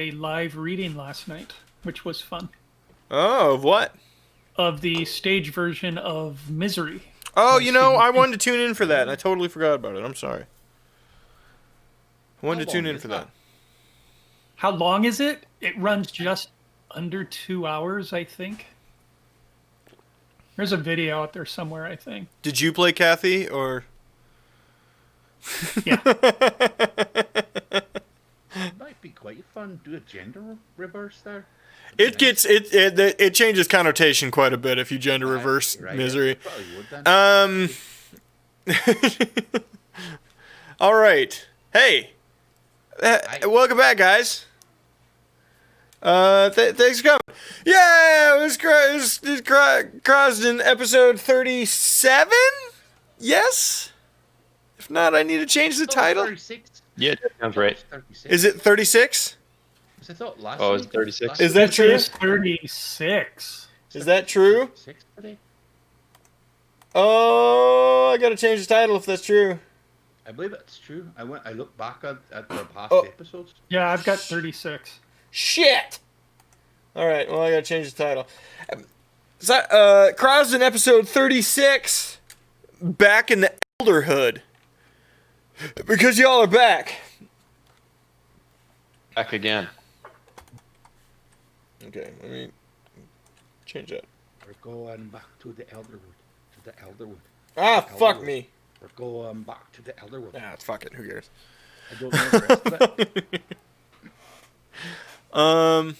a live reading last night, which was fun, Oh, of what? of the stage version of Misery Oh, by Stephen I King. wanted to tune in for that, and I totally forgot about it. I'm sorry. I How wanted to tune long in is for that. that? How long is it? It runs just under 2 hours, I think. There's a video out there somewhere, I think. Did you play Kathy, or? Yeah. It might be quite fun. Do a gender reverse there. It'd be It nice. gets it changes connotation quite a bit if you gender reverse You're right. Misery. It probably would then. Um. All right. Hey. Aye. Welcome back, guys. Thanks for coming. Yeah, it was Krasden episode 37. Yes. If not, I need to change the I thought it was title. 36. Yeah, that sounds right. 36. Is it 36? Because I thought last Oh, it's week. 36. last Is week that true? This is 36. Is that true? 36 today. Oh, I gotta change the title if that's true. I believe it's true. I looked back at the past Oh. episodes. Yeah, I've got 36. Shit! Alright, well, I gotta change the title. So, Krasden episode 36, back in the Elderhood. Because y'all are back. Back again. Okay, let me change that. We're going back to the Elderwood. To the Elderwood. Ah, fuck Elderwood. me. We're going back to the Elderwood. Ah, fuck it, who cares? I don't know the rest of it.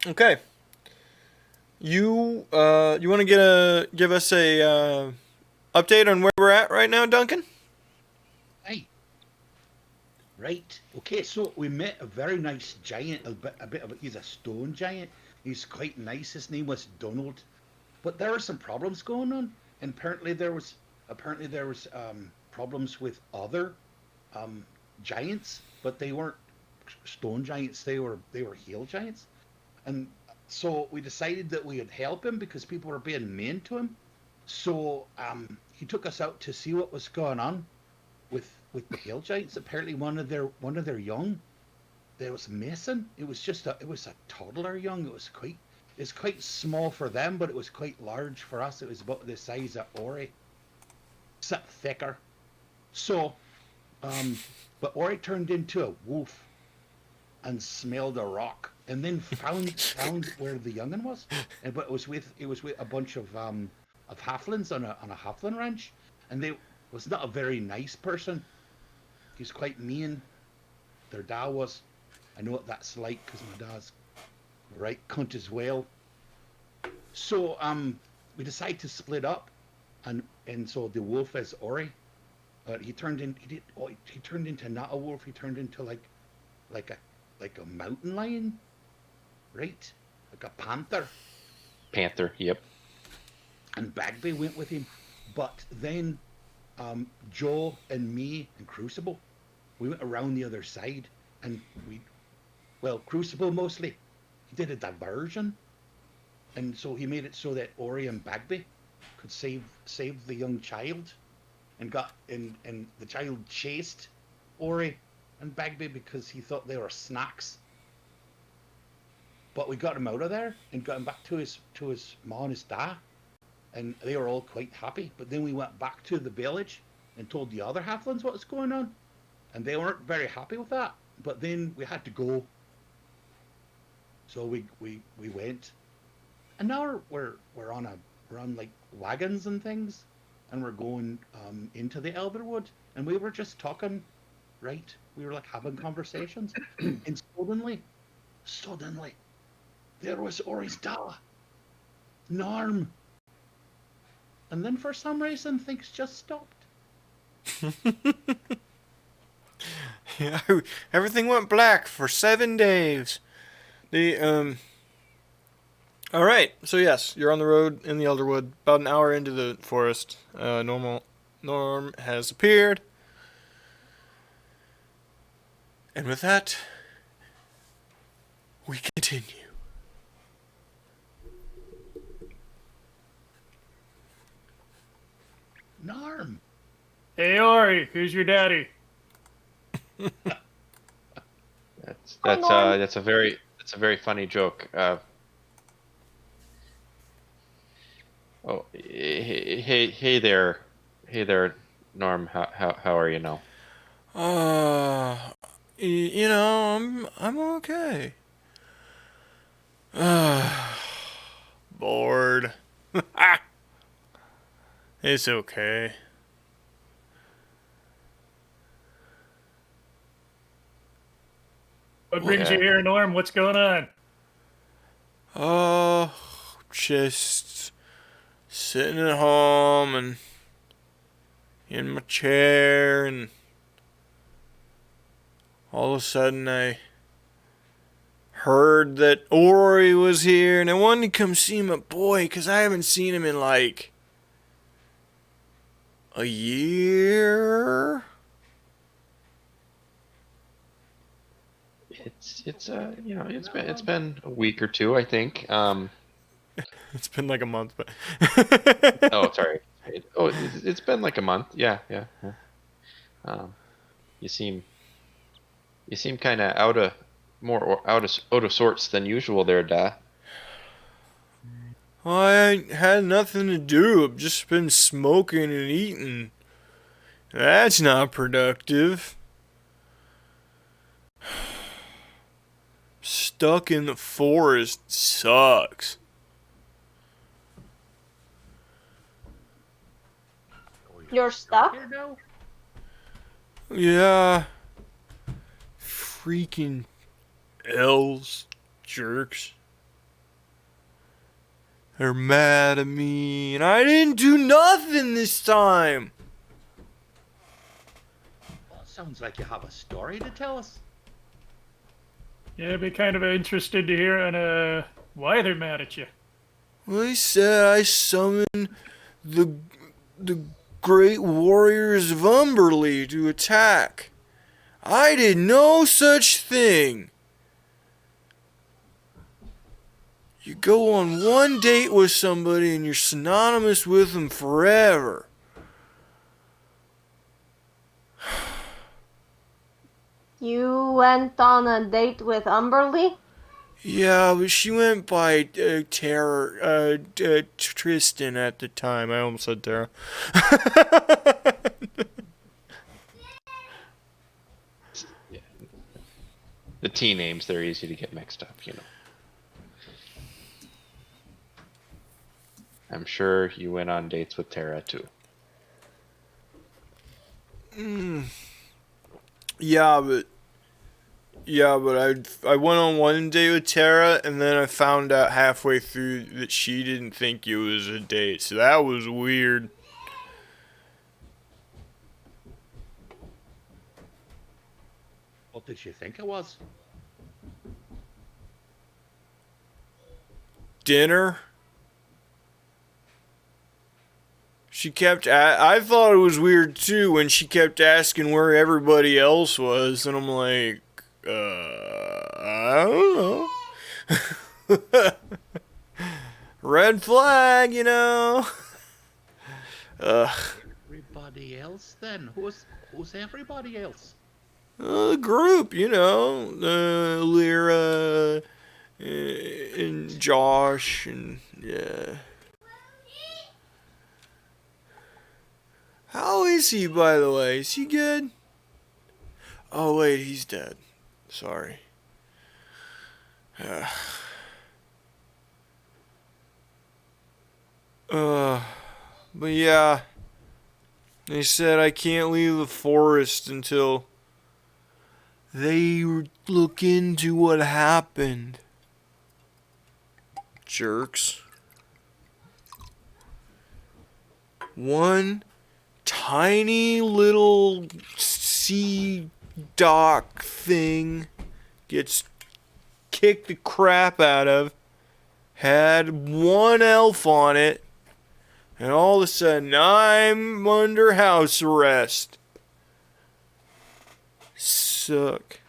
Okay. You want to give us a update on where we're at right now, Duncan? Hey. Right. Okay, so we met a very nice giant, he's a stone giant. He's quite nice. His name was Donald. But there were some problems going on. And apparently there was problems with other giants, but they weren't stone giants, they were hill giants. And so we decided that we would help him because people were being mean to him. So he took us out to see what was going on with the hill giants. Apparently one of their young, there was missing. It was a toddler young. It's quite small for them, but it was quite large for us. It was about the size of Ori, except thicker. So, but Ori turned into a wolf and smelled a rock, and then found where the youngin was. But it was with a bunch of halflings on a halfling ranch, and they was not a very nice person. He's quite mean. Their dad was. I know what that's like because my dad's right cunt as well. So we decided to split up, and so the wolf is Ori. He turned into not a wolf. He turned into like a mountain lion, right? Like a panther. Panther, yep. And Bagby went with him, but then Joe and me and Crucible, we went around the other side, and Crucible mostly, he did a diversion, and so he made it so that Ori and Bagby could save the young child, and the child chased Ori and Bagby because he thought they were snacks. But we got him out of there and got him back to his ma and his dad, and they were all quite happy. But then we went back to the village and told the other halflings what was going on, and they weren't very happy with that. But then we had to go, so we went, and now we're on like wagons and things, and we're going into the Elderwood, and we were just talking, right? We were like having conversations, and suddenly, there was Ori's dad, Norm, and then for some reason things just stopped. Yeah, everything went black for 7 days. All right. So yes, you're on the road in the Elderwood. About an hour into the forest, Norm has appeared, and with that, we continue. Norm, Hey, Ori, who's your daddy? That's a very funny joke. Hey there, Norm. How are you now? Uh, you know, I'm okay. Bored. It's okay. What brings you Yeah. here, Norm? What's going on? Oh, just sitting at home and in my chair, and all of a sudden I heard that Ori was here, and I wanted to come see my boy because I haven't seen him in like a year. It's been a week or two, I think. It's been like a month, but Oh, sorry. It's been like a month. Yeah. Um, you seem kind of out of sorts than usual there, Da. I ain't had nothing to do. I've just been smoking and eating. That's not productive. Stuck in the forest sucks. You're stuck? Here now? Yeah. Freaking elves. Jerks. They're mad at me, and I didn't do nothing this time. Well, it sounds like you have a story to tell us. Yeah, I'd be kind of interested to hear on why they're mad at you. Well, they said I summoned the great warriors of Umberley to attack. I did no such thing. You go on one date with somebody and you're synonymous with them forever. You went on a date with Umberly? Yeah, but she went by Tristan at the time. I almost said Tara. Yeah. The T names, they're easy to get mixed up, you know. I'm sure you went on dates with Tara too. Yeah, but I went on one date with Tara, and then I found out halfway through that she didn't think it was a date, so that was weird. What did she think it was? Dinner. She kept. I thought it was weird too when she kept asking where everybody else was, and I'm like, I don't know. Red flag, you know. Ugh. Everybody else then? Who's everybody else? The group, you know, Lyra and Josh, and yeah. How is he, by the way? Is he good? Oh wait, he's dead. Sorry. But yeah, they said I can't leave the forest until they look into what happened. Jerks. One tiny little sea dock thing gets kicked the crap out of. Had one elf on it. And all of a sudden, I'm under house arrest. Suck.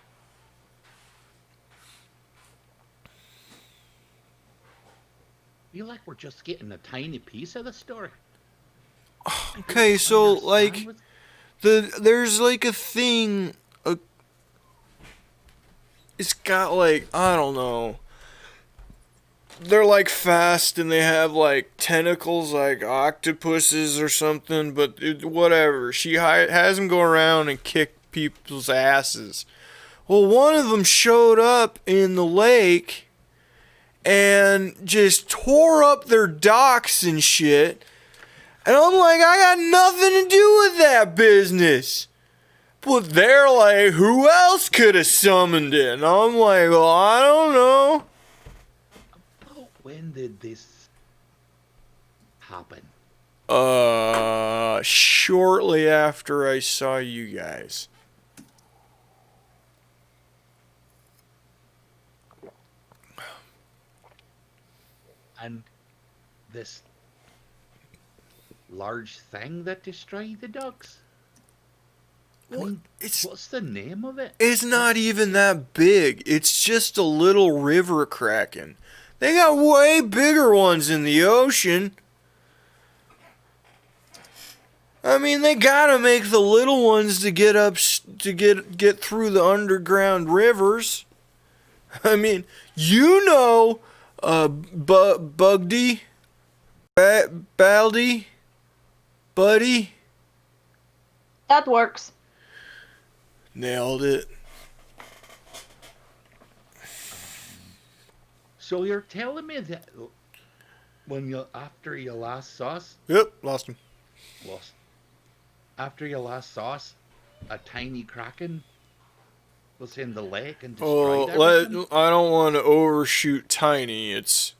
Feel like we're just getting a tiny piece of the story. Okay, so Understand like there's like a thing. it's got like, I don't know. They're like fast and they have like tentacles like octopuses or something, but whatever. She has them go around and kick people's asses. Well, one of them showed up in the lake and just tore up their docks and shit. And I'm like, I got nothing to do with that business. But they're like, who else could have summoned it? And I'm like, well, I don't know. When did this happen? Shortly after I saw you guys. And this large thing that destroyed the ducks? I mean, what's the name of it? It's not even that big. It's just a little river kraken. They got way bigger ones in the ocean. I mean, they gotta make the little ones to get up to get through the underground rivers. I mean, you know, Bugdy, Baldy, Buddy. That works. Nailed it. So you're telling me that after you last saw us, Yep, lost him. after you last saw us, a tiny kraken was in the lake and destroyed everything? I don't want to overshoot tiny. It's.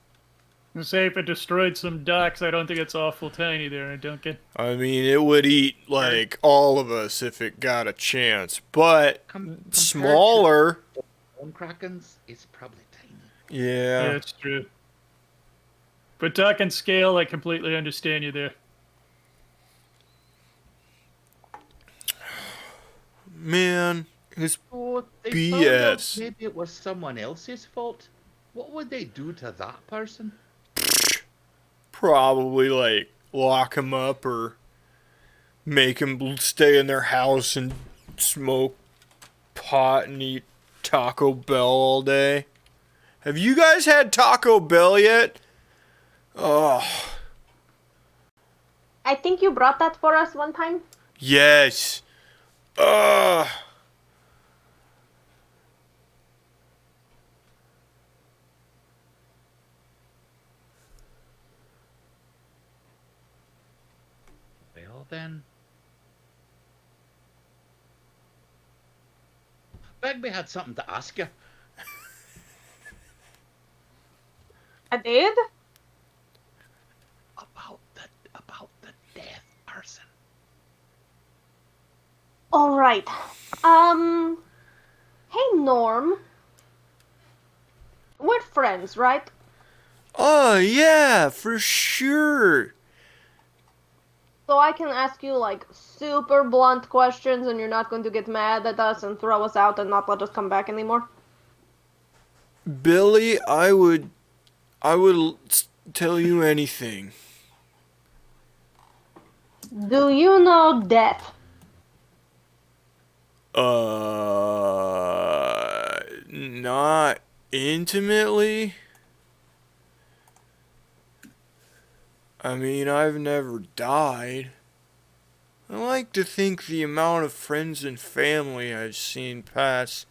Say if it destroyed some docks, I don't think it's awful tiny there, Duncan. I mean, it would eat like all of us if it got a chance, but Compared smaller. to own krakens, it's probably tiny. Yeah. That's true. But talking scale, I completely understand you there. Man, it's So they BS. found out maybe it was someone else's fault. What would they do to that person? probably like lock him up or make him stay in their house and smoke pot and eat Taco Bell all day. Have you guys had Taco Bell yet? Oh, I think you brought that for us one time. yes. Ugh. Well then. Begbie had something to ask you. I did? About the death person. All right. Hey Norm. We're friends, right? Oh, yeah, for sure. So I can ask you like super blunt questions and you're not going to get mad at us and throw us out and not let us come back anymore? Billy, I would tell you anything. Do you know death? Not intimately. I mean, I've never died. I like to think the amount of friends and family I've seen pass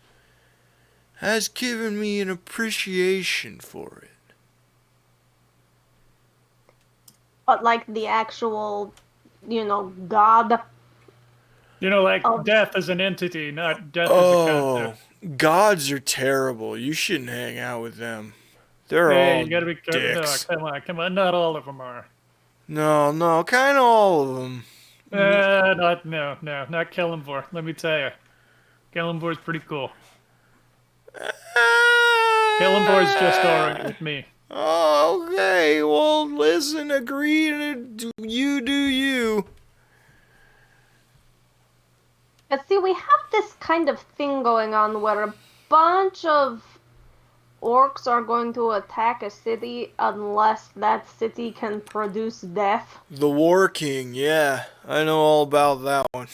has given me an appreciation for it. But like the actual, God? Like Oh. death as an entity, not death as a Oh, concept. gods are terrible. You shouldn't hang out with them. They're Hey, all you gotta be careful. dicks. No, come on. Not all of them are. No, kind of all of them. Not Kellenvor. Let me tell you. Kellenvor's pretty cool. Kellenvor's just alright with me. Oh, okay. Well, listen, agree to you do you. But see, we have this kind of thing going on where a bunch of orcs are going to attack a city unless that city can produce death. The War King, yeah. I know all about that one.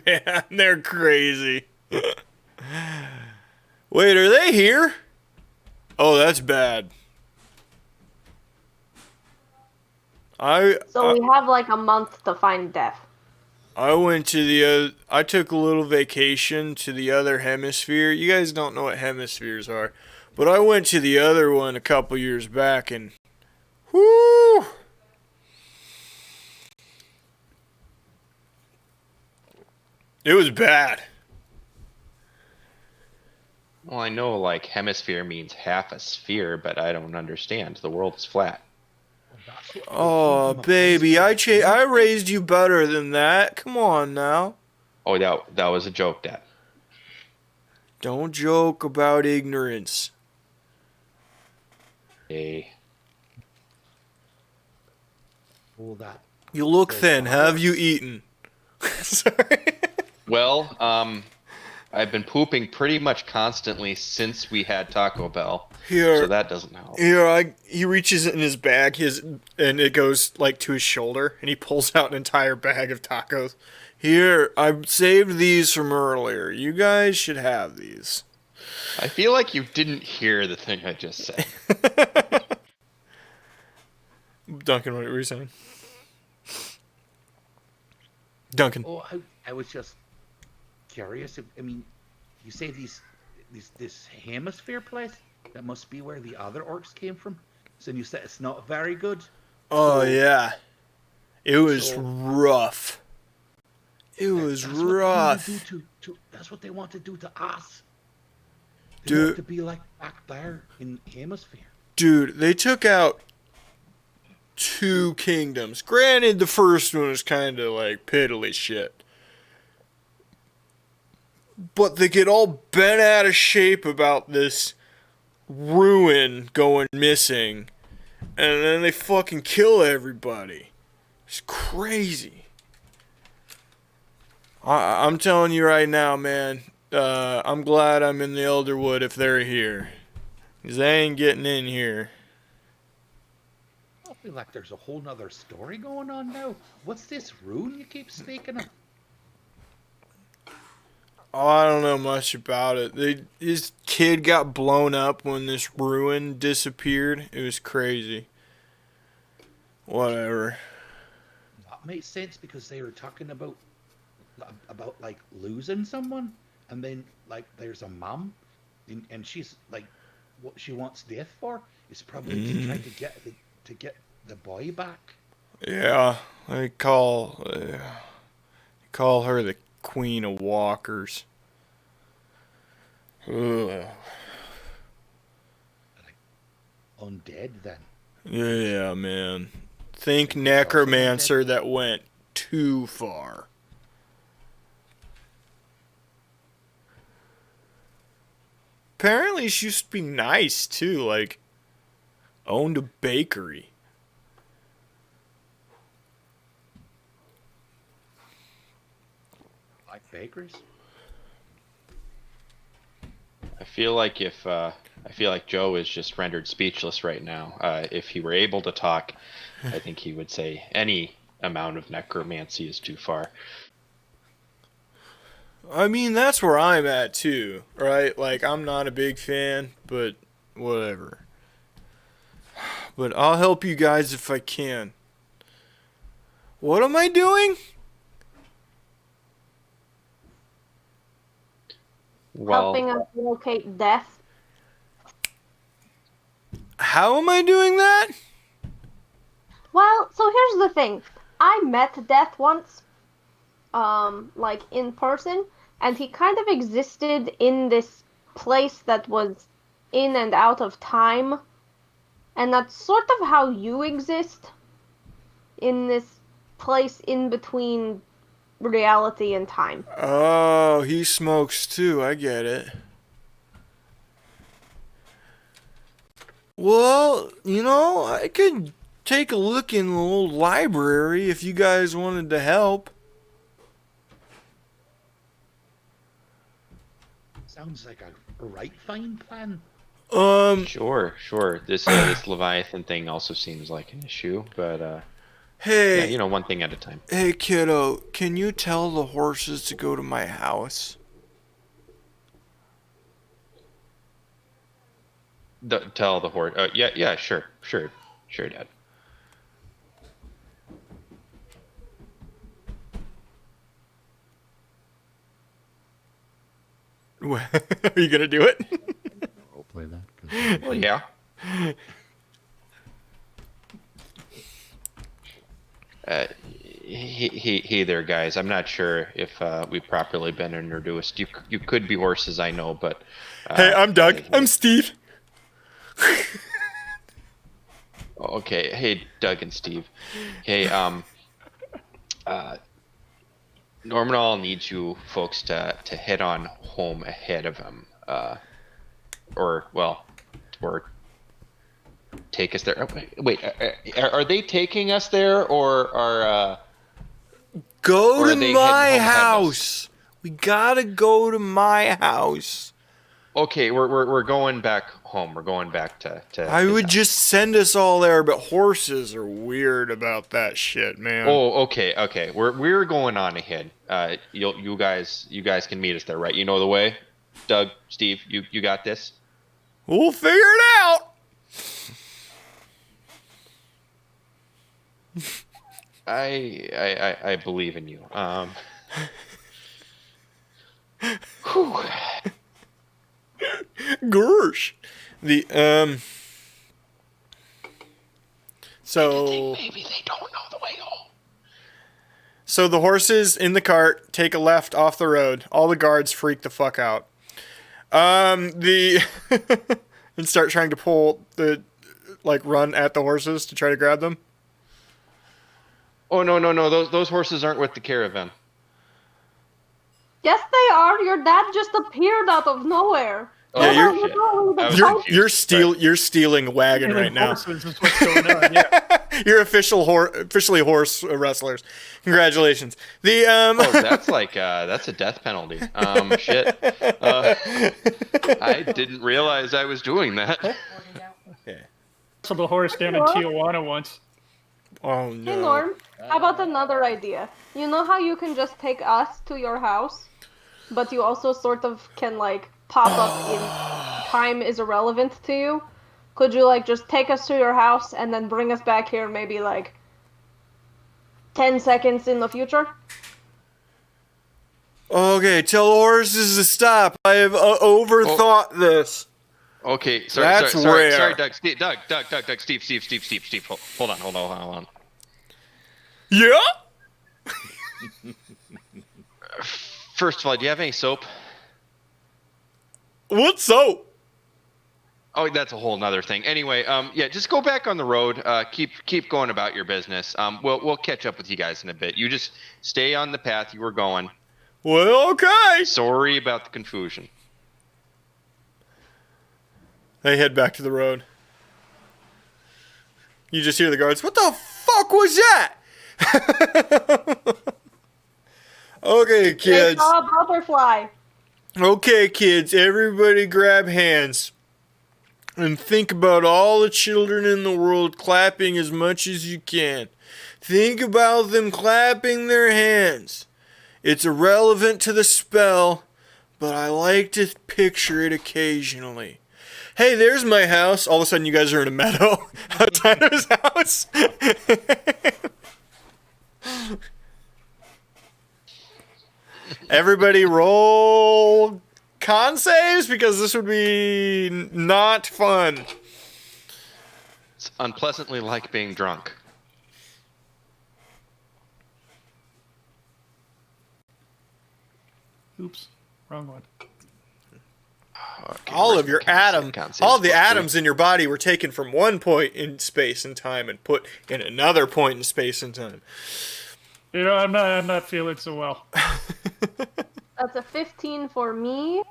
Man, they're crazy. Wait, are they here? Oh, that's bad. So we have like a month to find Death. I went to the I took a little vacation to the other hemisphere. You guys don't know what hemispheres are, but I went to the other one a couple years back and whoo! It was bad. Well, I know like hemisphere means half a sphere, but I don't understand. The world is flat. Well, that's what they Oh, told him baby, about. I raised you better than that. Come on now. Oh, that was a joke, Dad. Don't joke about ignorance. Hey. Oh, that. You look Says thin. what? Have you eaten? Sorry. Well, I've been pooping pretty much constantly since we had Taco Bell, Here. so that doesn't help. He reaches in his bag, and it goes like to his shoulder, and he pulls out an entire bag of tacos. Here, I saved these from earlier. You guys should have these. I feel like you didn't hear the thing I just said. Duncan, what were you saying? Duncan. Oh, I was just curious. I mean, you say this hemisphere place? That must be where the other orcs came from. So you said it's not very good. Oh, So- yeah. It was so- rough. It was That's what they rough. want to do that's what they want to do to us. They Dude. want to be like back there in hemisphere. Dude, they took out 2 kingdoms. Granted, the first one was kind of like piddly shit. But they get all bent out of shape about this ruin going missing. And then they fucking kill everybody. It's crazy. I'm telling you right now, man. I'm glad I'm in the Elderwood if they're here. Because they ain't getting in here. I feel like there's a whole nother story going on now. What's this rune you keep speaking of? Oh, I don't know much about it. His kid got blown up when this ruin disappeared. It was crazy. Whatever. That makes sense because they were talking about like losing someone, and then like there's a mom, and she's like, what she wants death for is probably to try to get the boy back. Yeah, they call her the Queen of Walkers. Ugh. Undead then. Yeah, man. Think necromancer that went too far. Apparently she used to be nice too, like owned a bakery. Like bakers. I feel like Joe is just rendered speechless right now. If he were able to talk, I think he would say any amount of necromancy is too far. I mean, that's where I'm at too, right? Like, I'm not a big fan, but whatever. But I'll help you guys if I can. What am I doing? Well, Helping us locate Death. How am I doing that? Well, so here's the thing. I met Death once, like in person, and he kind of existed in this place that was in and out of time. And that's sort of how you exist in this place in between reality and time. Oh, he smokes too. I get it. Well, I could take a look in the old library if you guys wanted to help. Sounds like a right fine plan. sure. This Leviathan thing also seems like an issue, but Hey, yeah, one thing at a time. hey, kiddo, can you tell the horses to go to my house? Tell the horse. Yeah, sure, Dad. Are you gonna do it? I'll play that. 'Cause- Well, yeah. Hey there, guys. I'm not sure if we've properly been introduced. You could be horses, I know, but Hey, I'm Doug. I'm Steve. okay. Hey, Doug and Steve. Hey, Norman needs you folks to head on home ahead of him, or take us there. Oh, wait, are they taking us there, or are Go Or to are they my heading home ahead of us? house. We gotta go to my house. okay? We're going back home. We're going back to. I his would house. just send us all there, but horses are weird about that shit, man. Oh, okay. We're going on ahead. You guys can meet us there, right? You know the way. Doug, Steve, you got this. We'll figure it out. I believe in you. Whew. Gersh. So Maybe they don't know the way home. so the horses in the cart take a left off the road. All the guards freak the fuck out. And start trying to pull run at the horses to try to grab them. Oh no! Those horses aren't with the caravan. Yes, they are. Your dad just appeared out of nowhere. Oh, Yeah, you're- shit. I was You're confused. you're stealing a wagon Killing right now. horses is what's going on. Yeah. You're officially horse wrestlers. Congratulations. Oh, that's that's a death penalty. Shit. I didn't realize I was doing that. So the horse down in Tijuana once. Oh no. Hey Norm, how about another idea? You know how you can just take us to your house, but you also sort of can pop up in time is irrelevant to you? Could you just take us to your house and then bring us back here maybe 10 seconds in the future? Okay, tell the horses to stop. I have overthought this. Okay, That's rare. sorry, Doug, Steve, Steve. Hold on. Yeah? First of all, do you have any soap? What soap? Oh, that's a whole nother thing. Anyway, yeah, just go back on the road. Keep going about your business. We'll catch up with you guys in a bit. You just stay on the path you were going. Well, okay. Sorry about the confusion. They head back to the road. You just hear the guards, what the fuck was that? Okay, They kids. saw a butterfly. Okay, kids, everybody grab hands. And think about all the children in the world clapping as much as you can. Think about them clapping their hands. It's irrelevant to the spell, but I like to picture it occasionally. Hey, there's my house. All of a sudden, you guys are in a meadow outside of his house. Everybody roll con saves because this would be not fun. It's unpleasantly like being drunk. Oops, wrong one. Okay, All of your all the +3. atoms in your body were taken from one point in space and time and put in another point in space and time. You know, I'm not feeling so well. That's a 15 for me.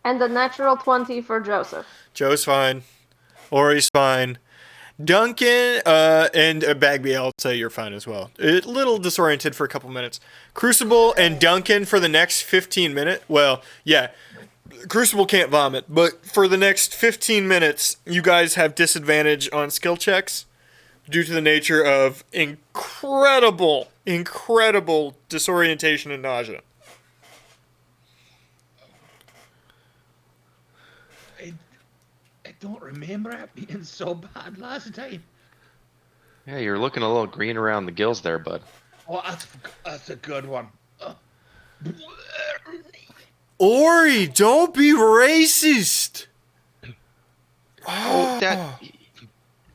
And a natural 20 for Joseph. Joe's fine. Ori's fine. Duncan and Bagby, I'll say you're fine as well. A little disoriented for a couple minutes. Crucible and Duncan for the next 15 minutes. Well, yeah. Crucible can't vomit, but for the next 15 minutes, you guys have disadvantage on skill checks due to the nature of incredible disorientation and nausea. I don't remember it being so bad last time. Yeah, you're looking a little green around the gills there, bud. Oh, that's a good one. Ori, don't be racist. Oh, that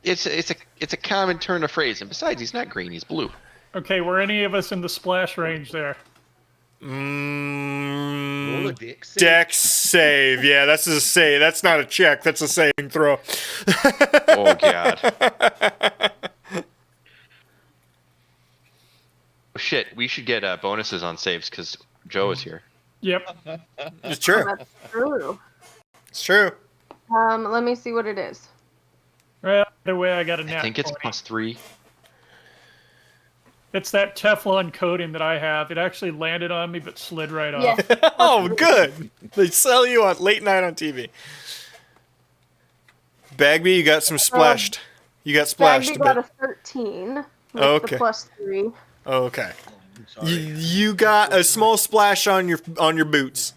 it's a common turn of phrase, and besides, he's not green; he's blue. Okay, were any of us in the splash range there? Roll a dex save. Dex save. Yeah, that's a save. That's not a check. That's a saving throw. Oh God. Shit, we should get bonuses on saves because Joe is here. Yep. It's true. That's true. It's true. Let me see what it is. Right away, I got a nat I think it's 20. +3. It's that Teflon coating that I have. It actually landed on me, but slid right off. Yeah. Oh, good. They sell you on late night on TV. Bagby, you got some splashed. You got splashed Bagby a got bit. a 13 with Okay. the +3. Okay. I'm sorry. You got a small splash on your boots.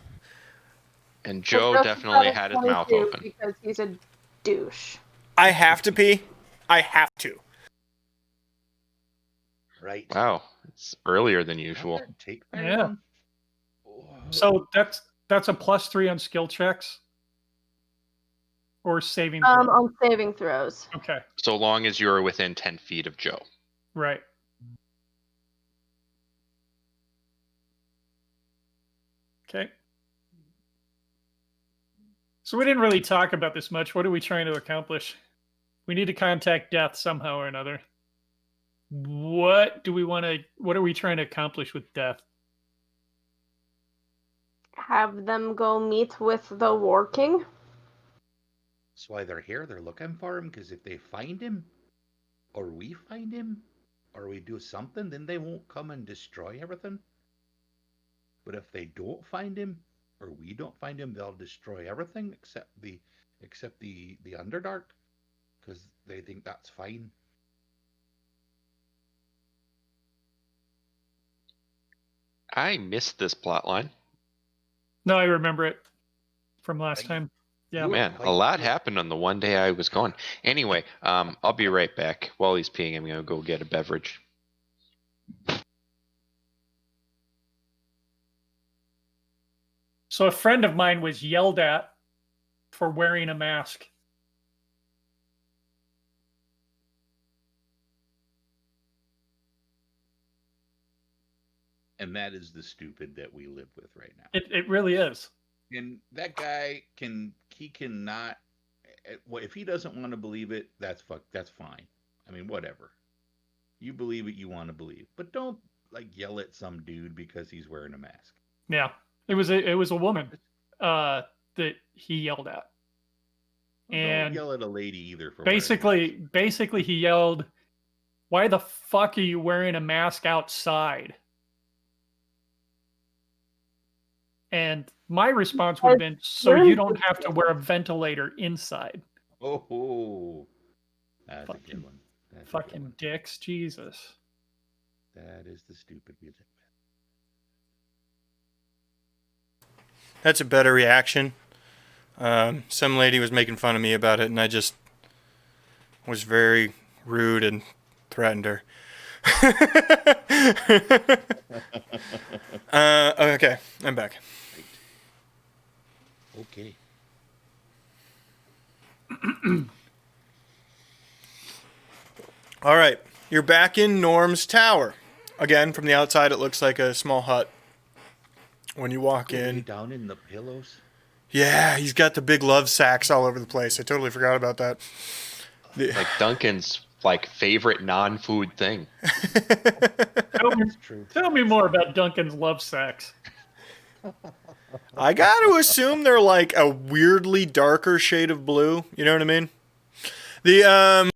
And Joe Justin definitely got a had his mouth 22 open. because he's a douche. I have to pee. I have to. Right. Wow, it's earlier than usual. That didn't take very Yeah. long. Oh, So that's a +3 on skill checks, or saving. throw? On saving throws. Okay, So long as you're within 10 feet of Joe. right. Okay. So we didn't really talk about this much. What are we trying to accomplish? We need to contact Death somehow or another. What do we want to? What are we trying to accomplish with Death? Have them go meet with the War King. That's why they're here. They're looking for him, because if they find him, or we find him, or we do something, then they won't come and destroy everything. But if they don't find him, or we don't find him, they'll destroy everything except the Underdark, because they think that's fine. I missed this plot line. No, I remember it from last Thank- time. Yeah. You- Man, a lot happened on the one day I was gone. Anyway, I'll be right back. While he's peeing, I'm gonna go get a beverage. So a friend of mine was yelled at for wearing a mask. And that is the stupid that we live with right now. It really is. And that guy cannot. Well, if he doesn't want to believe it, that's fine. I mean, whatever. You believe it, you want to believe, but don't yell at some dude because he's wearing a mask. Yeah. It was a woman that he yelled at. And don't yell at a lady either for basically he yelled, "Why the fuck are you wearing a mask outside?" And my response would have been, "So you don't have to wear a ventilator inside." Oh, that's a Fucking- good one. That's a good Fucking one. dicks, Jesus. That is the stupid we live with. That's a better reaction. Some lady was making fun of me about it, and I just was very rude and threatened her. Okay, I'm back. Okay. All right, you're back in Norm's tower. Again, from the outside, it looks like a small hut. When you walk in, Down in the pillows. yeah, he's got the big love sacks all over the place. I totally forgot about that. Like Duncan's favorite non-food thing. That's true. Tell me more about Duncan's love sacks. I got to assume they're like a weirdly darker shade of blue. You know what I mean? The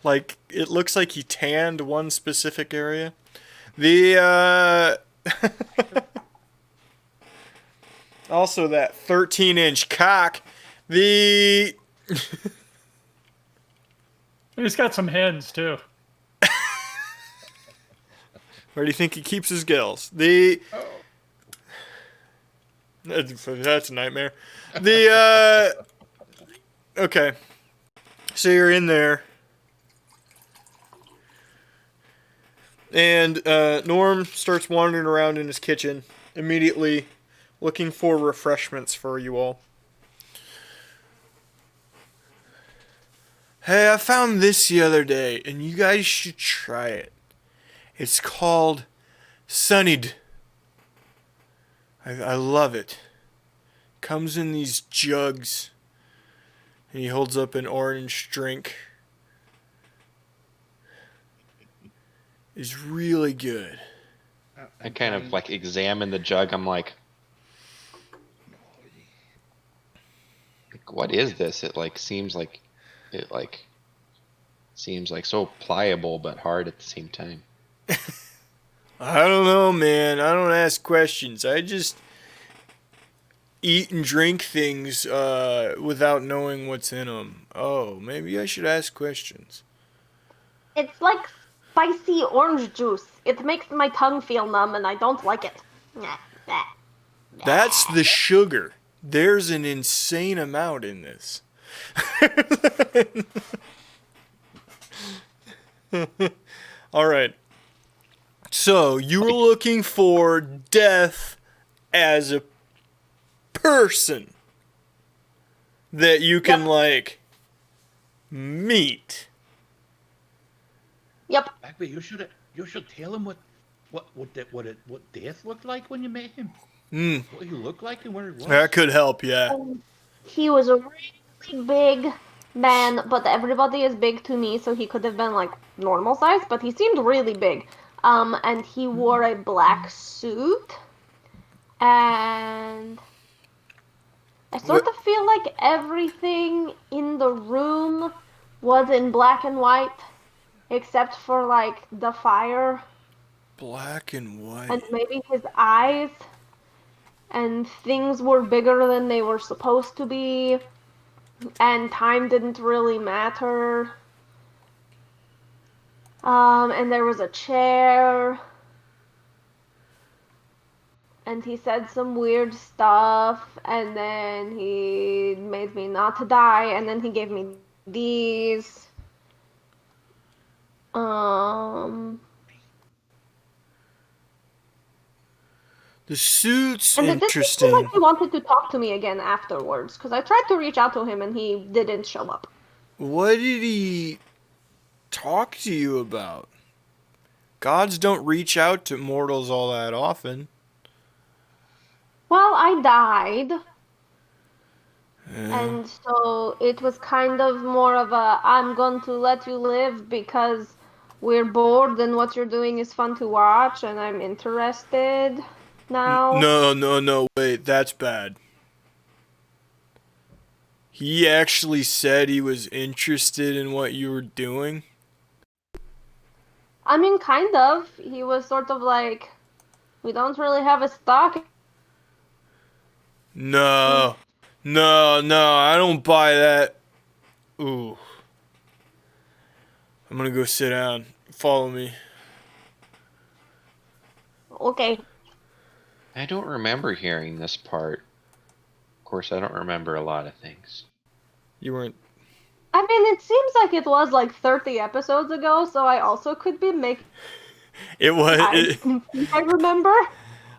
like it looks like he tanned one specific area. The also that 13-inch cock. The He's got some hens too. where do you think he keeps his gills? The That's a nightmare. The okay, so you're in there, and Norm starts wandering around in his kitchen, immediately looking for refreshments for you all. Hey, I found this the other day, and you guys should try it. It's called Sunnyd. I love it. Comes in these jugs. And he holds up an orange drink. It's really good. I kind of like examine the jug. I'm like, what is this? It seems like so pliable but hard at the same time. I don't know, man. I don't ask questions. I just eat and drink things without knowing what's in them. Oh, maybe I should ask questions. It's like spicy orange juice. It makes my tongue feel numb and I don't like it. That's the sugar. There's an insane amount in this. All right. So, you were looking for death as a person that you can, meet. Yep. Backby, you should tell him what death looked like when you met him. What he looked like and where he was. That could help, yeah. He was a really big man, but everybody is big to me, so he could have been normal size, but he seemed really big. And he wore a black suit, and I sort of feel like everything in the room was in black and white, except for the fire. Black and white. And maybe his eyes. And things were bigger than they were supposed to be. And time didn't really matter. And there was a chair. And he said some weird stuff. And then he made me not die. And then he gave me these. The suit's and it didn't interesting. seem like he wanted to talk to me again afterwards, because I tried to reach out to him and he didn't show up. What did he talk to you about? Gods don't reach out to mortals all that often. Well, I died. Yeah. And so it was kind of more of a, I'm going to let you live because we're bored and what you're doing is fun to watch and I'm interested now. No, wait, that's bad. He actually said he was interested in what you were doing? I mean, kind of. He was sort of like, we don't really have a stock. No, I don't buy that. Ooh. I'm gonna go sit down. Follow me. Okay. I don't remember hearing this part. Of course, I don't remember a lot of things. You weren't. I mean, it seems like it was 30 episodes ago, so I also could be making. It was. I think I remember.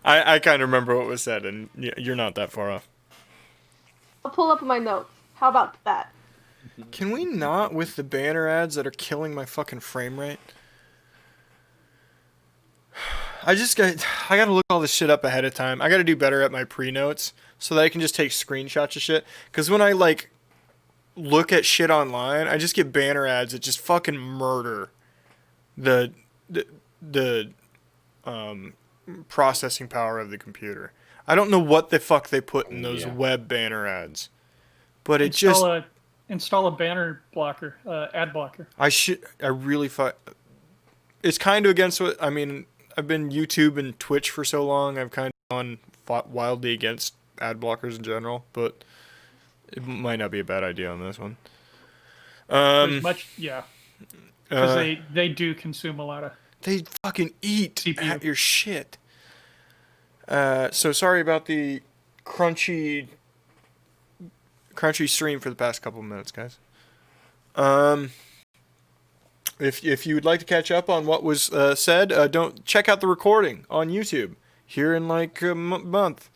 I kind of remember what was said, and you're not that far off. I'll pull up my notes. How about that? Can we not with the banner ads that are killing my fucking frame rate? I gotta look all this shit up ahead of time. I gotta do better at my pre-notes so that I can just take screenshots of shit. Because when I look at shit online, I just get banner ads that just fucking murder the processing power of the computer. I don't know what the fuck they put in those web banner ads, but it install a banner blocker, ad blocker. It's kind of against what I mean. I've been YouTube and Twitch for so long. I've kind of fought wildly against ad blockers in general, but it might not be a bad idea on this one. Because they do consume a lot of. They fucking eat CPU. at your shit. So sorry about the crunchy stream for the past couple of minutes, guys. If you would like to catch up on what was said, don't check out the recording on YouTube here in like a month.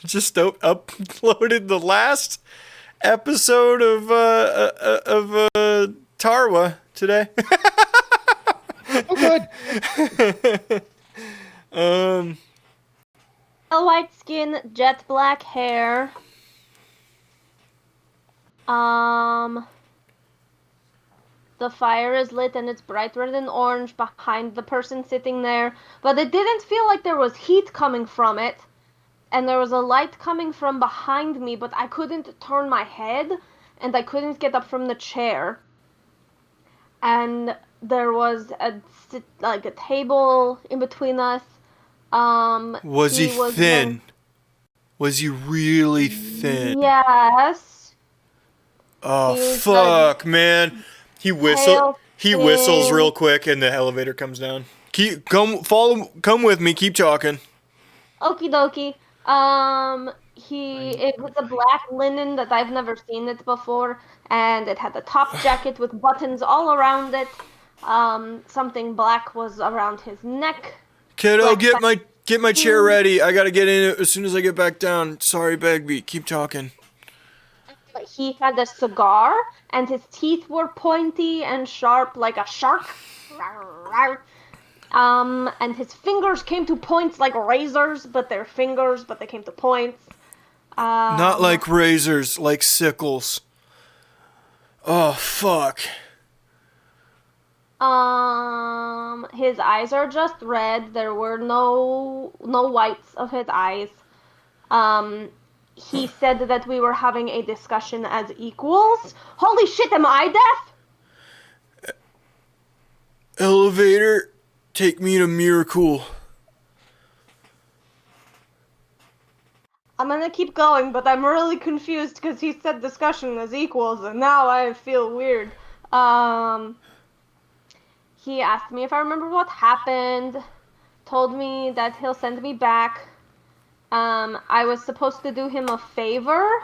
Just uploaded the last episode of Tarwa today. Oh, good. White skin, jet black hair. The fire is lit and it's bright red and orange behind the person sitting there, but it didn't feel like there was heat coming from it. And there was a light coming from behind me, but I couldn't turn my head, and I couldn't get up from the chair. And there was a table in between us. Was he thin? Was he really thin? Yes. Oh, fuck, man. He whistles real quick, and the elevator comes down. Come with me. Keep talking. Okie dokie. It was a black linen that I've never seen it before, and it had a top jacket with buttons all around it. Something black was around his neck. Kiddo, get my chair ready. I gotta get in it as soon as I get back down. Sorry, Bagby. Keep talking. He had a cigar, and his teeth were pointy and sharp like a shark. And his fingers came to points like razors, but they're fingers, but they came to points. Not like razors, like sickles. Oh, fuck. His eyes are just red. There were no whites of his eyes. He said that we were having a discussion as equals. Holy shit, am I deaf? Elevator, take me to Miracle. I'm gonna keep going, but I'm really confused because he said discussion as equals, and now I feel weird. He asked me if I remember what happened, told me that he'll send me back. I was supposed to do him a favor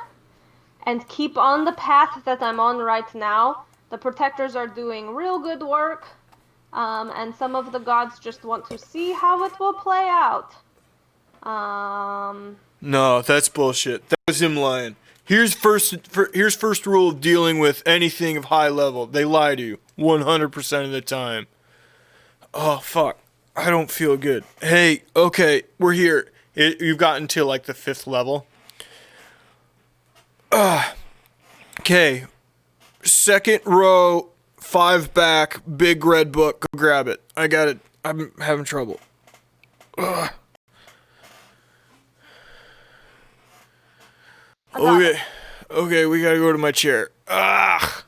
and keep on the path that I'm on right now. The protectors are doing real good work, and some of the gods just want to see how it will play out. No, that's bullshit. That was him lying. Here's first rule of dealing with anything of high level. They lie to you 100% of the time. Oh, fuck. I don't feel good. Hey, okay, we're here. You've gotten to like the 5th level. Okay. 2nd row, 5 back, big red book. Go grab it. I got it. I'm having trouble. Ugh. Okay, we gotta go to my chair. Ah.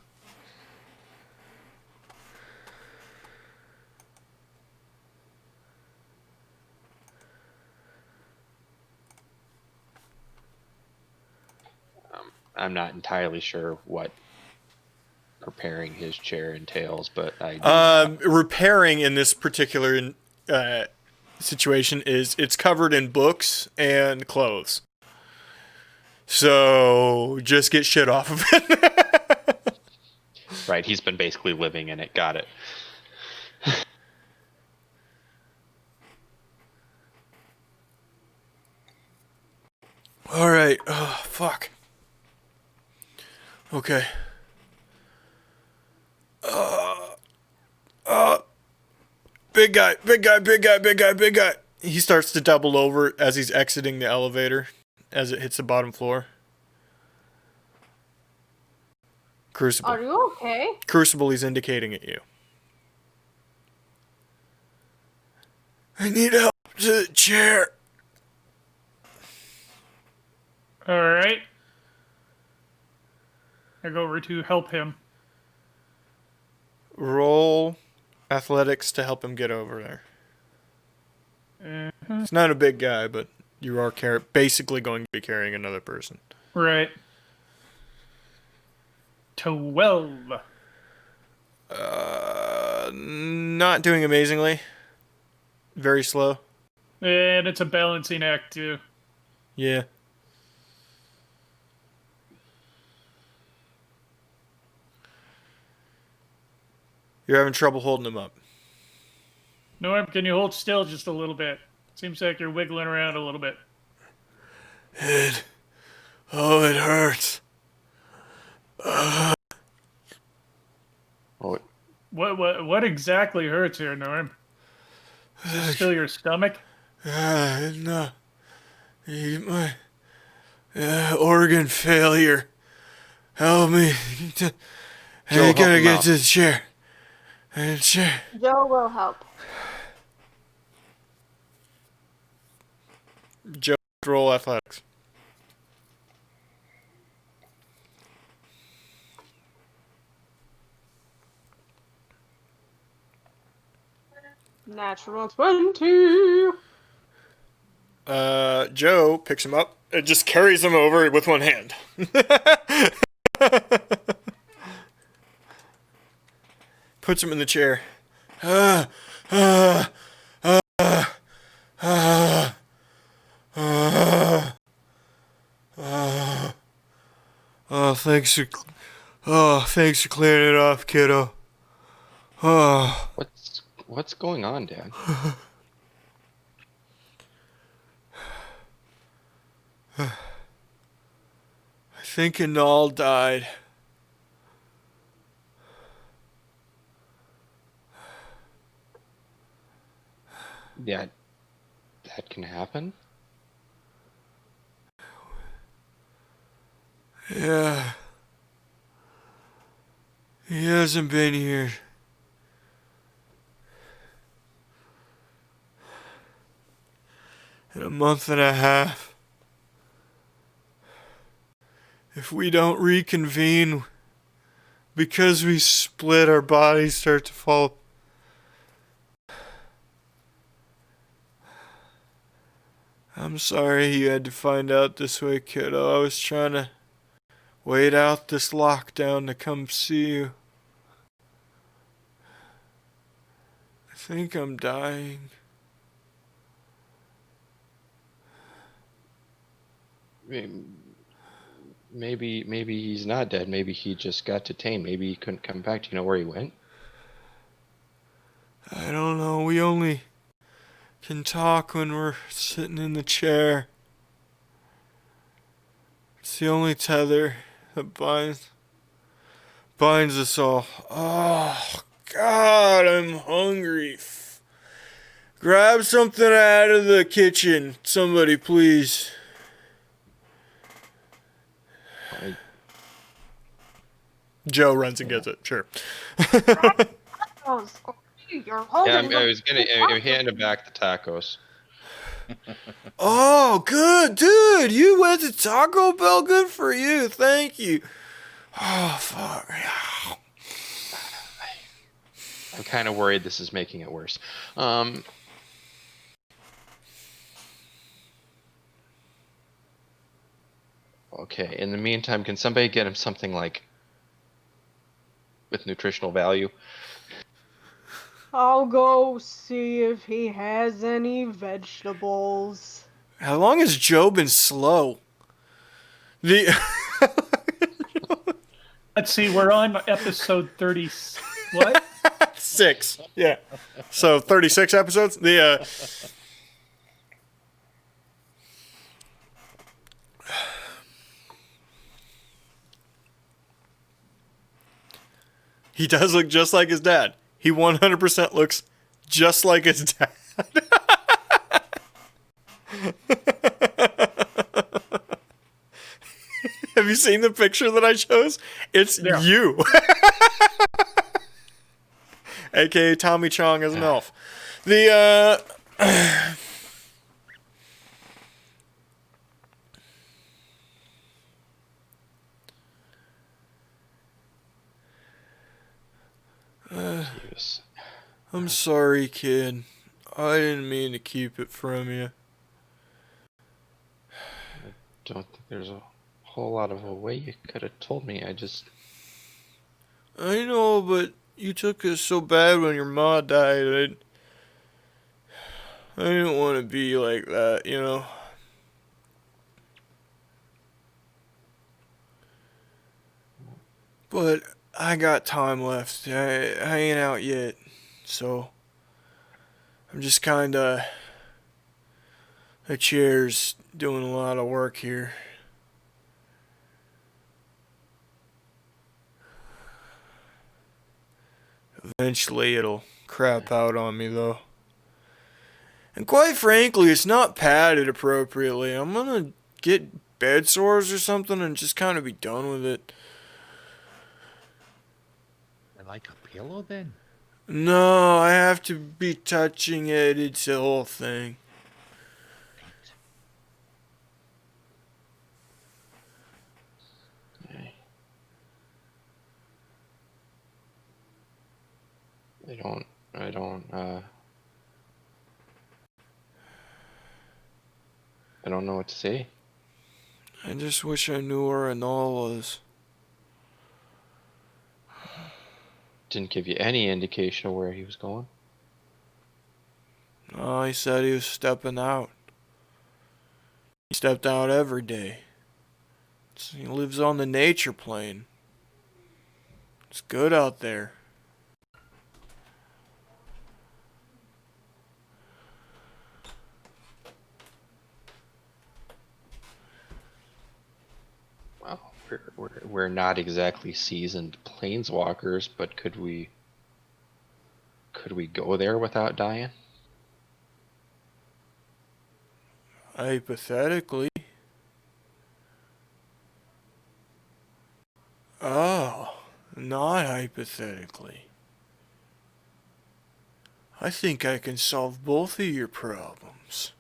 I'm not entirely sure what preparing his chair entails, but I repairing in this particular situation is it's covered in books and clothes. So just get shit off of it. Right, he's been basically living in it. Got it. All right. Oh, fuck. Okay. Big guy. He starts to double over as he's exiting the elevator as it hits the bottom floor. Crucible. Are you okay? Crucible, he's indicating at you. I need help to the chair. Alright. I go over to help him. Roll athletics to help him get over there. Mm-hmm. He's not a big guy, but you are basically going to be carrying another person. Right. 12. Not doing amazingly. Very slow. And it's a balancing act, too. Yeah. You're having trouble holding him up. Norm, can you hold still just a little bit? Seems like you're wiggling around a little bit. Oh, it hurts. Oh, What exactly hurts here, Norm? Is it still your stomach? No. My organ failure. Help me. Joe, I help gotta him get out. to the chair. Chair. Joe will help. Joe, roll athletics. Natural 20. Joe picks him up and just carries him over with one hand. Puts him in the chair. Oh, thanks for clearing it off, kiddo. Oh. what's going on, Dad? I think Anal died. Yeah, that can happen. Yeah. He hasn't been here. In a month and a half. If we don't reconvene, because we split, our bodies start to fall. I'm sorry you had to find out this way, kiddo. I was trying to wait out this lockdown to come see you. I think I'm dying. Maybe he's not dead. Maybe he just got detained. Maybe he couldn't come back. Do you know where he went? I don't know. We only can talk when we're sitting in the chair. It's the only tether that binds us all. Oh, God, I'm hungry. Grab something out of the kitchen. Somebody, please. Joe runs and gets it. Sure. You're holding Yeah, I was gonna hand him back the tacos. Oh, good, dude. You went to Taco Bell. Good for you. Thank you. Oh, fuck. I'm kind of worried this is making it worse. Okay, in the meantime, can somebody get him something like with nutritional value? I'll go see if he has any vegetables. How long has Joe been slow? Let's see, we're on episode 30. What? 6. Yeah. So 36 episodes. He does look just like his dad. He 100% looks just like his dad. Have you seen the picture that I chose? It's you. AKA Tommy Chong as an elf. I'm sorry, kid. I didn't mean to keep it from you. I don't think there's a whole lot of a way you could have told me. I know, but you took it so bad when your ma died. I didn't want to be like that, you know. But I got time left. I ain't out yet. So I'm just kinda. The chair's doing a lot of work here. Eventually it'll crap out on me though. And quite frankly, it's not padded appropriately. I'm gonna get bed sores or something and just kind of be done with it. Like a pillow then? No, I have to be touching it. It's the whole thing. Okay. I don't know what to say. I just wish I knew where Anal was. Didn't give you any indication of where he was going. Oh, he said he was stepping out. He stepped out every day. He lives on the nature plane. It's good out there. Well, we're not exactly seasoned planeswalkers, but could we go there without dying? Hypothetically. Oh, not hypothetically. I think I can solve both of your problems.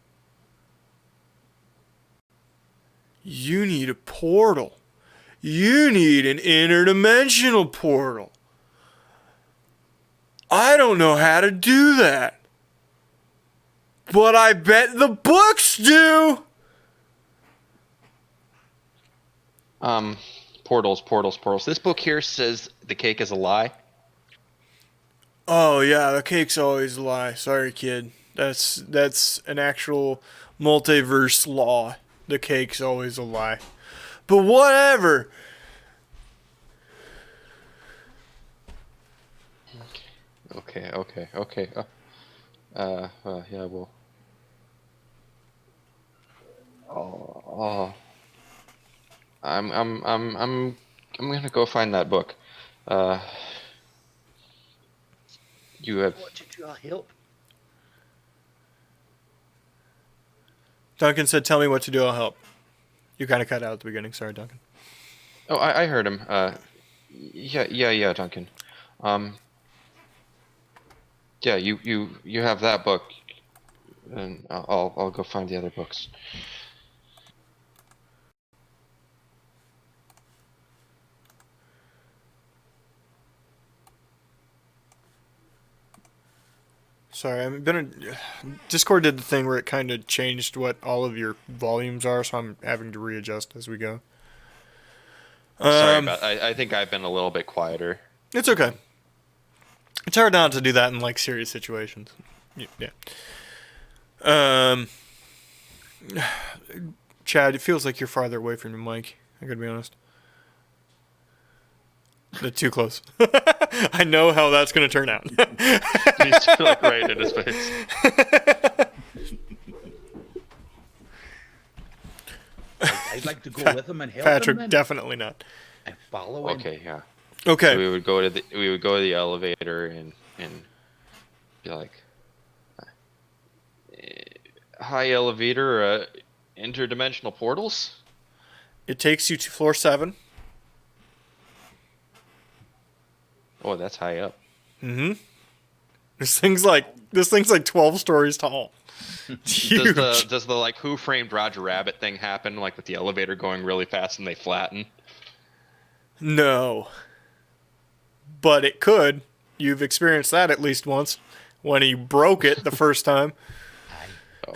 You need a portal. You need an interdimensional portal. I don't know how to do that. But I bet the books do. Portals. This book here says the cake is a lie. Oh yeah, the cake's always a lie. Sorry, kid. That's an actual multiverse law. The cake's always a lie. But whatever. Okay. Yeah, well. Oh. I'm gonna go find that book. You have. What did you help? Duncan said, "Tell me what to do. I'll help." You kind of cut out at the beginning. Sorry, Duncan. Oh, I heard him. Yeah, Duncan. Yeah, you have that book, and I'll go find the other books. Sorry, Discord did the thing where it kind of changed what all of your volumes are, so I'm having to readjust as we go. Sorry about. I think I've been a little bit quieter. It's okay. It's hard not to do that in like serious situations. Yeah. Chad, it feels like you're farther away from your mic. I gotta be honest. They're too close. I know how that's gonna turn out. He's like right in his face. I'd like to go with him and help Patrick, him then. definitely not. And follow him. Okay, yeah. Okay. So we would go to the elevator and be like, "Hi, elevator. Interdimensional portals." It takes you to floor 7. Oh, that's high up. Mm-hmm. This thing's like 12 stories tall. It's huge. Does the like Who Framed Roger Rabbit thing happen, like with the elevator going really fast and they flatten? No. But it could. You've experienced that at least once when he broke it the first time. Oh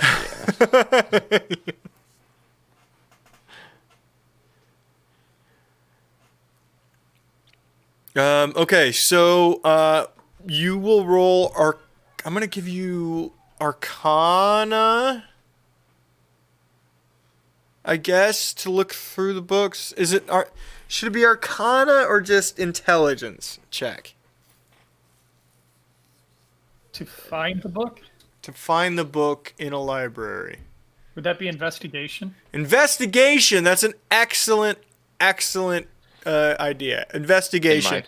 yeah. Okay, so you will roll I'm going to give you Arcana, I guess, to look through the books. Should it be Arcana or just intelligence check? To find the book? To find the book in a library. Would that be investigation? Investigation. That's an excellent idea. Investigation.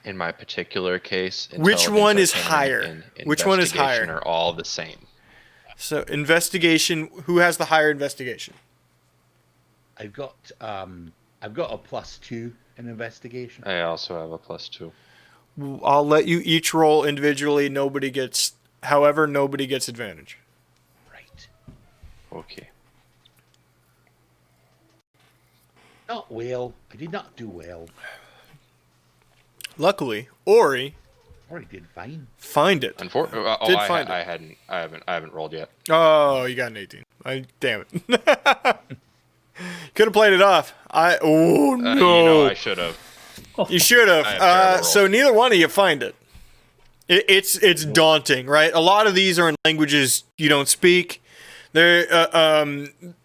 In my particular case, which one is Arcana, higher? and Which one is higher? investigation are all the same. So investigation. Who has the higher investigation? I've got a +2 in investigation. I also have a +2. I'll let you each roll individually. Nobody gets advantage. Right. Okay. Not well. I did not do well. Luckily, Ori Or I did fine. find it. I haven't rolled yet. Oh, you got an 18. Damn it. Could have played it off. No. You know, I should have. You should I have terrible have. rolls. So neither one of you find it. It's daunting, right? A lot of these are in languages you don't speak. They're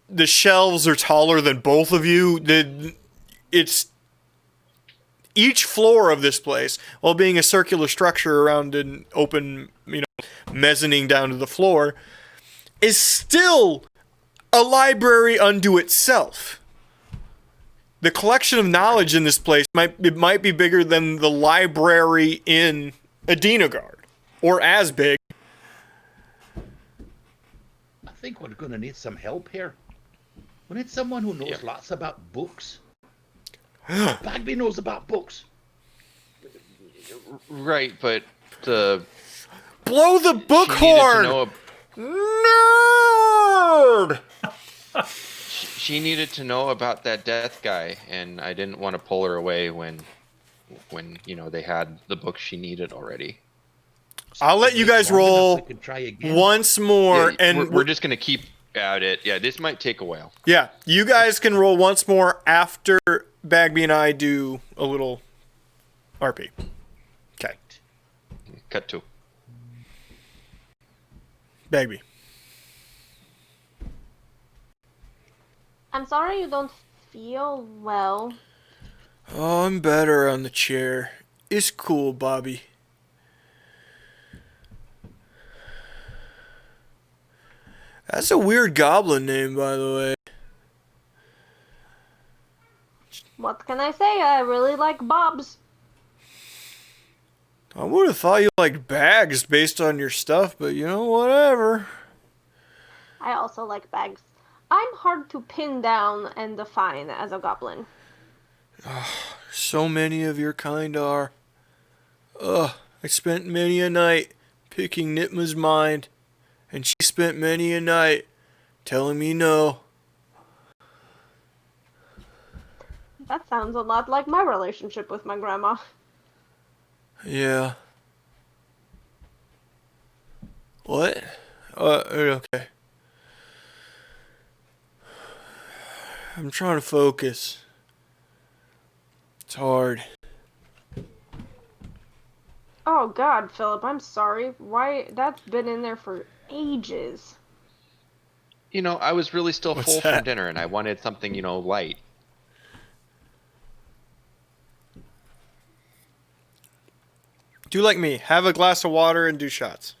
the shelves are taller than both of you. It's each floor of this place, while being a circular structure around an open, mezzanine down to the floor, is still a library unto itself. The collection of knowledge in this place might be bigger than the library in Adinagard, or as big. I think we're going to need some help here. We need someone who knows Yeah. lots about books. Bagby knows about books. Right, but the Blow the book she needed to horn! know Nerd! she needed to know about that death guy, and I didn't want to pull her away when they had the book she needed already. I'll let you guys Long enough roll we could try again. once more, Yeah, and we're just gonna keep at it. Yeah, this might take a while. yeah, you guys can roll once more after Bagby and I do a little RP. Okay, Cut to. Bagby. I'm sorry you don't feel well. Oh, I'm better on the chair. It's cool, Bobby. That's a weird goblin name, by the way. What can I say? I really like Bob's. I would have thought you liked bags based on your stuff, but whatever. I also like bags. I'm hard to pin down and define as a goblin. So many of your kind are. I spent many a night picking Nitma's mind, and she spent many a night telling me no. That sounds a lot like my relationship with my grandma. Yeah. What? Okay. I'm trying to focus. It's hard. Oh God, Philip, I'm sorry. Why? That's been in there for ages. I was really still What's full that? from dinner, and I wanted something, light. Do like me. Have a glass of water and do shots.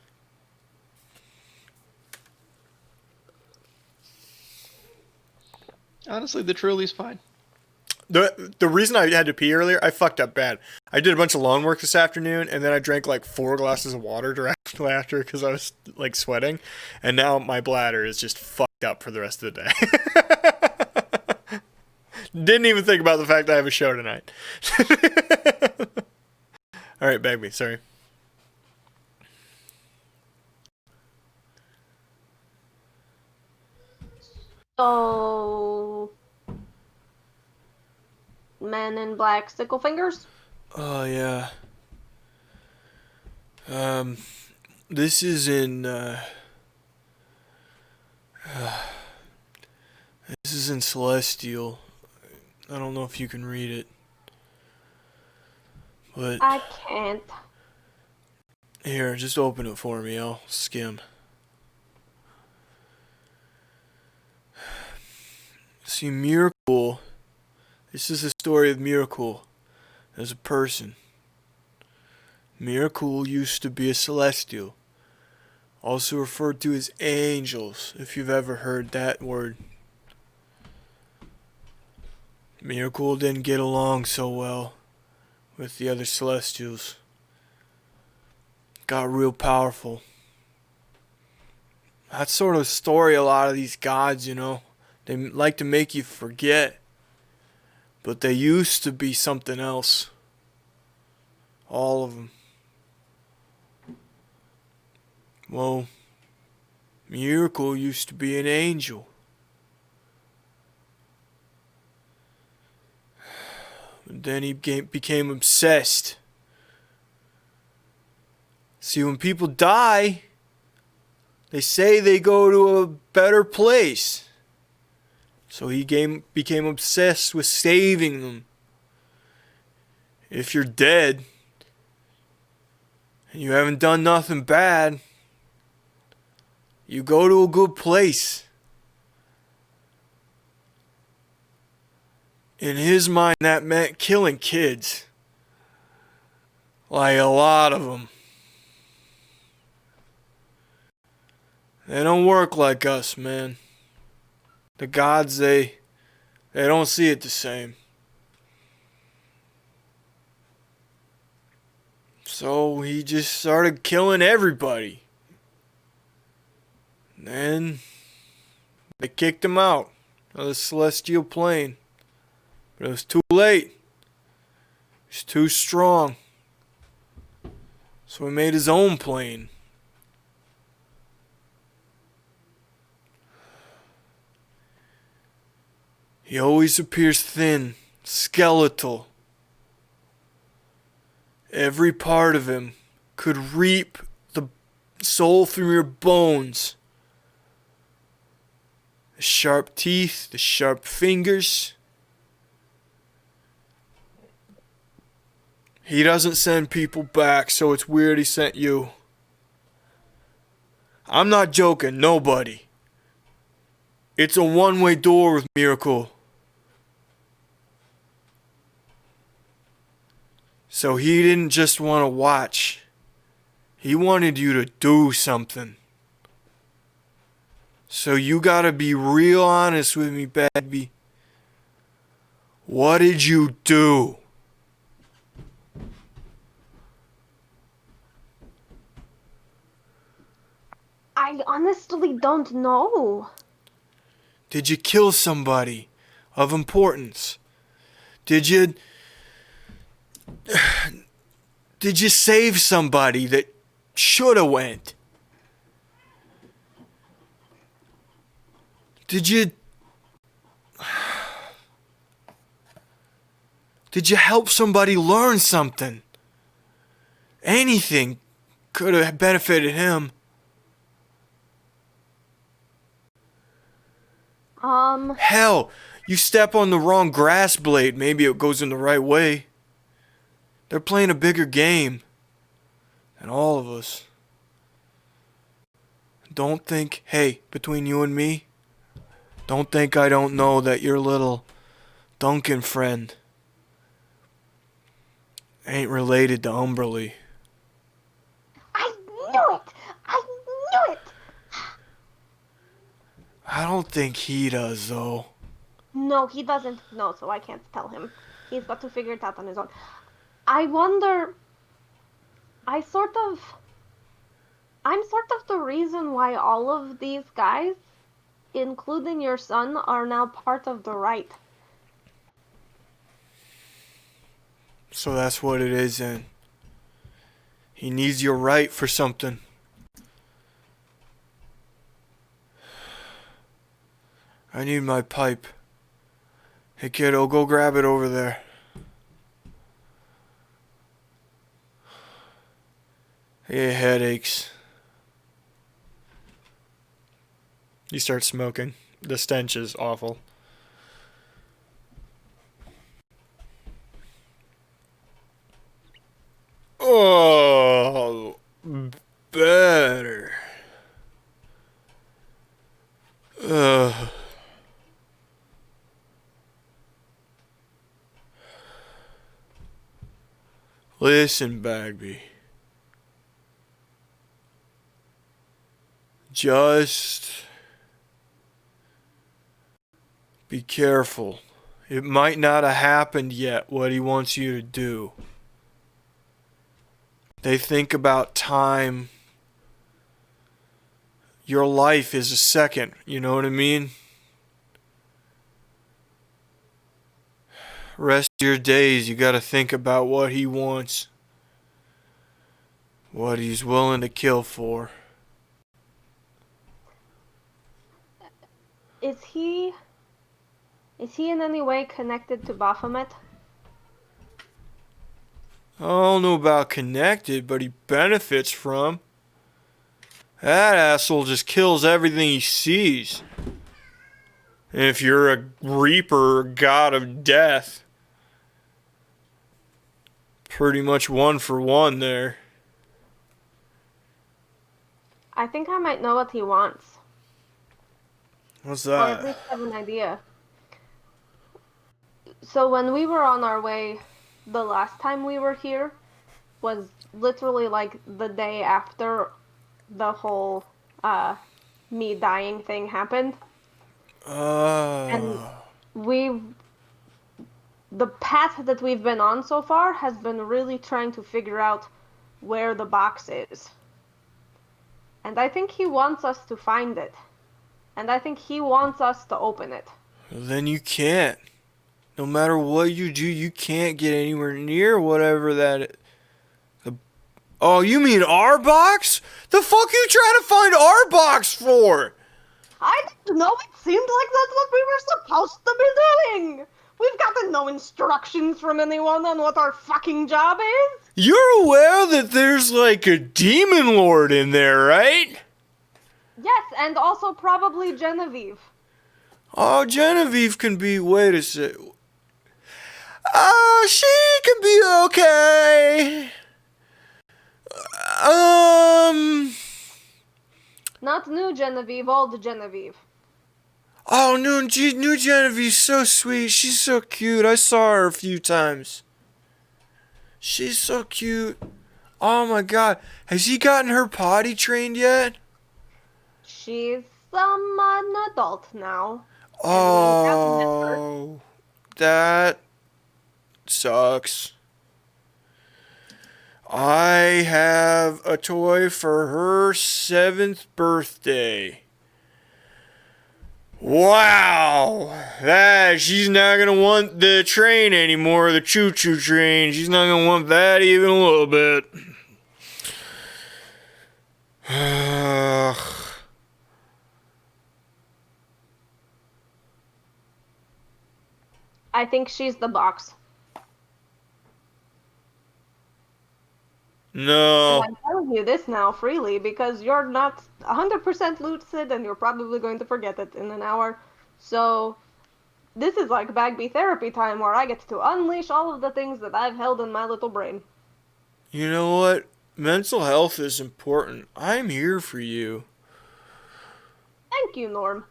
Honestly, the Truly's fine. The reason I had to pee earlier, I fucked up bad. I did a bunch of lawn work this afternoon, and then I drank like 4 glasses of water directly after because I was like sweating, and now my bladder is just fucked up for the rest of the day. Didn't even think about the fact that I have a show tonight. All right, Bagby, sorry. So, men in black sickle fingers? Oh yeah. This is in this is in Celestial. I don't know if you can read it. But I can't. here, just open it for me. I'll skim. See, Miracle. This is the story of Miracle as a person. Miracle used to be a celestial, also referred to as angels, if you've ever heard that word. Miracle didn't get along so well with the other celestials. Got real powerful. That's sort of the story a lot of these gods, you know. They like to make you forget. But they used to be something else. All of them. Well, Miracle used to be an angel. But then he became obsessed. See, when people die, they say they go to a better place. So he became obsessed with saving them. If you're dead and you haven't done nothing bad, you go to a good place. In his mind, that meant killing kids. Like a lot of them. They don't work like us, man. The gods, they don't see it the same. So he just started killing everybody. Then they kicked him out of the celestial plane. But it was too late. He was too strong. So he made his own plane. He always appears thin, skeletal. Every part of him could reap the soul from your bones. The sharp teeth, the sharp fingers. He doesn't send people back, so it's weird he sent you. I'm not joking, nobody. It's a one-way door with Miracle. So he didn't just want to watch. He wanted you to do something. So you gotta be real honest with me, baby. What did you do? I honestly don't know. Did you kill somebody of importance? Did you save somebody that should have went? Did you help somebody learn something? Anything could have benefited him. Hell, you step on the wrong grass blade, maybe it goes in the right way. They're playing a bigger game than all of us. Don't think, hey, between you and me, don't think I don't know that your little Duncan friend ain't related to Umberly. I knew it! I knew it! I don't think he does, though. No, he doesn't know, so I can't tell him. He's got to figure it out on his own. I wonder... I'm sort of the reason why all of these guys, including your son, are now part of the right. So that's what it is, then. He needs your right for something. I need my pipe. Hey, kiddo, go grab it over there. Hey, headaches. He starts smoking. The stench is awful. Oh, better. Listen, Bagby. Just be careful. It might not have happened yet, what he wants you to do. They think about time. Your life is a second, you know what I mean? Rest of your days, you gotta think about what he wants. What he's willing to kill for. Is he in any way connected to Baphomet? I don't know about connected, but he benefits from. That asshole just kills everything he sees. And if you're a reaper or god of death, pretty much one for one there. I think I might know what he wants. What's Or at that? least have an idea. So when we were on our way the last time we were here was literally like the day after the whole me dying thing happened. And the path that we've been on so far has been really trying to figure out where the box is. And I think he wants us to find it. And I think he wants us to open it. Then you can't. No matter what you do, you can't get anywhere near whatever that. Oh, you mean our box? The fuck you trying to find our box for? I didn't know. It seemed like that's what we were supposed to be doing. We've gotten no instructions from anyone on what our fucking job is. You're aware that there's like a demon lord in there, right? Yes, and also probably Genevieve. Oh, Genevieve can be. Wait a sec. She can be okay. Not new Genevieve, old Genevieve. Oh, new Genevieve's so sweet. She's so cute. I saw her a few times. She's so cute. Oh my god. Has he gotten her potty trained yet? She's an adult now. Oh, that sucks. I have a toy for her 7th birthday. Wow, she's not gonna want the train anymore, the choo-choo train. She's not gonna want that even a little bit. I think she's the box. No. And I'm telling you this now freely because you're not 100% lucid and you're probably going to forget it in an hour. So this is like Bagby therapy time where I get to unleash all of the things that I've held in my little brain. You know what? Mental health is important. I'm here for you. Thank you, Norm.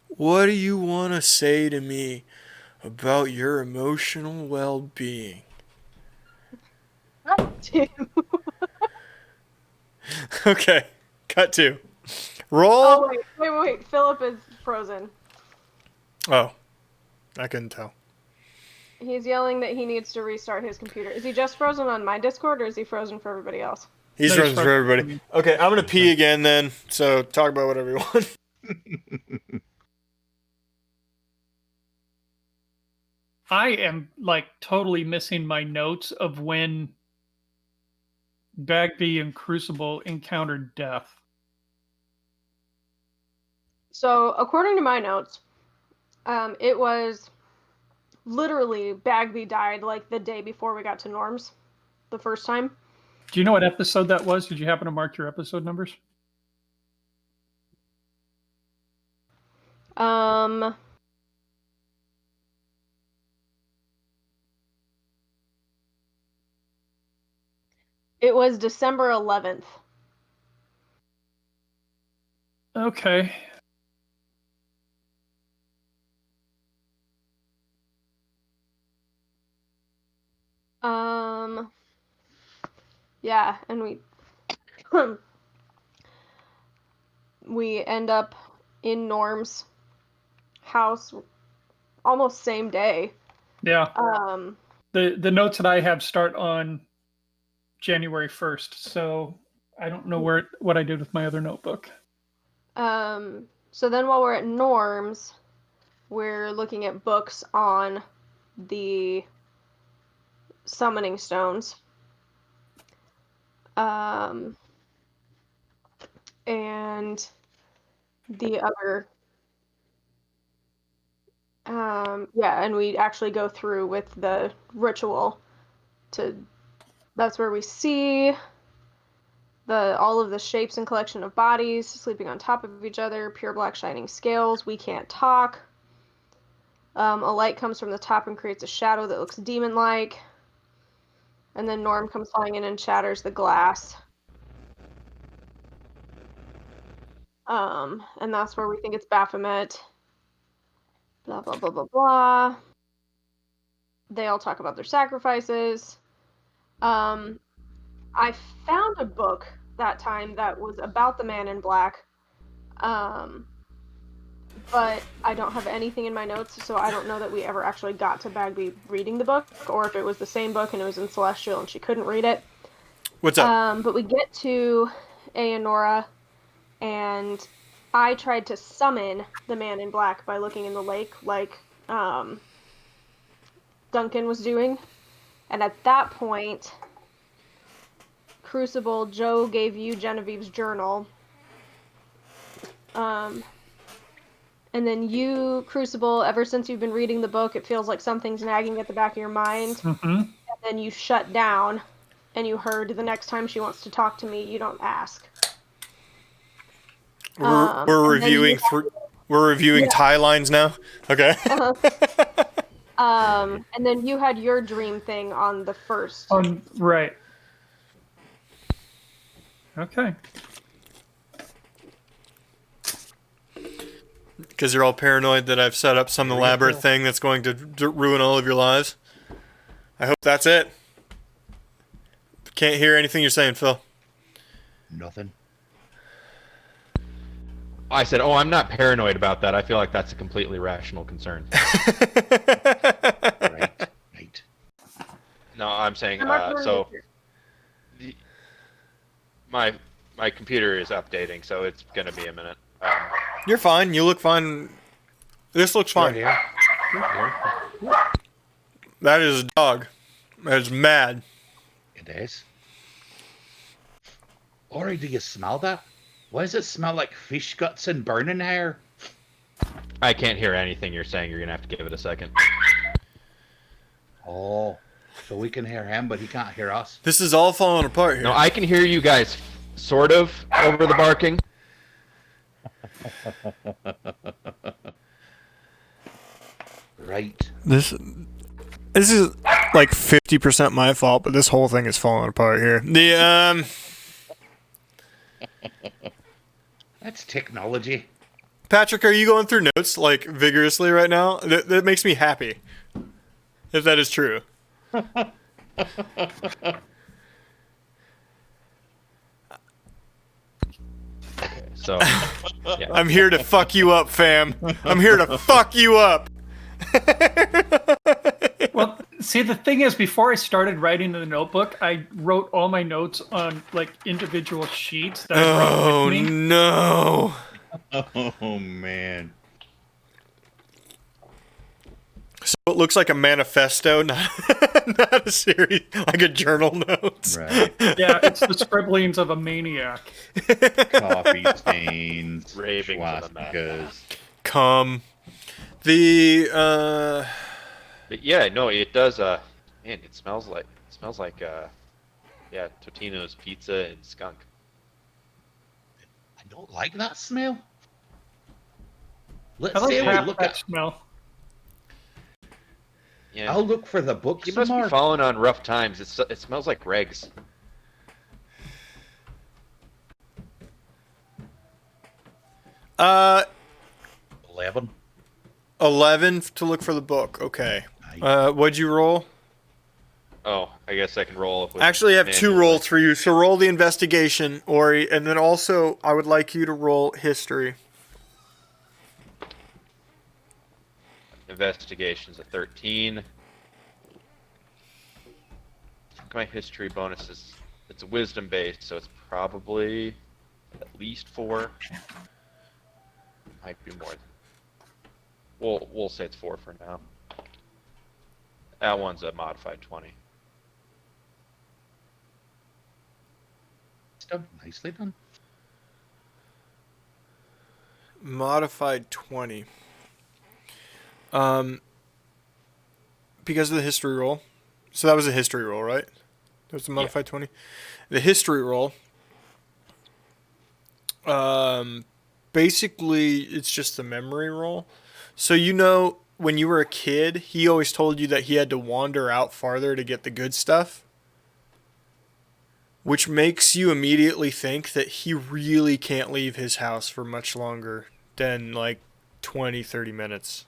What do you want to say to me about your emotional well-being? Tim. Okay, cut to. Roll. Oh, wait. Philip is frozen. Oh, I couldn't tell. He's yelling that he needs to restart his computer. Is he just frozen on my Discord or is he frozen for everybody else? He's frozen for everybody. Okay, I'm going to pee again then, so talk about whatever you want. I am like totally missing my notes of when Bagby and Crucible encountered death. So, according to my notes, it was literally Bagby died like the day before we got to Norm's the first time. Do you know what episode that was? Did you happen to mark your episode numbers? It was December 11th. Okay. Yeah, and we we end up in Norm's house almost same day. Yeah. Um, The notes that I have start on January 1st, so I don't know what I did with my other notebook. so then while we're at Norm's, we're looking at books on the summoning stones. And the other yeah, and we actually go through with the ritual to that's where we see all of the shapes and collection of bodies sleeping on top of each other, pure black shining scales, we can't talk. A light comes from the top and creates a shadow that looks demon-like. And then Norm comes flying in and shatters the glass. And that's where we think it's Baphomet. Blah, blah, blah, blah, blah. They all talk about their sacrifices. I found a book that time that was about the Man in Black. But I don't have anything in my notes, so I don't know that we ever actually got to Bagby reading the book, or if it was the same book and it was in Celestial and she couldn't read it. What's up? But we get to Aonora, and I tried to summon the Man in Black by looking in the lake, like Duncan was doing. And at that point, Crucible, Joe gave you Genevieve's journal. And then you, Crucible, ever since you've been reading the book, it feels like something's nagging at the back of your mind. Mm-hmm. And then you shut down, and you heard the next time she wants to talk to me, you don't ask. We're reviewing we're reviewing tie lines now. Okay. And then you had your dream thing on the first. Right. Okay. Because you're all paranoid that I've set up some elaborate thing that's going to ruin all of your lives. I hope that's it. Can't hear anything you're saying, Phil. Nothing. I said, I'm not paranoid about that. I feel like that's a completely rational concern. Right. No, I'm saying, my computer is updating, so it's going to be a minute. You're fine. You look fine. This looks fine. Right here. That is a dog. That is mad. It is. Ori, do you smell that? Why does it smell like fish guts and burning hair? I can't hear anything you're saying. You're going to have to give it a second. Oh, so we can hear him, but he can't hear us. This is all falling apart here. No, I can hear you guys sort of over the barking. Right. This is like 50% my fault, but this whole thing is falling apart here. That's technology. Patrick, are you going through notes like vigorously right now? That makes me happy. If that is true. So, yeah. I'm here to fuck you up, fam. I'm here to fuck you up. Well, see, the thing is, before I started writing the notebook, I wrote all my notes on like individual sheets that I brought with me. No. Oh, man. So it looks like a manifesto, not a series, like a journal notes. Right. Yeah, it's the scribblings of a maniac. Coffee stains, Ravings of a swastikas. Come. But yeah, no, it does. Man, it smells like Totino's pizza and skunk. I don't like that smell. I Let's like say we half look that at. smell. Yeah, I'll look for the book you some must more. be falling on rough times. It smells like Greg's. Uh, 11. 11 to look for the book. Okay. Nice. What'd you roll? Oh, I guess I can roll. With Actually, I have two manual. rolls for you. So roll the investigation, Ori, and then also I would like you to roll history. Investigation's a 13. I think my history bonus is it's wisdom based, so it's probably at least 4. Might be more. We'll say it's 4 for now. That one's a modified 20. Stuff nicely done. Modified 20. Because of the history roll. So that was a history roll, right? That was a modified 20. The history roll. Basically, it's just a memory roll. So you know, when you were a kid, he always told you that he had to wander out farther to get the good stuff. Which makes you immediately think that he really can't leave his house for much longer than like 20, 30 minutes.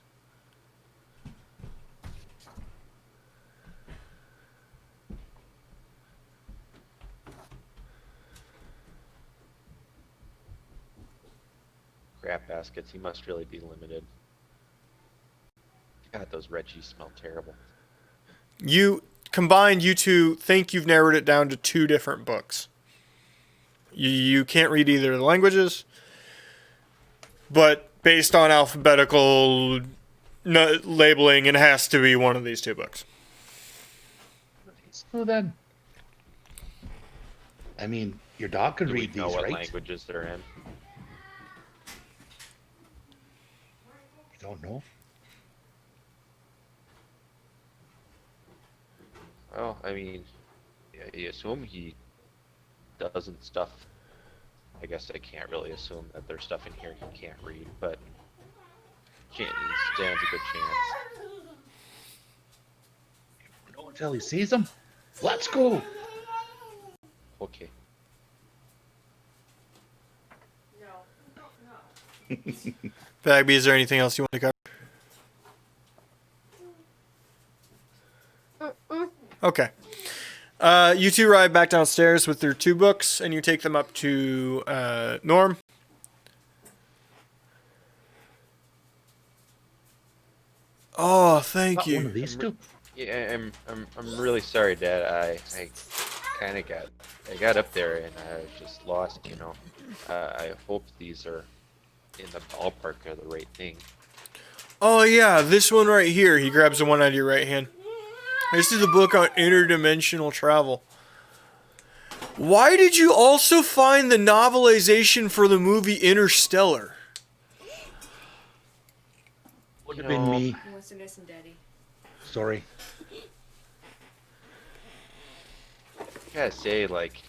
Crap baskets. He must really be limited. God, those red cheese smell terrible. You combined, you two think you've narrowed it down to 2 different books. You can't read either of the languages, but based on alphabetical labeling, it has to be one of these 2 books. So then, I mean, your dog could Do we read know these, what right? languages they're in? You don't know. Well, I mean, you assume he doesn't stuff. I guess I can't really assume that there's stuff in here he can't read, but stands a good chance. Don't until he sees them. Let's go. Okay. Bagby, is there anything else you want to cover? Okay. You two ride back downstairs with your 2 books, and you take them up to Norm. Oh, thank Not one of you. these 2. Yeah, I'm really sorry, Dad. I kind of got up there and I was just lost. You know, I hope these are in the ballpark of the right thing. Oh, yeah, this one right here. He grabs the one out of your right hand. This is the book on interdimensional travel. Why did you also find the novelization for the movie Interstellar? Would have been me. He wants to miss him, Daddy. Sorry. I gotta say, like,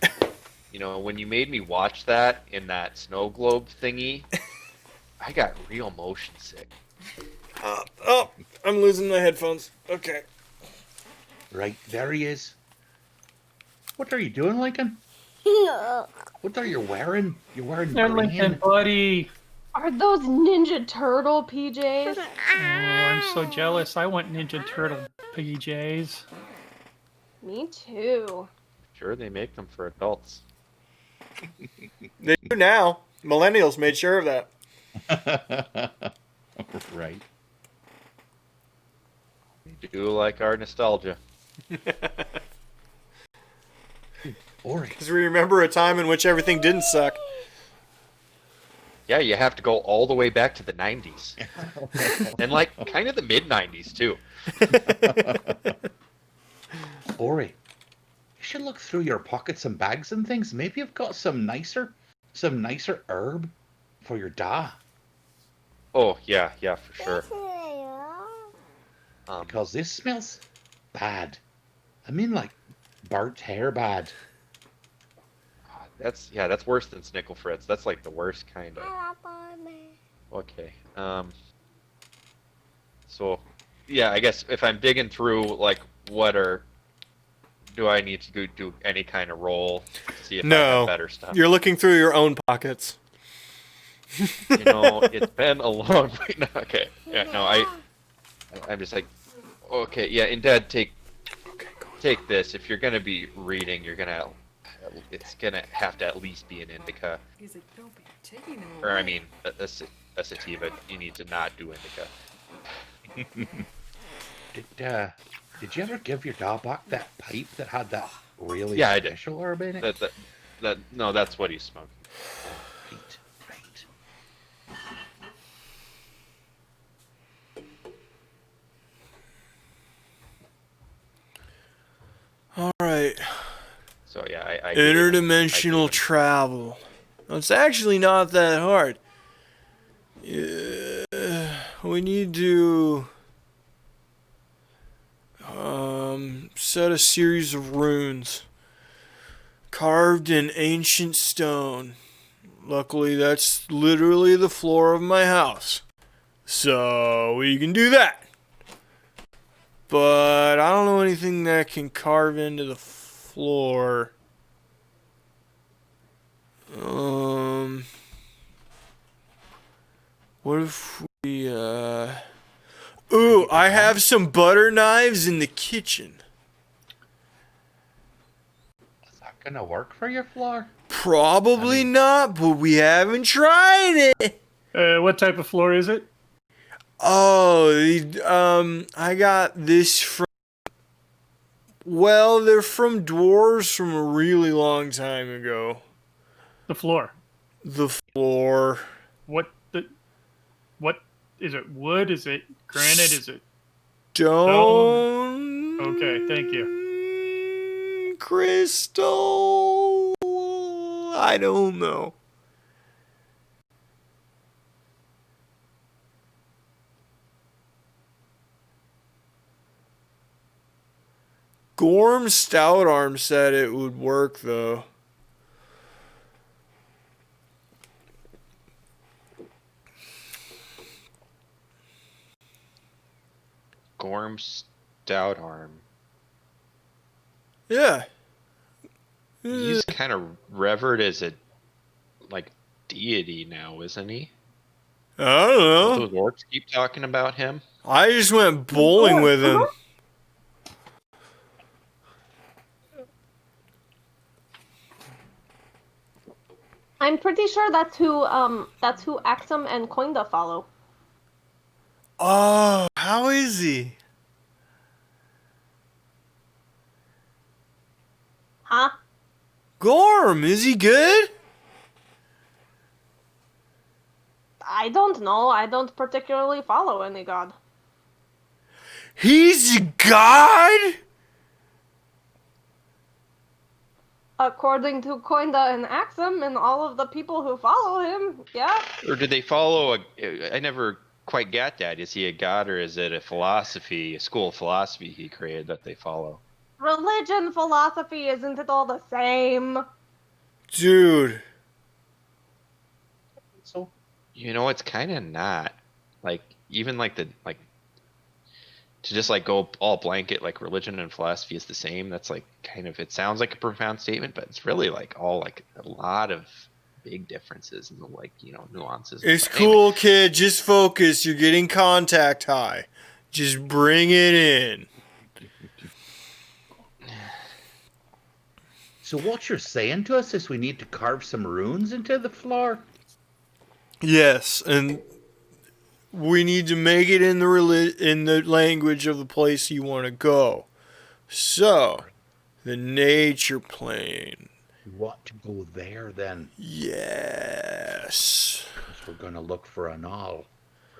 you know, when you made me watch that in that snow globe thingy, I got real motion sick. Oh, I'm losing my headphones. Okay. Right, there he is. What are you doing, Lincoln? What are you wearing? You're wearing There, Lincoln, green. buddy. Are those Ninja Turtle PJs? Oh, I'm so jealous. I want Ninja Turtle PJs. Me too. Sure, they make them for adults. They do now. Millennials made sure of that. Right. We do like our nostalgia. Ori. Because we remember a time in which everything didn't suck. Yeah, you have to go all the way back to the 90s. And, like, kind of the mid-90s, too. Ori, you should look through your pockets and bags and things. Maybe you've got some nicer herb for your da. Oh, yeah, for sure. Because this smells bad. I mean, like, burnt hair bad. That's worse than Snickle Fritz. That's like the worst kind of. Okay. So, yeah, I guess if I'm digging through, like, do I need to go do any kind of roll to see if I No. have better stuff? You're looking through your own pockets. You know, it's been a long. Okay. Yeah. No, I'm just like, okay. Yeah. And Dad, take. Okay, go take this. If you're gonna be reading, it's gonna have to at least be an indica, He's like, don't be taking him or I away. mean a sativa. You need to not do indica. Did you ever give your dog back that pipe that had that really Yeah, I did. special herb in it? No, that's what he's smoking. Right, right. All right. So yeah, I gave him- Interdimensional travel. It's actually not that hard. We need to set a series of runes carved in ancient stone. Luckily, that's literally the floor of my house. So we can do that. But I don't know anything that can carve into the floor. What if we, Ooh, I have some butter knives in the kitchen. Is that gonna work for your floor? Probably not, but we haven't tried it. What type of floor is it? Oh, I got this from. Well, they're from dwarves from a really long time ago. The floor. The floor. What is it? Wood? Is it granite? Is it Stone. Okay, thank you. Crystal. I don't know. Gorm Stout Arm said it would work though. Gorm Stout Arm. Yeah. He's kind of revered as a deity now, isn't he? I don't know. Those orcs keep talking about him. I just went bowling with him. I'm pretty sure that's who Axum and Coinda follow. Oh, how is he? Huh? Gorm, is he good? I don't know. I don't particularly follow any god. He's a god? According to Coinda and Axum and all of the people who follow him, yeah. Or do they follow I never quite got that. Is he a god or is it a school of philosophy he created that they follow? Religion, philosophy, isn't it all the same? Dude. So You know, it's kind of not. Even to just go all blanket religion and philosophy is the same. That's it sounds like a profound statement, but it's really all a lot of big differences in the nuances. It's But anyway, cool, kid. Just focus. You're getting contact high. Just bring it in. So what you're saying to us is we need to carve some runes into the floor? Yes, and we need to make it in the language of the place you want to go. So, the nature plane. We want to go there then. Yes. Because we're going to look for an owl.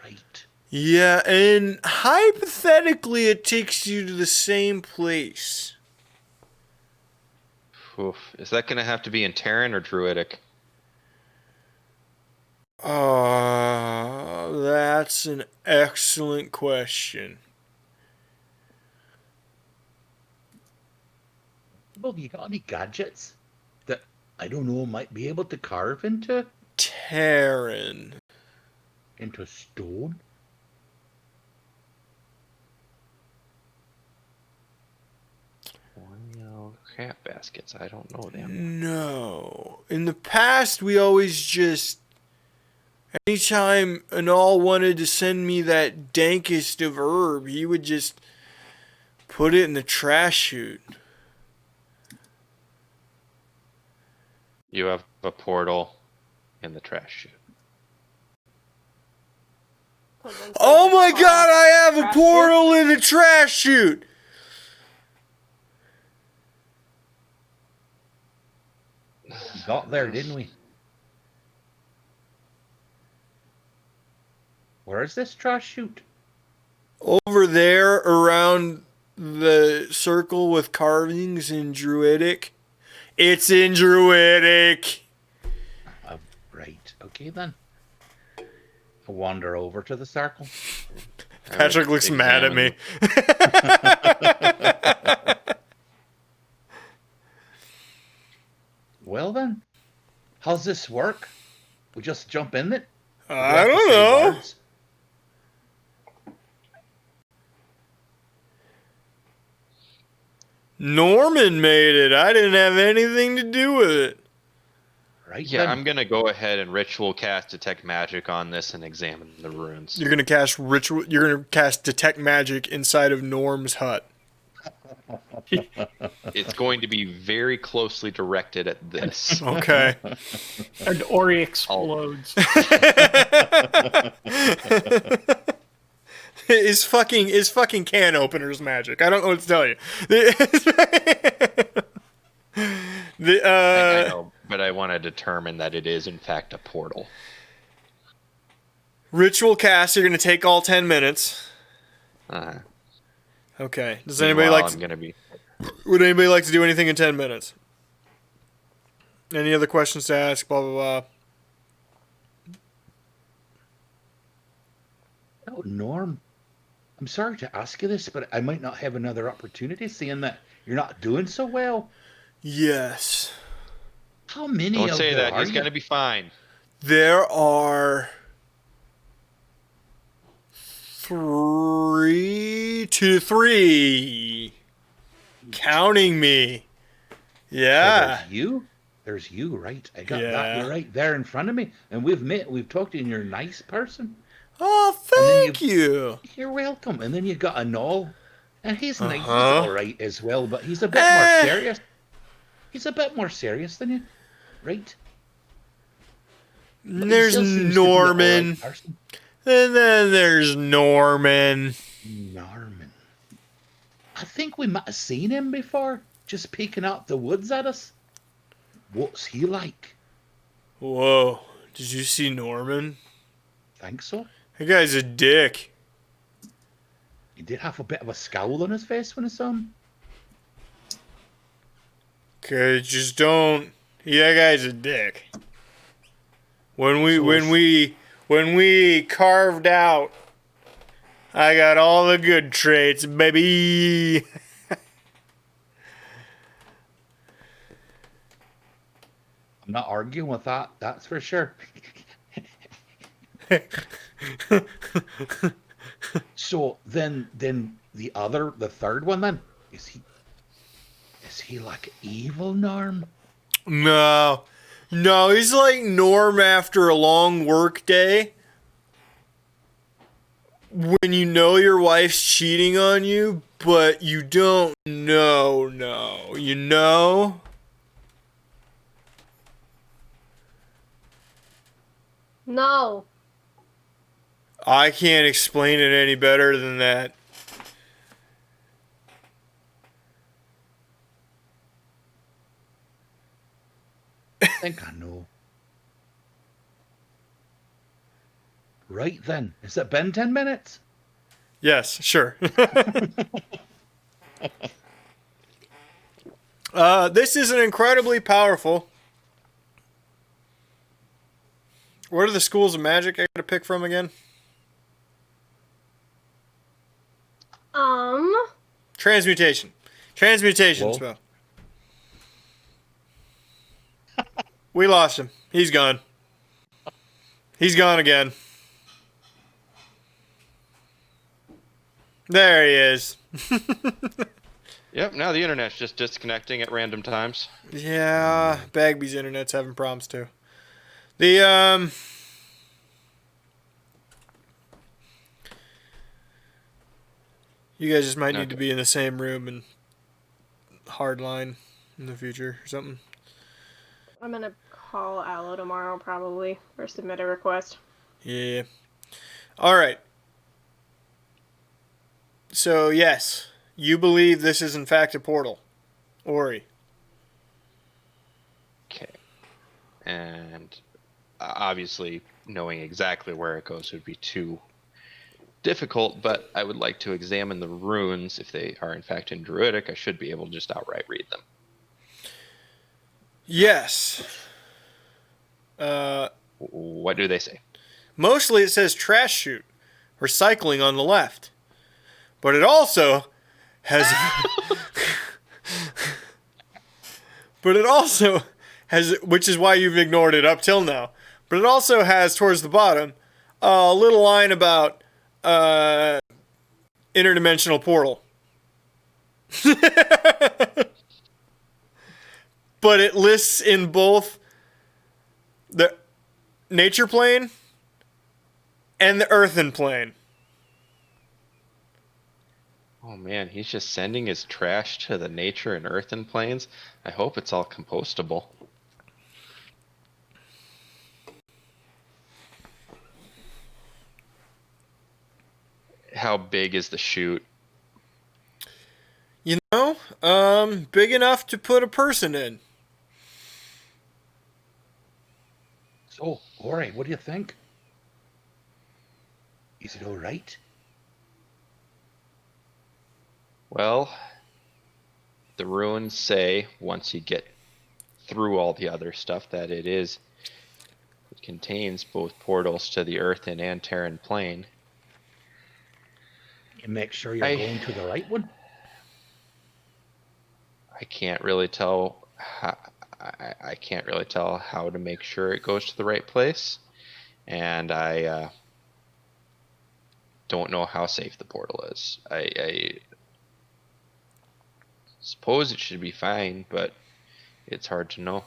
Right. Yeah, and hypothetically it takes you to the same place. oof. Is that going to have to be in Terran or Druidic? That's an excellent question. Well, you got any gadgets that, I don't know, might be able to carve into Terran. stone? Crap baskets. I don't know them. No. In the past, we always just... Anytime Anal wanted to send me that dankest of herb, he would just Put it in the trash chute. You have a portal in the trash chute. Oh my god, I have a Trash portal in the trash chute! Got there, didn't we? Where is this trash chute? Over there around the circle with carvings in Druidic. It's in Druidic! Right. Okay, then. I wander over to the circle. Patrick looks mad at me. Well, then. How's this work? We just jump in it? I don't know. Words? Norman made it. I didn't have anything to do with it. Right. Yeah, then. I'm gonna go ahead and ritual cast detect magic on this and examine the runes. You're gonna cast ritual. You're gonna cast detect magic inside of Norm's hut. It's going to be very closely directed at this. Okay. And Ori explodes. Is fucking can openers magic? I don't know what to tell you. I know, but I want to determine that it is in fact a portal. Ritual cast. You're gonna take all 10 minutes. Okay. Does anybody Meanwhile, like? I'm gonna be. Would anybody like to do anything in 10 minutes? Any other questions to ask? Blah blah blah. Oh, Norm. I'm sorry to ask you this, but I might not have another opportunity, seeing that you're not doing so well. Yes. How many Don't of say there that. are He's you? gonna be fine. There are 3 to 3. Counting me. Yeah. There's you, right? I got Yeah. that right there in front of me. And we've talked to you, and you're a nice person. Oh, thank you. You're welcome. And then you got a Null. And he's nice, he's Uh-huh. alright as well, but he's a bit more serious. He's a bit more serious than you, right? But he There's still seems to be an Norman. alright person. And then there's Norman. Norman. I think we might have seen him before, just peeking out the woods at us. What's he like? Whoa. Did you see Norman? Think so? That guy's a dick. He did have a bit of a scowl on his face when I saw him. Okay, just don't. Yeah, that guy's a dick. When we carved out, I got all the good traits, baby. I'm not arguing with that, that's for sure. So then the third one then, is he like evil, Norm? No, he's like Norm after a long work day. When you know your wife's cheating on you, but you don't know, you know? No. I can't explain it any better than that. I think I know. Right then. Has it been 10 minutes? Yes, sure. This is an incredibly powerful. What are the schools of magic I gotta pick from again? Transmutation. Transmutation Whoa. spell. We lost him. He's gone. He's gone again. There he is. Yep, now the internet's just disconnecting at random times. Yeah, Bagby's internet's having problems too. The You guys just might need to Okay. be in the same room and hard line in the future or something. I'm gonna call Aloe tomorrow probably or submit a request. Yeah. All right. So, yes, you believe this is in fact a portal. Ori. Okay. And obviously, knowing exactly where it goes would be too difficult, but I would like to examine the runes. If they are in fact in Druidic, I should be able to just outright read them. Yes. What do they say? Mostly it says trash chute, recycling on the left. But it also has. But it also has, which is why you've ignored it up till now. But it also has towards the bottom a little line about interdimensional portal. But it lists in both the nature plane and the earthen plane. Oh man, he's just sending his trash to the nature and earthen planes. I hope it's all compostable. How big is the chute? You know, big enough to put a person in. So, Ori, what do you think? Is it all right? Well, the runes say once you get through all the other stuff that it contains both portals to the earthen and Terran plane. And make sure you're going to the right one. I can't really tell how, I can't really tell how to make sure it goes to the right place, and I don't know how safe the portal is. I suppose it should be fine, but it's hard to know.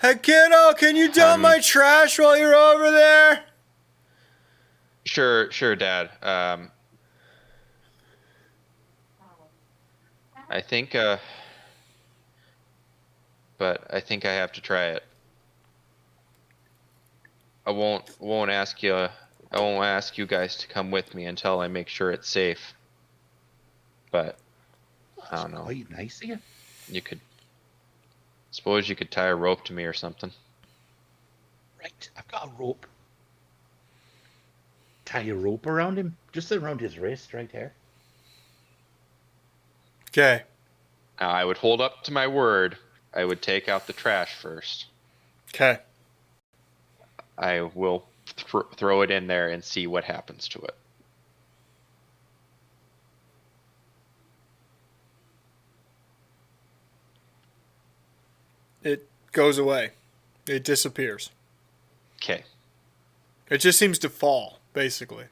Hey kiddo, can you dump my trash while you're over there? Sure, Dad. I think, but I think I have to try it. I won't ask you. I won't ask you guys to come with me until I make sure it's safe. But I don't know. Quite nice of you. Suppose you could tie a rope to me or something. Right, I've got a rope. Tie a rope around him, just around his wrist, right here. Okay. Now I would hold up to my word. I would take out the trash first. Okay. I will throw it in there and see what happens to it. It goes away. It disappears. Okay. It just seems to fall, basically.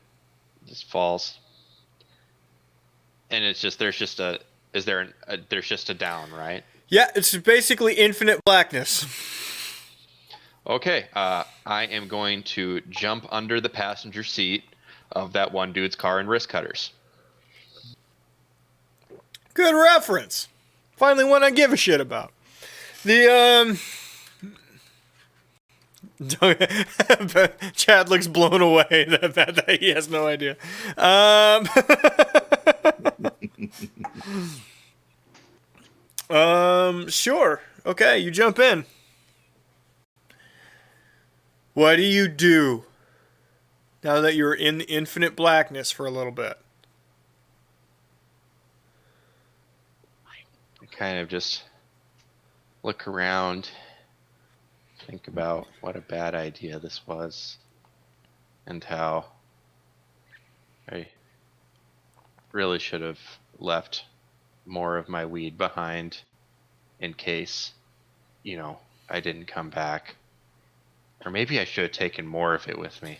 Just falls. And it's just there's just a down, right? Yeah, it's basically infinite blackness. Okay, I am going to jump under the passenger seat of that one dude's car and wrist cutters. Good reference. Finally one I give a shit about. Chad looks blown away that he has no idea. Sure. Okay, you jump in. What do you do now that you're in infinite blackness for a little bit? I kind of just look around, think about what a bad idea this was, and how I really should have left more of my weed behind in case, I didn't come back. Or maybe I should have taken more of it with me.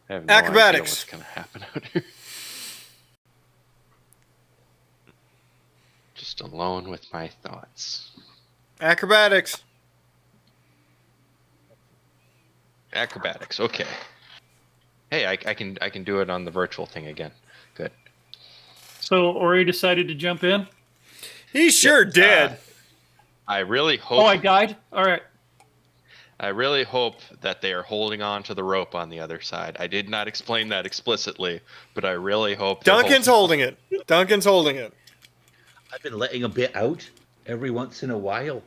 I have no idea what's going to happen out here. Just alone with my thoughts. Acrobatics. Acrobatics, okay. Hey, I can do it on the virtual thing again. Good. So Ori decided to jump in. He sure did. I really Oh, hope. I died. All right. I really hope that they are holding on to the rope on the other side. I did not explain that explicitly, but I really hope they're Duncan's holding it. Duncan's holding it. I've been letting a bit out every once in a while,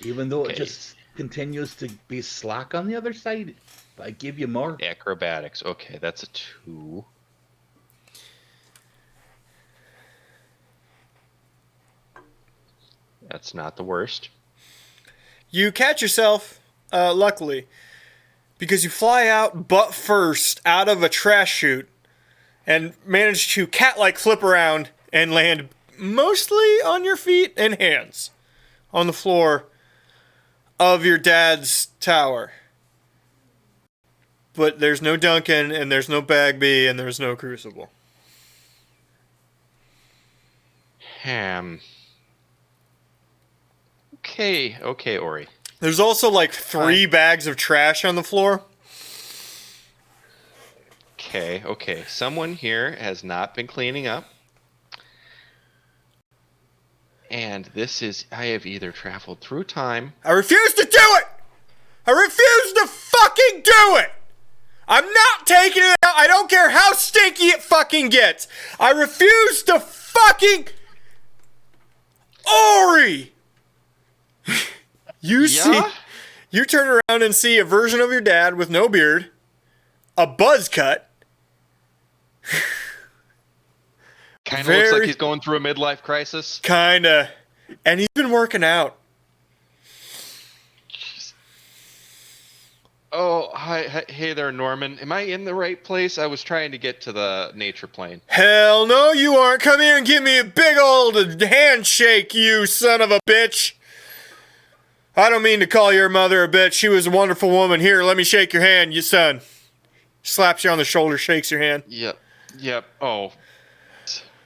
even though Okay. it just continues to be slack on the other side. But I give you more. Acrobatics. Okay, that's a 2. That's not the worst. You catch yourself, luckily, because you fly out butt first out of a trash chute and manage to cat-like flip around and land mostly on your feet and hands on the floor of your dad's tower. But there's no Duncan, and there's no Bagby, and there's no Crucible. Okay, Ori. There's also like 3 bags of trash on the floor. Okay. Someone here has not been cleaning up. And I have either traveled through time. I refuse to do it! I refuse to fucking do it! I'm not taking it out. I don't care how stinky it fucking gets. I refuse to fucking... Ori! You turn around and see a version of your dad with no beard, a buzz cut. Kind of looks like he's going through a midlife crisis. Kinda. And he's been working out. Oh, hi, hey there, Norman. Am I in the right place? I was trying to get to the nature plane. Hell no, you aren't. Come here and give me a big old handshake, you son of a bitch. I don't mean to call your mother a bitch. She was a wonderful woman. Here, let me shake your hand, you son. Slaps you on the shoulder, shakes your hand. Yep. Oh,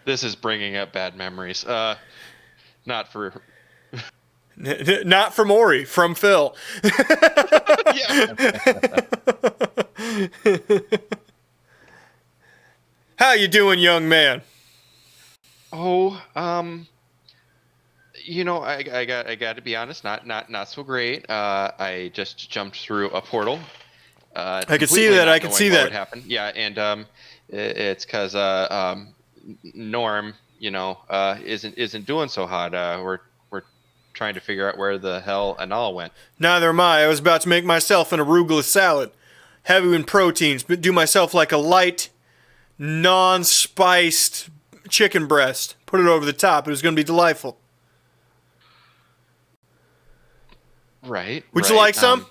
this is bringing up bad memories. Not for... Not from Ori, from Phil. Yeah. How you doing, young man? Oh, I got to be honest, not so great. I just jumped through a portal. I could see that. I could see that. What happened? Yeah, and it's because Norm, isn't doing so hot. We're trying to figure out where the hell Anal went. Neither am I. I was about to make myself an arugula salad, heavy in proteins, but do myself like a light, non-spiced chicken breast. Put it over the top. It was going to be delightful. Right. Would you like some?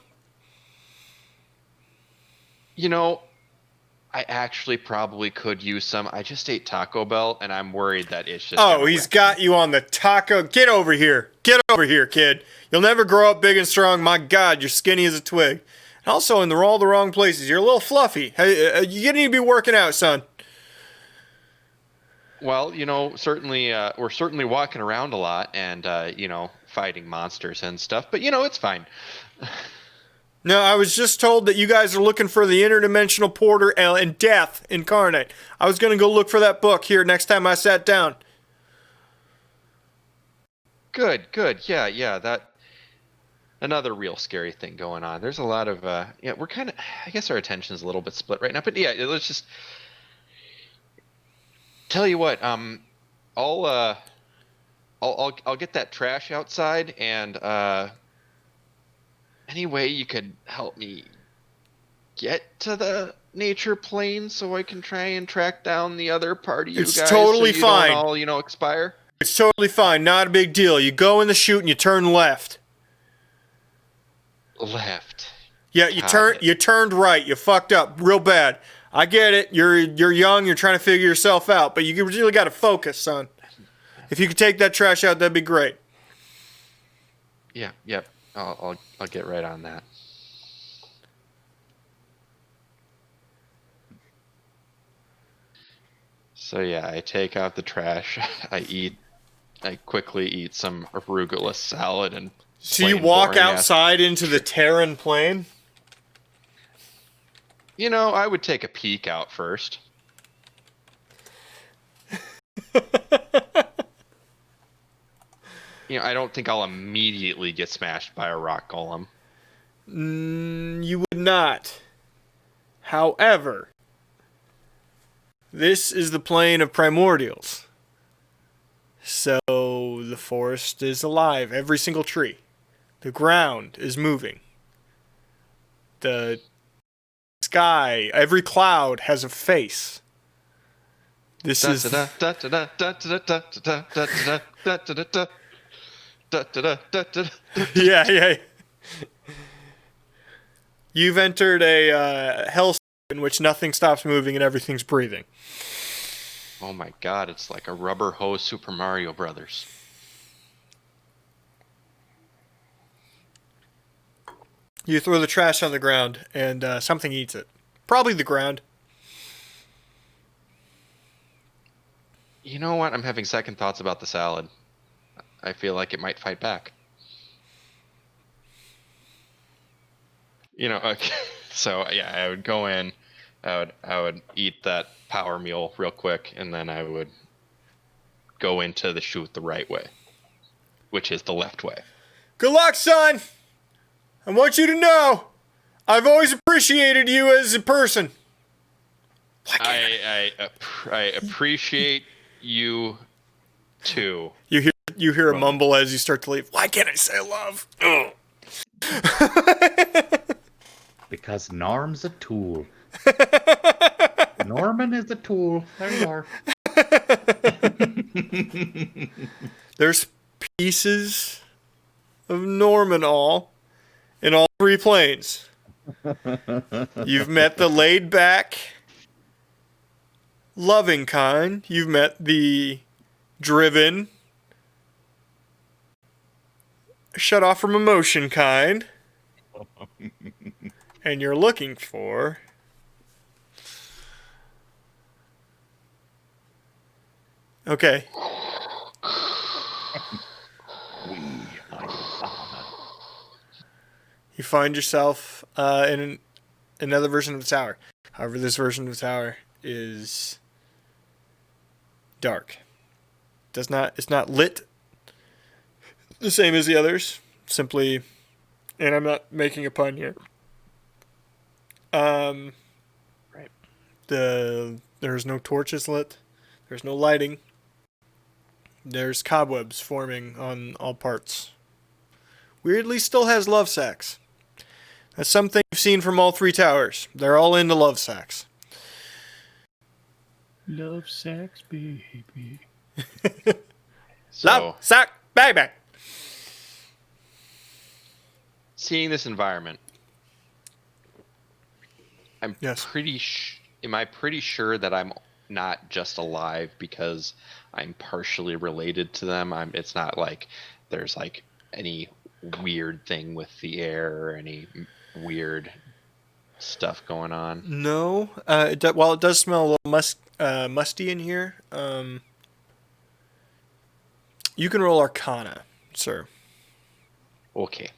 I actually probably could use some. I just ate Taco Bell, and I'm worried that it's just... Oh, he's got you on the taco. Get over here. Get over here, kid. You'll never grow up big and strong. My God, you're skinny as a twig. And also in all the wrong places. You're a little fluffy. Hey, you need to be working out, son. Well, certainly we're certainly walking around a lot and, fighting monsters and stuff. But, it's fine. No, I was just told that you guys are looking for the interdimensional porter and death incarnate. I was going to go look for that book here next time I sat down. Good. Yeah, that... Another real scary thing going on. There's a lot of... we're kind of... I guess our attention's a little bit split right now. But, yeah, let's just... Tell you what, I'll get that trash outside, and any way you could help me get to the nature plane so I can try and track down the other part of you guys. It's totally so you fine. Don't all, expire. It's totally fine. Not a big deal. You go in the chute and you turn left. Left. Yeah, you turned right. You fucked up real bad. I get it. You're young. You're trying to figure yourself out, but you really got to focus, son. If you could take that trash out, that'd be great. Yeah. Yep. I'll get right on that. So yeah, I take out the trash. I quickly eat some arugula salad and. So you walk outside into the Terran plane? I would take a peek out first. I don't think I'll immediately get smashed by a rock golem. You would not. However, this is the plane of primordials. So the forest is alive, every single tree. The ground is moving. The sky, every cloud has a face. This is yeah. You've entered a hellscape in which nothing stops moving and everything's breathing. Oh my god, it's like a rubber hose Super Mario Brothers. You throw the trash on the ground and something eats it. Probably the ground. You know what? I'm having second thoughts about the salad. I feel like it might fight back. Okay. So yeah, I would go in, I would eat that power meal real quick, and then I would go into the chute the right way, which is the left way. Good luck, son! I want you to know, I've always appreciated you as a person. I appreciate you too. You hear a mumble as you start to leave. Why can't I say love? Because Norm's a tool. Norman is a tool. There you are. There's pieces of Norman in all three planes. You've met the laid back, loving kind. You've met the driven, shut off from emotion kind. And you're looking for okay. We are your father. You find yourself in another version of the tower. However, this version of the tower is dark. It's not lit the same as the others. Simply, and I'm not making a pun here. Right. There's no torches lit. There's no lighting. There's cobwebs forming on all parts. Weirdly, still has love sacks. That's something you've seen from all three towers. They're all into love sacks. Love sacks, baby. Love sack, baby. Seeing this environment, am I pretty sure that I'm not just alive because I'm partially related to them? It's not like there's like any weird thing with the air or any weird stuff going on. No, while it does smell a little musty in here, you can roll Arcana, sir. Okay.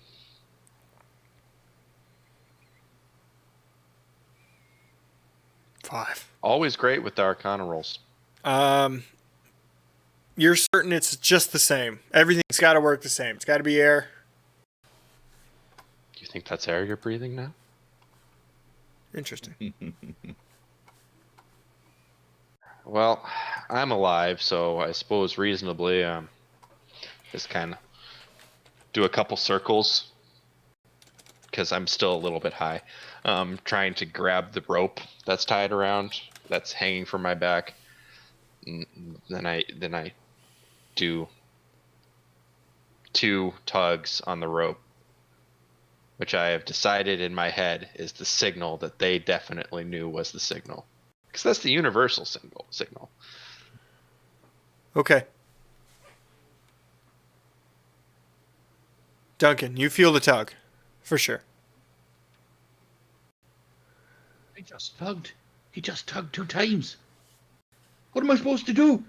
Five. Always great with the Arcana rolls. You're certain it's just the same. Everything's got to work the same. It's got to be air. Do you think that's air you're breathing now? Interesting. Well, I'm alive, so I suppose reasonably, just kind of do a couple circles because I'm still a little bit high. Trying to grab the rope that's tied around, that's hanging from my back. Then I do 2 tugs on the rope, which I have decided in my head is the signal that they definitely knew was the signal. Because that's the universal signal. Okay. Duncan, you feel the tug. For sure. I just tugged. He just tugged 2 times. What am I supposed to do?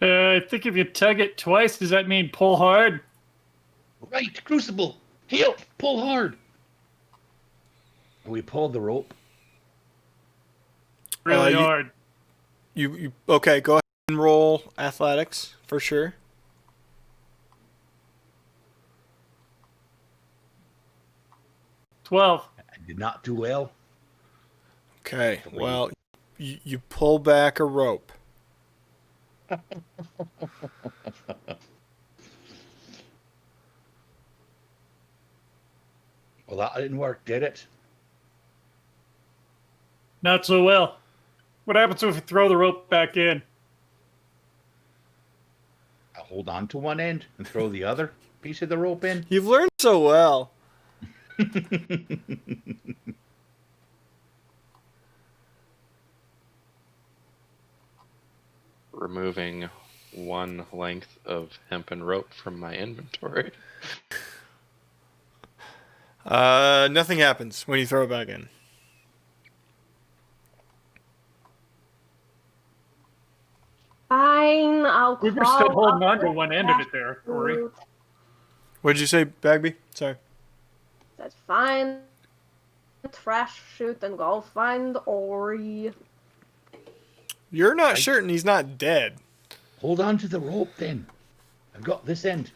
I think if you tug it twice, does that mean pull hard? Right, Crucible. Heel, pull hard. We pulled the rope. Really you- hard. You okay, go ahead and roll athletics for sure. 12. I did not do well. Okay, well, you pull back a rope. Well, that didn't work, did it? Not so well. What happens if we throw the rope back in? I hold on to one end and throw the other piece of the rope in. You've learned so well. Removing one length of hempen rope from my inventory. Nothing happens when you throw it back in. Fine, I'll We were still crawl holding up on to the one end of it there, Ori. chute. What'd you say, Bagby? Sorry. That's fine. Trash chute and go find Ori. You're not certain he's not dead. Hold on to the rope then. I've got this end.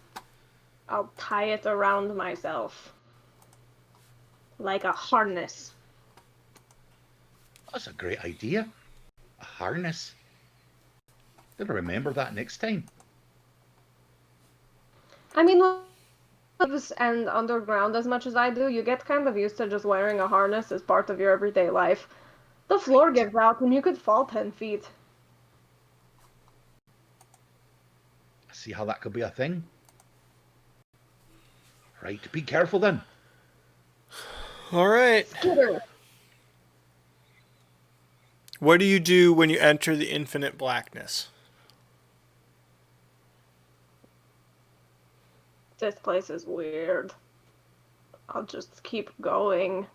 I'll tie it around myself. Like a harness. That's a great idea. A harness. Gonna remember that next time. I mean, lives and underground as much as I do, you get kind of used to just wearing a harness as part of your everyday life. The floor gives out and you could fall 10 feet. See how that could be a thing? Right, be careful then. All right. Scooter. What do you do when you enter the infinite blackness? This place is weird. I'll just keep going.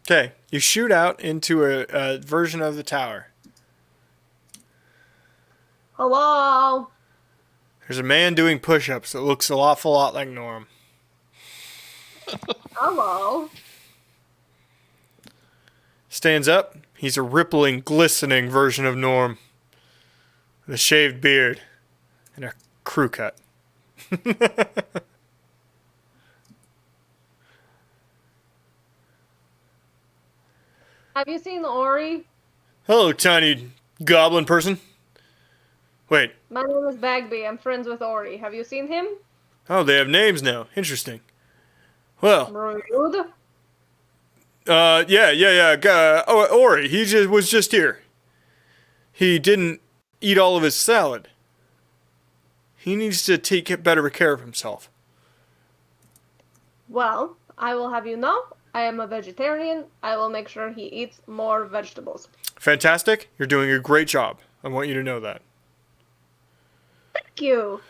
Okay, you shoot out into a version of the tower. Hello? There's a man doing push-ups that looks an awful lot like Norm. Hello? Stands up. He's a rippling, glistening version of Norm. With a shaved beard and a crew cut. Have you seen Ori? Hello, tiny goblin person. Wait. My name is Bagby. I'm friends with Ori. Have you seen him? Oh, they have names now. Interesting. Well, Rude. yeah. Ori, he was just here. He didn't eat all of his salad. He needs to take better care of himself. Well, I will have you know, I am a vegetarian. I will make sure he eats more vegetables. Fantastic. You're doing a great job. I want you to know that. Thank you.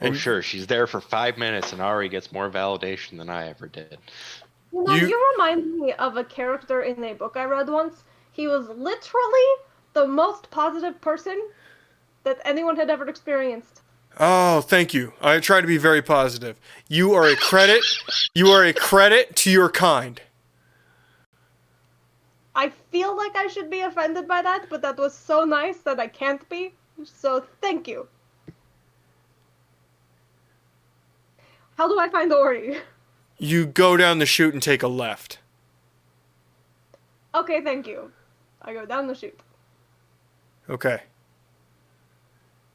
Oh, sure. She's there for 5 minutes and already gets more validation than I ever did. You know, you remind me of a character in a book I read once. He was literally the most positive person that anyone had ever experienced. Oh, thank you. I try to be very positive. You are a credit. You are a credit to your kind. I feel like I should be offended by that, but that was so nice that I can't be. So thank you. How do I find Ori? You go down the chute and take a left. Okay, thank you. I go down the chute. Okay.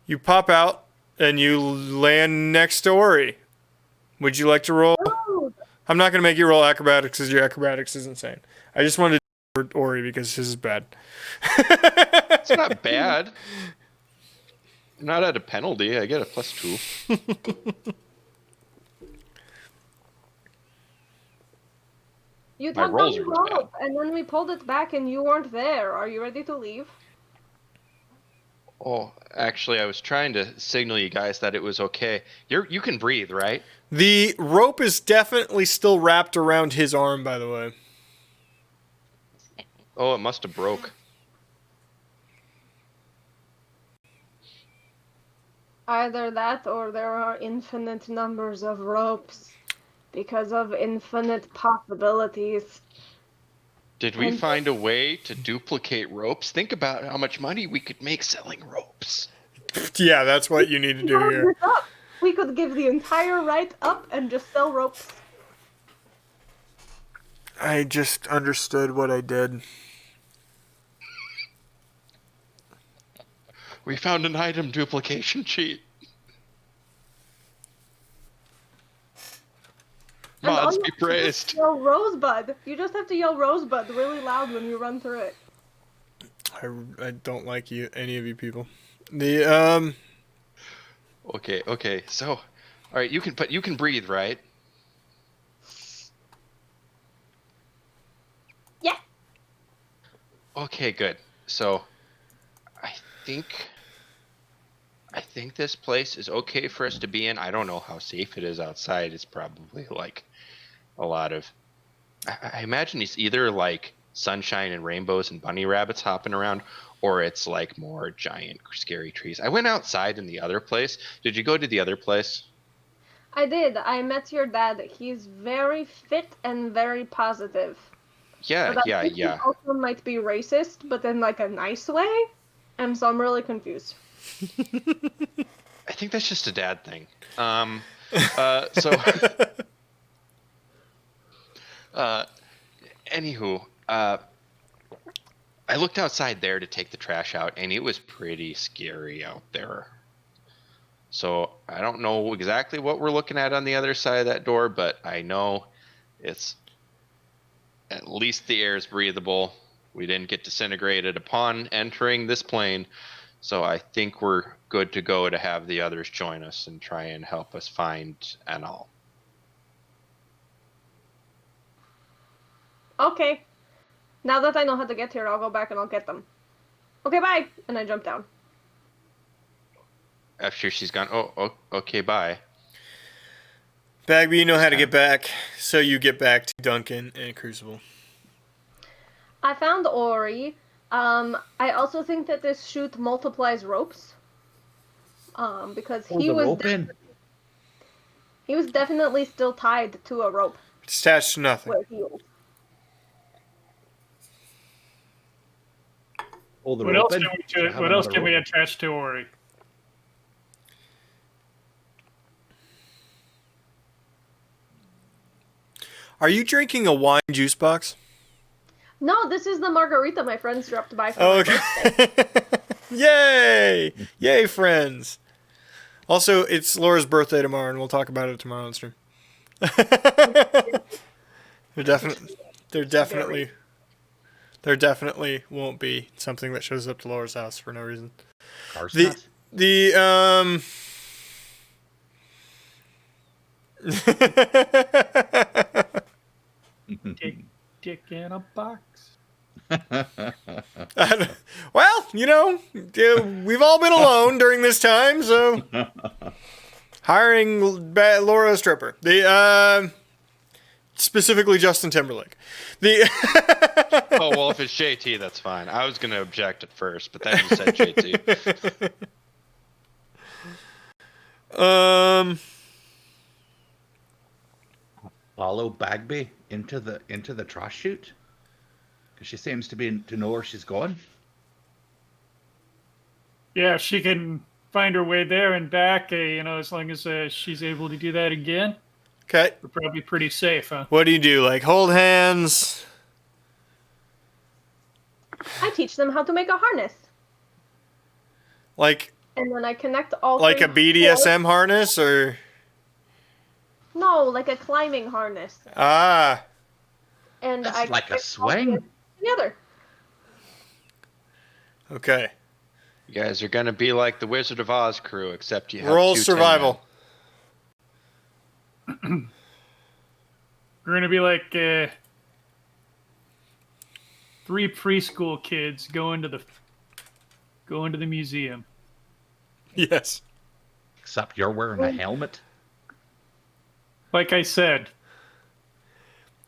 You pop out and you land next to Ori. Would you like to roll? Rude. I'm not going to make you roll acrobatics because your acrobatics is insane. I just wanted to do Ori because his is bad. It's not bad. Not at a penalty. I get a +2. You My tugged on rolls the are just bad. rope, and then we pulled it back, and you weren't there. Are you ready to leave? Oh, actually, I was trying to signal you guys that it was okay. You can breathe, right? The rope is definitely still wrapped around his arm, by the way. Oh, it must have broke. Either that, or there are infinite numbers of ropes. Because of infinite possibilities. Did we find a way to duplicate ropes? Think about how much money we could make selling ropes. Yeah, that's what you need to do here. We we could give the entire ride up and just sell ropes. I just understood what I did. We found an item duplication cheat. And all Mods you be have to do is praised. Yell Rosebud. You just have to yell Rosebud really loud when you run through it. I don't like any of you people. The Okay. So, all right, you can breathe, right? Yeah. Okay, good. So, I think this place is okay for us to be in. I don't know how safe it is outside. It's probably like a lot of. I imagine it's either like sunshine and rainbows and bunny rabbits hopping around, or it's like more giant scary trees. I went outside in the other place. Did you go to the other place? I did. I met your dad. He's very fit and very positive. Yeah, But I think he yeah. also might be racist, but in like a nice way. And so I'm really confused. I think that's just a dad thing. So, anywho, I looked outside there to take the trash out, and it was pretty scary out there. So I don't know exactly what we're looking at on the other side of that door, but I know it's at least the air is breathable. We didn't get disintegrated upon entering this plane, so I think we're good to go to have the others join us and try and help us find Anal. Okay. Now that I know how to get here, I'll go back and I'll get them. Okay, bye! And I jump down. After she's gone, oh okay, bye. Bagby, you know how to get back, so you get back to Duncan and Crucible. I found Ori. I also think that this chute multiplies ropes. Because Hold the rope in. he was definitely still tied to a rope It's attached to nothing. with heels. Hold the What rope else in. what else can we attach to Ori? Are you drinking a wine juice box? No, this is the margarita my friends dropped by for Oh, my okay. birthday. Yay! Yay, friends! Also, it's Laura's birthday tomorrow, and we'll talk about it tomorrow on stream. There definitely won't be something that shows up to Laura's house for no reason. Dick in a box. Well, we've all been alone during this time, so hiring Laura a stripper. Specifically Justin Timberlake. Oh, well, if it's JT, that's fine. I was going to object at first, but then you said JT. Follow Bagby into the trash chute? Because she seems to know where she's going. Yeah, if she can find her way there and back, as long as she's able to do that again. Okay. We're probably pretty safe, huh? What do you do? Like hold hands? I teach them how to make a harness. Like And then I connect all like a BDSM harness or? No, like a climbing harness. Ah. And That's I like a connect all swing. together. Okay. You guys are going to be like the Wizard of Oz crew, except you have Roll two survival. We're gonna be like 3 preschool kids going to the museum. Yes. Except you're wearing a helmet. Like I said,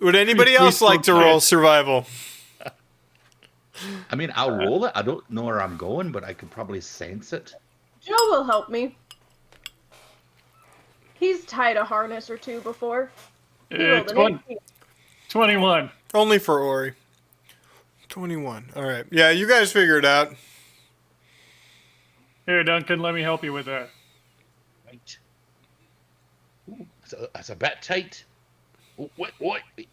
Would anybody else like to roll survival? I mean, I'll roll it. I don't know where I'm going, but I could probably sense it. Joe will help me. He's tied a harness or two before. He rolled an 21. Only for Ori. 21. All right. Yeah, you guys figure it out. Here, Duncan, let me help you with that. Right. That's a bit tight. Oh, what?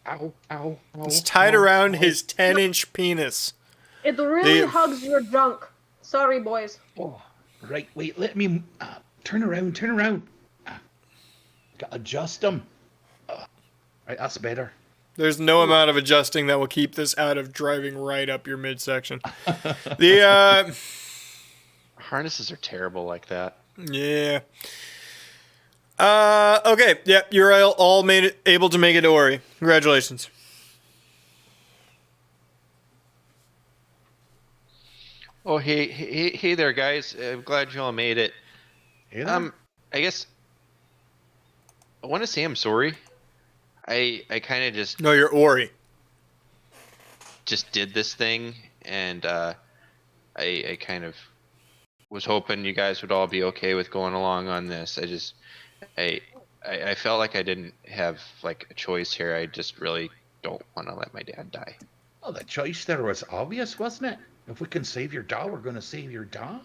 Ow, ow, ow. It's tied ow, around ow. his 10-inch penis. It really The- hugs your junk. Sorry, boys. Oh, right. Wait. Let me turn around. Turn around. Gotta adjust them. Right. That's better. There's no amount of adjusting that will keep this out of driving right up your midsection. The Harnesses are terrible like that. yeah. Okay. Yep. You're all made it, able to make it to Ori. Congratulations. Oh, hey there, guys. I'm glad you all made it. Hey there. I guess I want to say I'm sorry. I kind of No, you're Ori. just did this thing, and I kind of was hoping you guys would all be okay with going along on this. I felt like I didn't have like a choice here. I just really don't want to let my dad die. Oh, the choice there was obvious, wasn't it? If we can save your dad, we're gonna save your dad.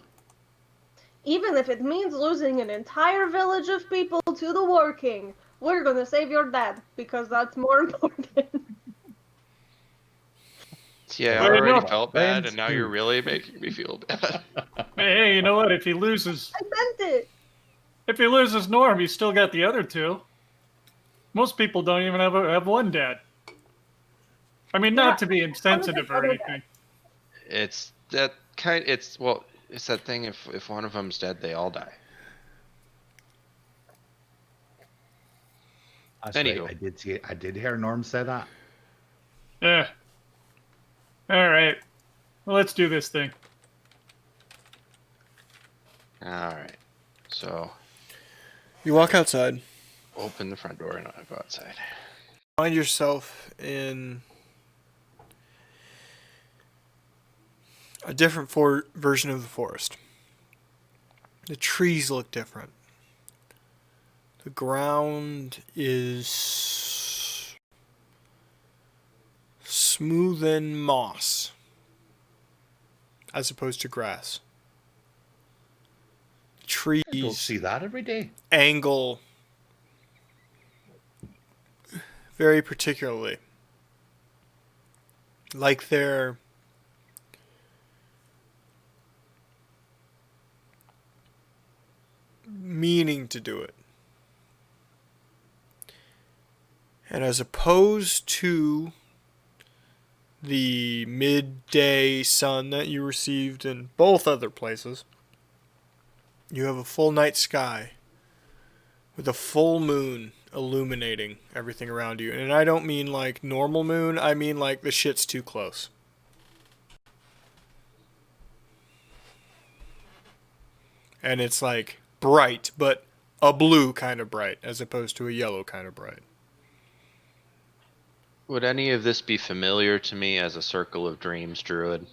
Even if it means losing an entire village of people to the War King, we're gonna save your dad, because that's more important. Yeah, I Well, already no, felt bad, friends and now do. you're really making me feel bad. Hey, you know what? If he loses I meant it. Norm, he's still got the other two. Most people don't even have one dad. I mean, not to be insensitive or anything. It's that it's that thing. If one of them's dead, they all die. That's Anywho. right. I did hear Norm say that. Yeah. All right. Well, let's do this thing. All right. So You walk outside. open the front door and I'll go outside. Find yourself in a different version of the forest. The trees look different. The ground is smoothen moss as opposed to grass. I don't Trees see that every day. angle very particularly, like they're meaning to do it. And as opposed to the midday sun that you received in both other places, you have a full night sky with a full moon illuminating everything around you. And I don't mean like normal moon, I mean like the shit's too close. And it's like bright, but a blue kind of bright as opposed to a yellow kind of bright. Would any of this be familiar to me as a Circle of Dreams druid?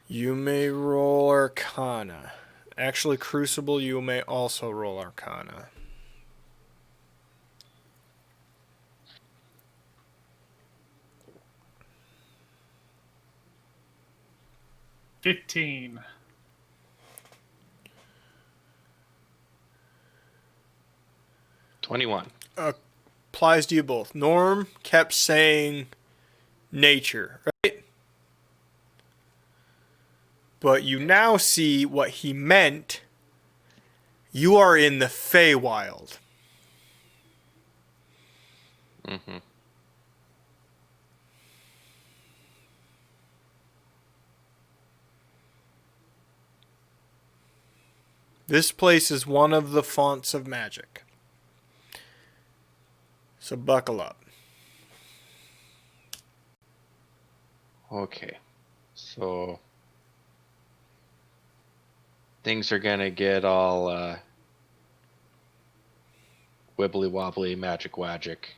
You may roll Arcana. Actually, Crucible, you may also roll Arcana. $15. 21. Applies to you both. Norm kept saying nature, right? But you now see what he meant. You are in the Feywild. Mm-hmm. This place is one of the fonts of magic. So buckle up. Okay. So things are gonna get all wibbly wobbly, magic wagic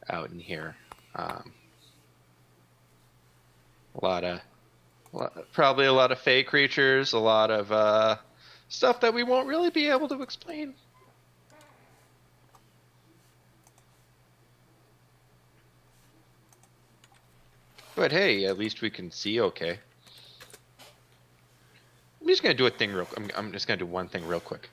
out in here. Probably a lot of fey creatures, a lot of stuff that we won't really be able to explain. But hey, at least we can see okay. I'm just gonna do a thing I'm just gonna do one thing real quick.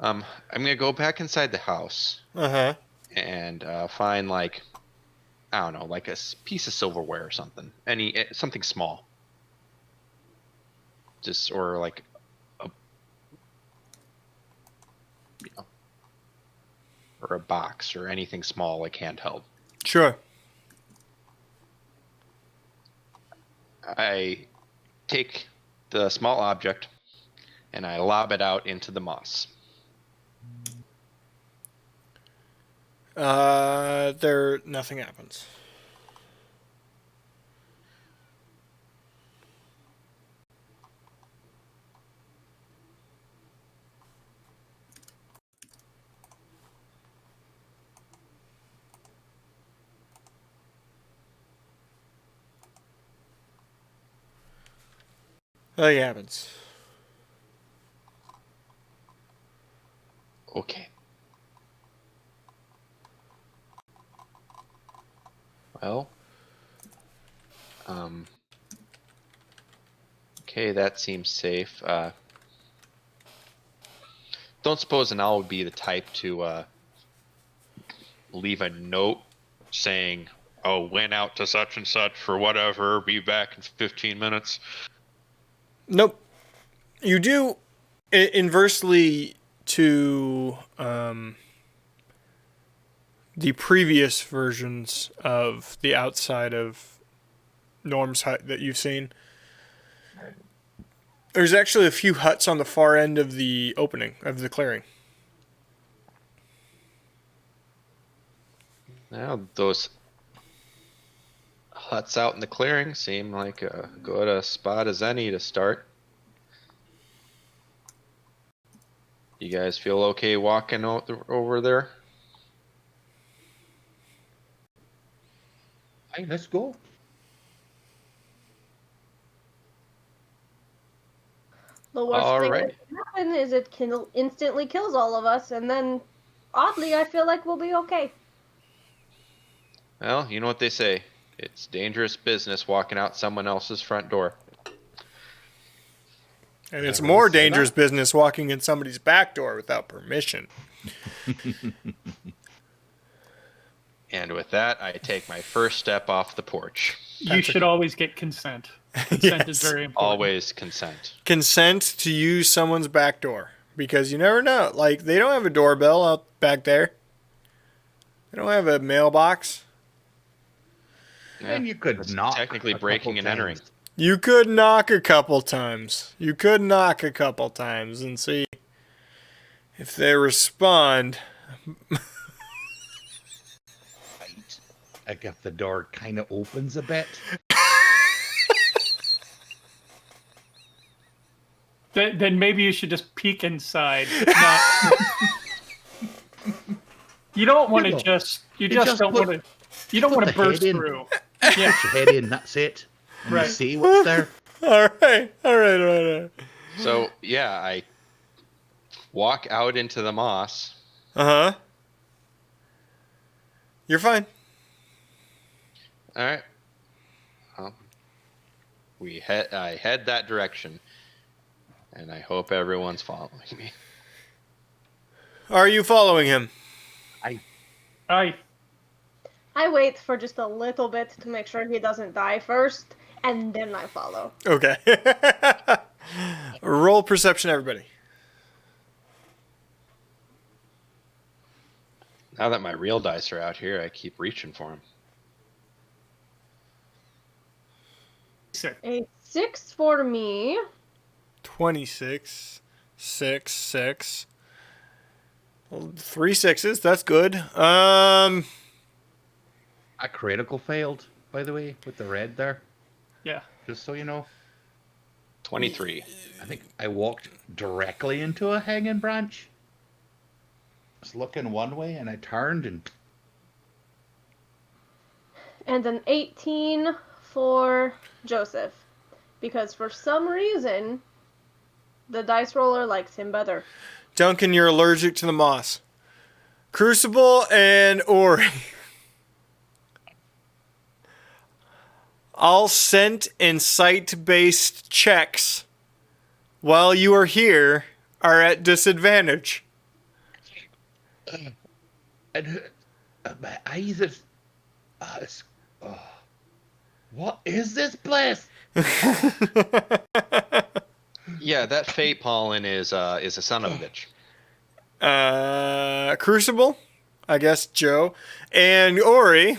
I'm gonna go back inside the house Uh-huh. and find like I don't know, like a piece of silverware or something. Something small. Just or like a you know, or a box or anything small like handheld. Sure. I take the small object and I lob it out into the moss. Nothing happens. Nothing happens. Okay. Well, okay, that seems safe. Don't suppose an owl would be the type to leave a note saying, "Oh, went out to such and such for whatever. Be back in 15 minutes." Nope. You do inversely to the previous versions of the outside of Norm's hut that you've seen. There's actually a few huts on the far end of the opening of the clearing. Now, those huts out in the clearing seem like a good spot as any to start. You guys feel okay walking over there? Hey, let's go. The worst All thing right. that can happen is it instantly kills all of us, and then, oddly, I feel like we'll be okay. Well, you know what they say. It's dangerous business walking out someone else's front door. And it's Everyone more say dangerous that. business walking in somebody's back door without permission. And with that, I take my first step off the porch. You should always get consent. Consent is Yes. very important. Always consent. Consent to use someone's back door. Because you never know. Like, they don't have a doorbell out back there. They don't have a mailbox. And you could That's knock technically a breaking couple and entering. times. You could knock a couple times. And see if they respond. Right. Like if the door kind of opens a bit. Then maybe you should just peek inside. Not, you don't want to know, just. You just just don't put- want to. You don't put want to the head burst in. through. Put Yeah. your head in, that's it. And Right. you see what's there. All right. So, yeah, I walk out into the moss. Uh-huh. You're fine. All right. I head that direction. And I hope everyone's following me. Are you following him? I I wait for just a little bit to make sure he doesn't die first, and then I follow. Okay. Roll perception, everybody. Now that my real dice are out here, I keep reaching for them. A 6 for me. 26. 6. 3 6s. That's good. A critical failed, by the way, with the red there. yeah. Just so you know. 23. I think I walked directly into a hanging branch. I was looking one way and I turned and And an 18 for Joseph. Because for some reason, the dice roller likes him better. Duncan, you're allergic to the moss. Crucible and Ori. All scent and sight-based checks while you are here are at disadvantage. And my eyes have. Oh, what is this place? Yeah, that fate pollen is a son of a bitch. Crucible, I guess Joe, and Ori.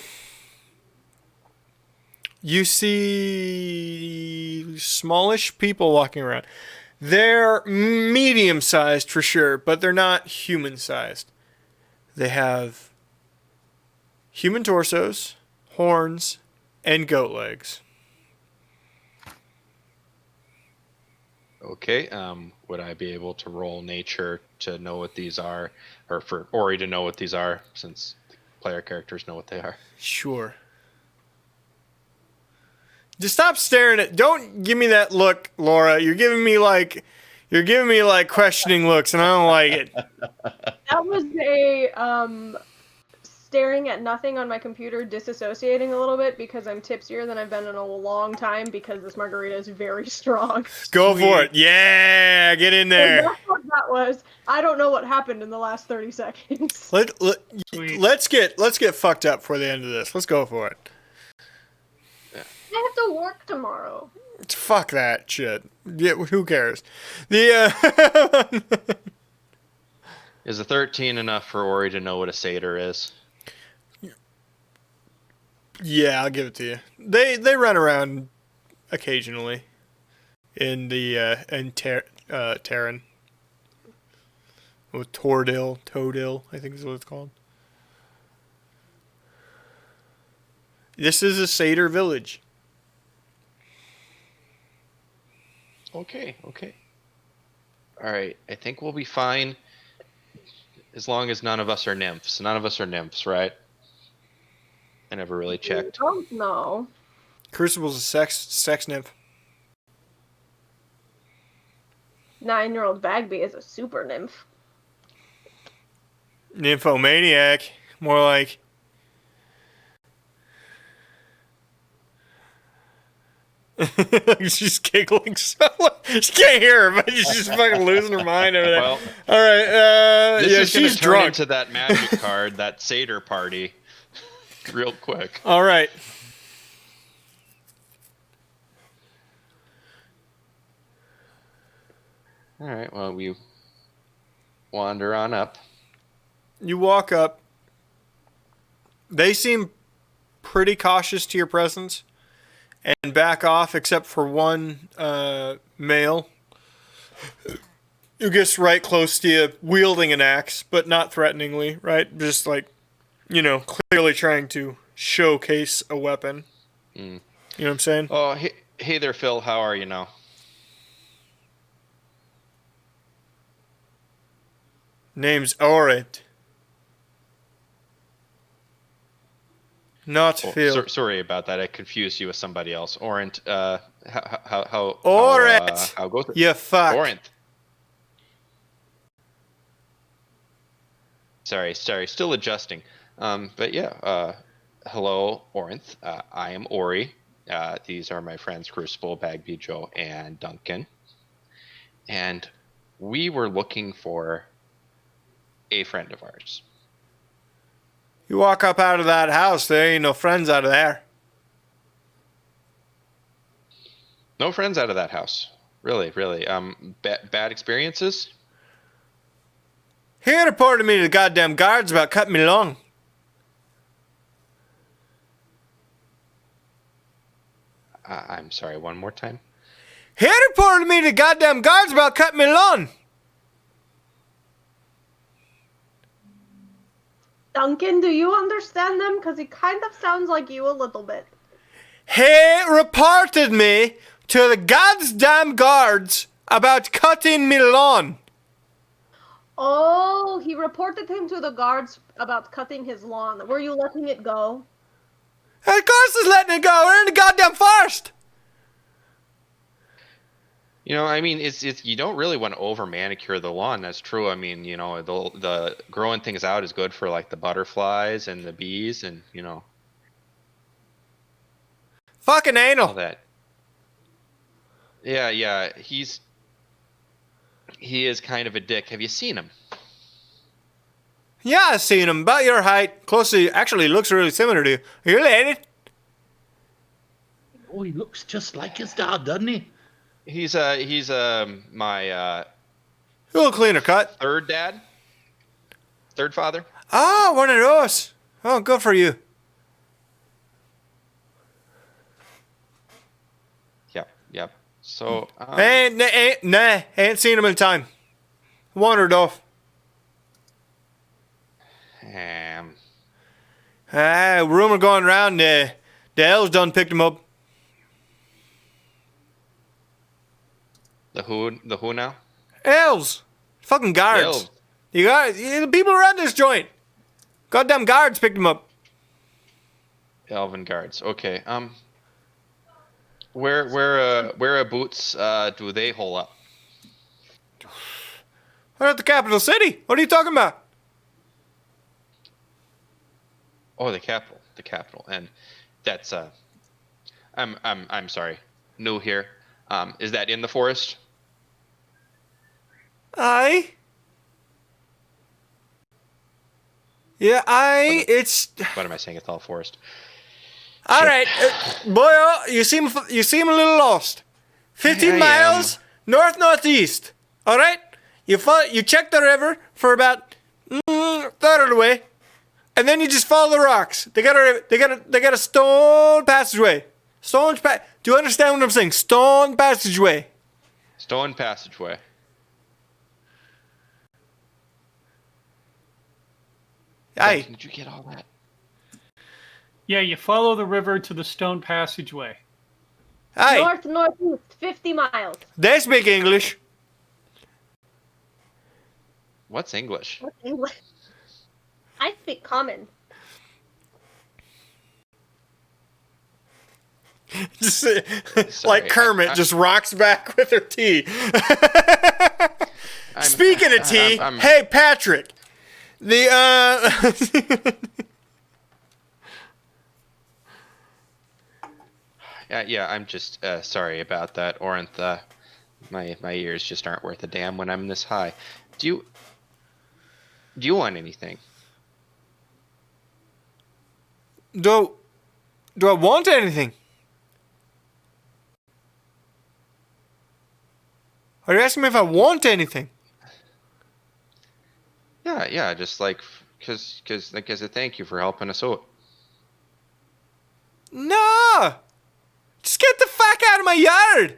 You see smallish people walking around. They're medium-sized for sure, but they're not human-sized. They have human torsos, horns, and goat legs. Okay. Would I be able to roll nature to know what these are, or for Ori to know what these are, since the player characters know what they are? Sure. Just stop staring at. Don't give me that look, Laura. You're giving me like questioning looks, and I don't like it. That was a staring at nothing on my computer, disassociating a little bit because I'm tipsier than I've been in a long time because this margarita is very strong. Go for it. Yeah, get in So there. that's what that was. I don't know what happened in the last 30 seconds. Let's get fucked up for the end of this. Let's go for it. I have to work tomorrow. Fuck that shit. Yeah, who cares? The Is a 13 enough for Ori to know what a satyr is? yeah, I'll give it to you. They run around occasionally in the in Terran. With Toadil, I think is what it's called. This is a satyr village. Okay. All right. I think we'll be fine as long as none of us are nymphs. None of us are nymphs, right? I never really checked. I don't know. Crucible's a sex nymph. 9-year-old Bagby is a super nymph. Nymphomaniac. More like. She's giggling so she can't hear her, but she's just fucking losing her mind over there. Well, all right, this yeah, is gonna she's turn drunk. into that magic card, that satyr party, real quick. All right. All right. Well, we wander on up. You walk up. They seem pretty cautious to your presence and back off, except for one male who gets right close to you, wielding an axe, but not threateningly, right? Just like, clearly trying to showcase a weapon. Mm. You know what I'm saying? Oh, hey there, Phil. How are you now? Name's Orient. Not Phil. Sorry about that. I confused you with somebody else. Orient. How Orient! How goes it? You fuck. Orient. Sorry. Still adjusting. But yeah. Hello, Orient. I am Ori. These are my friends Crucible, Bagby, Joe, and Duncan. And we were looking for a friend of ours. You walk up out of that house, there ain't no friends out of there. No friends out of that house. Really. Bad experiences? He reported me to the goddamn guards about cutting me long. I'm sorry, one more time? He reported me to the goddamn guards about cutting me lawn. Duncan, do you understand them? Because he kind of sounds like you a little bit. He reported me to the goddamn guards about cutting me lawn. Oh, he reported him to the guards about cutting his lawn. Were you letting it go? Of course he's letting it go. We're in the goddamn forest. I mean, it's you don't really want to over manicure the lawn. That's true. I mean, the growing things out is good for like the butterflies and the bees and Fucking all anal. that. Yeah. He is kind of a dick. Have you seen him? Yeah, I've seen him. About your height. Closely, actually looks really similar to you. Are you related? Oh, he looks just like his dad, doesn't he? He's my A little cleaner cut. third dad, third father. Ah, one of those. Oh, good for you. Yep. So Ain't seen him in time. Wandered off. Rumor going around, the elves done picked him up. The who now? Elves. Fucking guards. Elves. The people around this joint. Goddamn guards picked him up. Elven guards. Okay. Where boots do they hole up? We're at the capital city. What are you talking about? Oh, the capital, and that's I'm sorry, new here. Is that in the forest? Aye. Yeah, aye. It's What am I saying? It's all forest. all right, boy. You seem a little lost. 15 I miles northeast. All right. You check the river for about third of the way, and then you just follow the rocks. They got a stone passageway. Do you understand what I'm saying? Stone passageway. Stone passageway. Aye. Did you get all that? Yeah, you follow the river to the stone passageway. Aye. Northeast, 50 miles. They speak English. What's English? What's English? I speak common. Just Sorry, like Kermit, just rocks back with her tea. Speaking of tea, hey Patrick, Yeah, I'm just sorry about that, Orinth. My ears just aren't worth a damn when I'm this high. Do you want anything? do I want anything? Are you asking me if I want anything? Yeah, just like because as a thank you for helping us out. No! Just get the fuck out of my yard!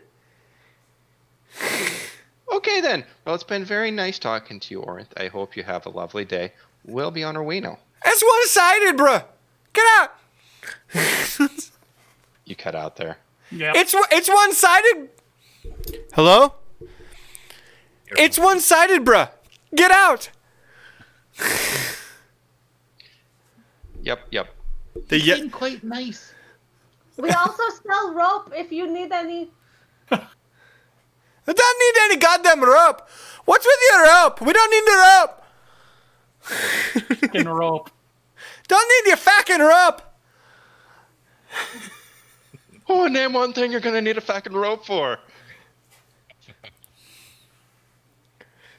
Okay then. Well, it's been very nice talking to you, Orinth. I hope you have a lovely day. We'll be on our way now. That's one-sided, bruh! Get out! You cut out there. Yeah. It's one-sided! Hello? It's one-sided, bruh! Get out! Yep. He's been quite nice. We also sell rope if you need any. I don't need any goddamn rope! What's with your rope? We don't need the rope! Fucking rope. Don't need your fucking rope! Oh, name one thing you're gonna need a fucking rope for.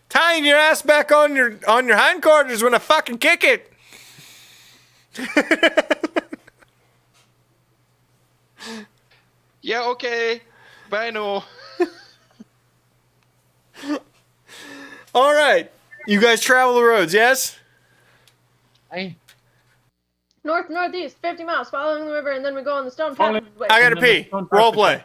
Tying your ass back on your hindquarters when I fucking kick it. Yeah, okay. Bye, no. All right, you guys travel the roads, yes? Aye. Northeast, 50 miles, following the river, and then we go on the stone Follow- passageway. I gotta pee. Role play.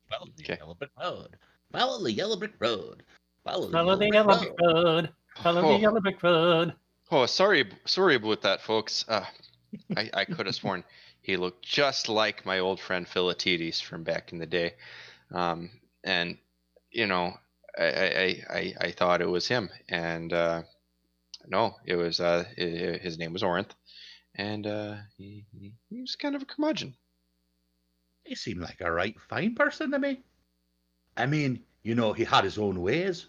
Follow the Okay. yellow brick road. Follow the yellow brick road. Follow the Follow the yellow yellow brick brick road. road. Follow Oh. the yellow brick road. Oh, sorry about that, folks. I could have sworn he looked just like my old friend Philatides from back in the day, and you know, I thought it was him, and no, it was his name was Orinth, and he was kind of a curmudgeon. He seemed like a right fine person to me. I mean, you know, he had his own ways.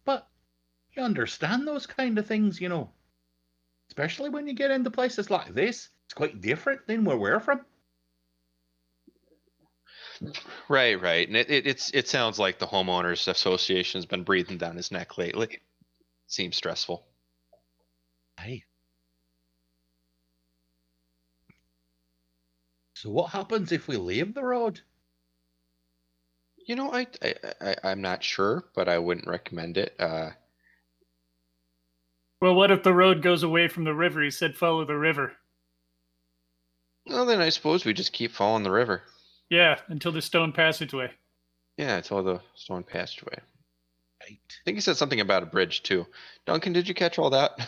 But you understand those kind of things, you know. Especially when you get into places like this. It's quite different than where we're from. Right, and it sounds like the homeowners association has been breathing down his neck lately. Seems stressful. Aye. So what happens if we leave the road? You know, I'm not sure, but I wouldn't recommend it. Well, what if the road goes away from the river? He said follow the river. Well, then I suppose we just keep following the river. Yeah, until the stone passageway. Yeah, until the stone passageway. Right. I think he said something about a bridge too. Duncan, did you catch all that?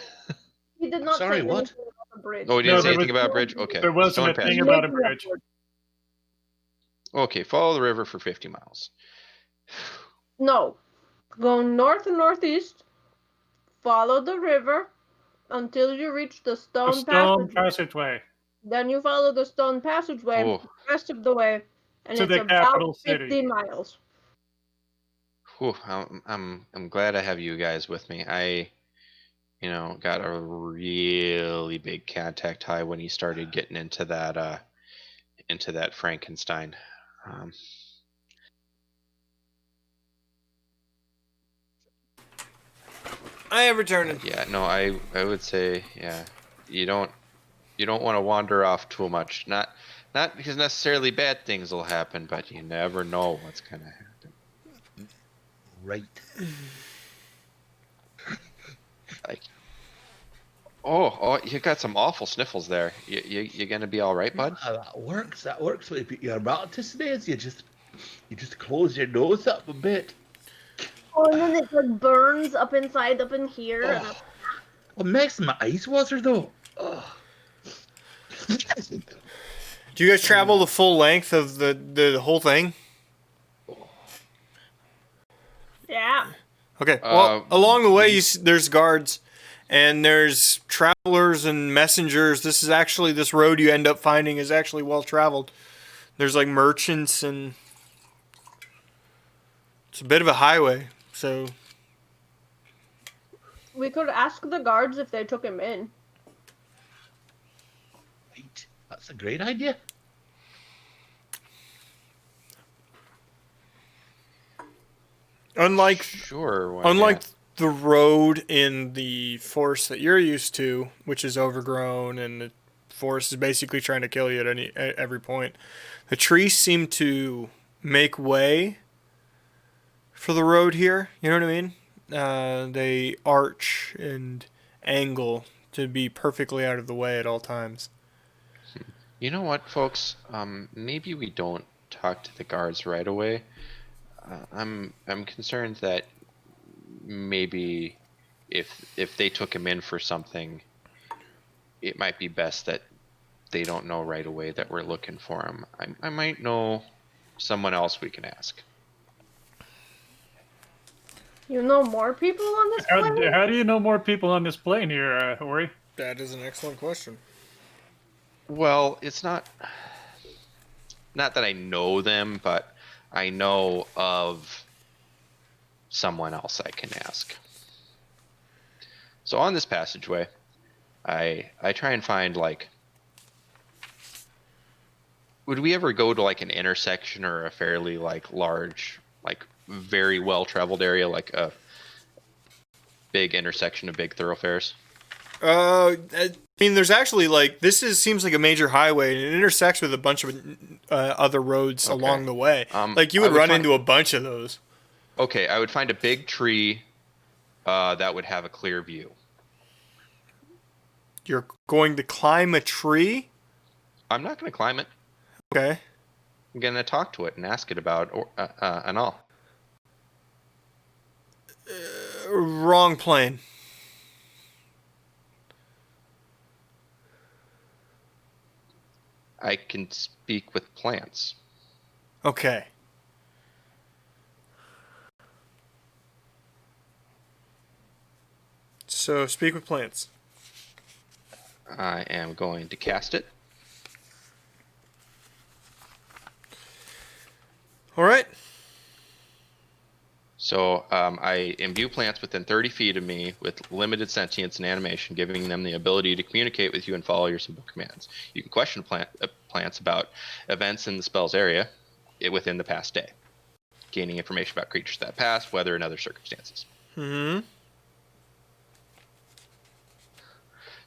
He did not Sorry, say what? anything about the bridge. Oh, he No, didn't say there anything was- about a bridge? Okay. There wasn't Stone a thing passageway. about a Maybe bridge. Okay, follow the river for 50 miles. No. Go north and northeast. Follow the river until you reach the The stone stone passageway. passageway Then you follow the stone passageway Oh. the rest of the way, and to it's the about capital 50 city. miles. Whew, I'm glad I have you guys with me. I, got a really big contact high when he started getting into that Frankenstein. I have returned. Yeah, no, I would say, yeah, you don't want to wander off too much. Not because necessarily bad things will happen, but you never know what's gonna happen. Right. Like, oh, you got some awful sniffles there. You gonna be all right, bud? That works. That works. When you put your rotisseries, you just close your nose up a bit. Oh, and then it like burns up inside, up in here. And Oh. What makes my eyes water though? Oh. Do you guys travel the full length of the whole thing? yeah. Okay. Well, Uh, along the way, there's guards, and there's travelers and messengers. This road you end up finding is actually well traveled. There's like merchants, and it's a bit of a highway. So We could ask the guards if they took him in. Right. That's a great idea. unlike Sure. Why unlike not? the road in the forest that you're used to, which is overgrown and the forest is basically trying to kill you at every point, the trees seem to make way for the road here. You know what I mean? They arch and angle to be perfectly out of the way at all times. You know what, folks? Maybe we don't talk to the guards right away. I'm concerned that maybe if they took him in for something, it might be best that they don't know right away that we're looking for him. I might know someone else we can ask. You know more people on this planet? How do you know more people on this plane here, Ori? That is an excellent question. Well, it's not that I know them, but I know of someone else I can ask. So on this passageway, I try and find would we ever go to like an intersection or a fairly large, very well traveled area, like a big intersection of big thoroughfares? I mean, there's actually seems like a major highway, and it intersects with a bunch of other roads Okay. along the way. You I would would run find- into a bunch of those. Okay, I would find a big tree that would have a clear view. You're going to climb a tree? I'm not going to climb it. Okay. I'm going to talk to it and ask it about and all. Wrong plane. I can speak with plants. Okay. So, speak with plants. I am going to cast it. All right. So I imbue plants within 30 feet of me with limited sentience and animation, giving them the ability to communicate with you and follow your simple commands. You can question plants about events in the spell's area within the past day, gaining information about creatures that passed, weather, and other circumstances. Mm-hmm.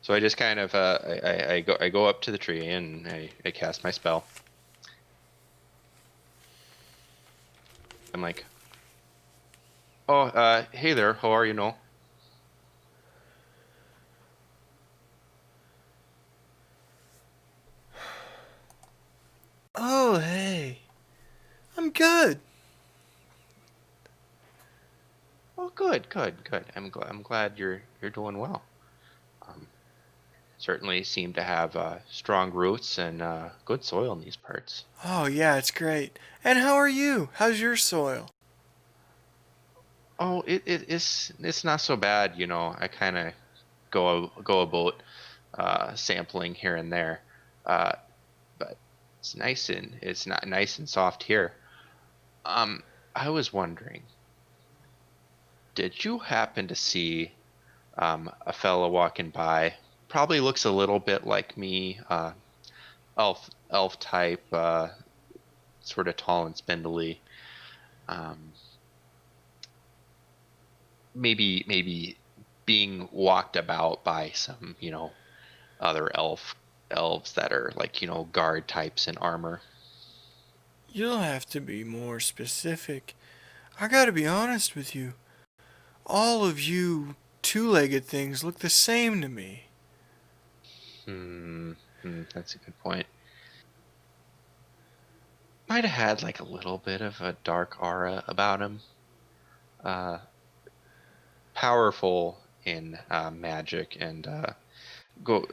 So I just kind of I go up to the tree and I cast my spell. I'm like, oh, hey there, how are you? No. Oh, hey. I'm good. Oh, good, good, good. I'm glad you're doing well. Um, Certainly seem to have strong roots and good soil in these parts. Oh, yeah, it's great. And how are you? How's your soil? Oh, it's not so bad, you know. I kind of go about sampling here and there, uh, but it's not nice and soft here. Um, I was wondering, did you happen to see a fella walking by? Probably looks a little bit like me, elf type, sort of tall and spindly. Um, maybe being walked about by some, you know, other elves that are like, you know, guard types in armor. You'll have to be more specific. I gotta be honest with you. All of you two-legged things look the same to me. That's a good point. Might have had like a little bit of a dark aura about him. Uh, Powerful in magic and go.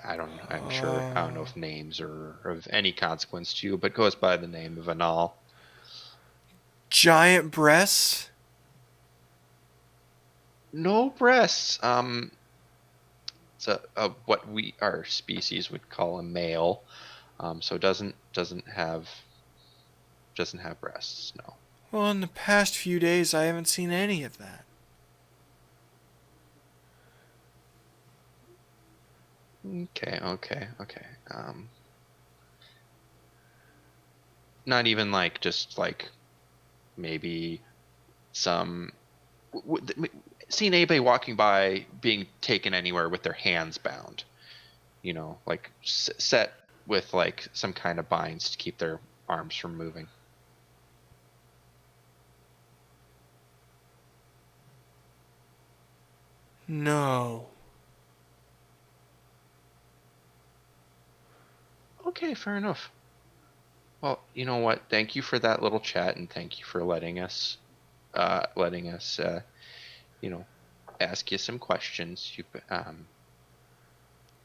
I don't. I'm sure. I don't know Oh. if names are of any consequence to you, but goes by the name of Anal. Giant breasts? No breasts. It's what our species would call a male. So doesn't have breasts. No. Well, in the past few days, I haven't seen any of that. Okay. Not even like just like maybe some. Seen anybody walking by being taken anywhere with their hands bound? You know, like set with like some kind of binds to keep their arms from moving. No. Okay, fair enough. Well, you know what? Thank you for that little chat, and thank you for letting us, you know, ask you some questions.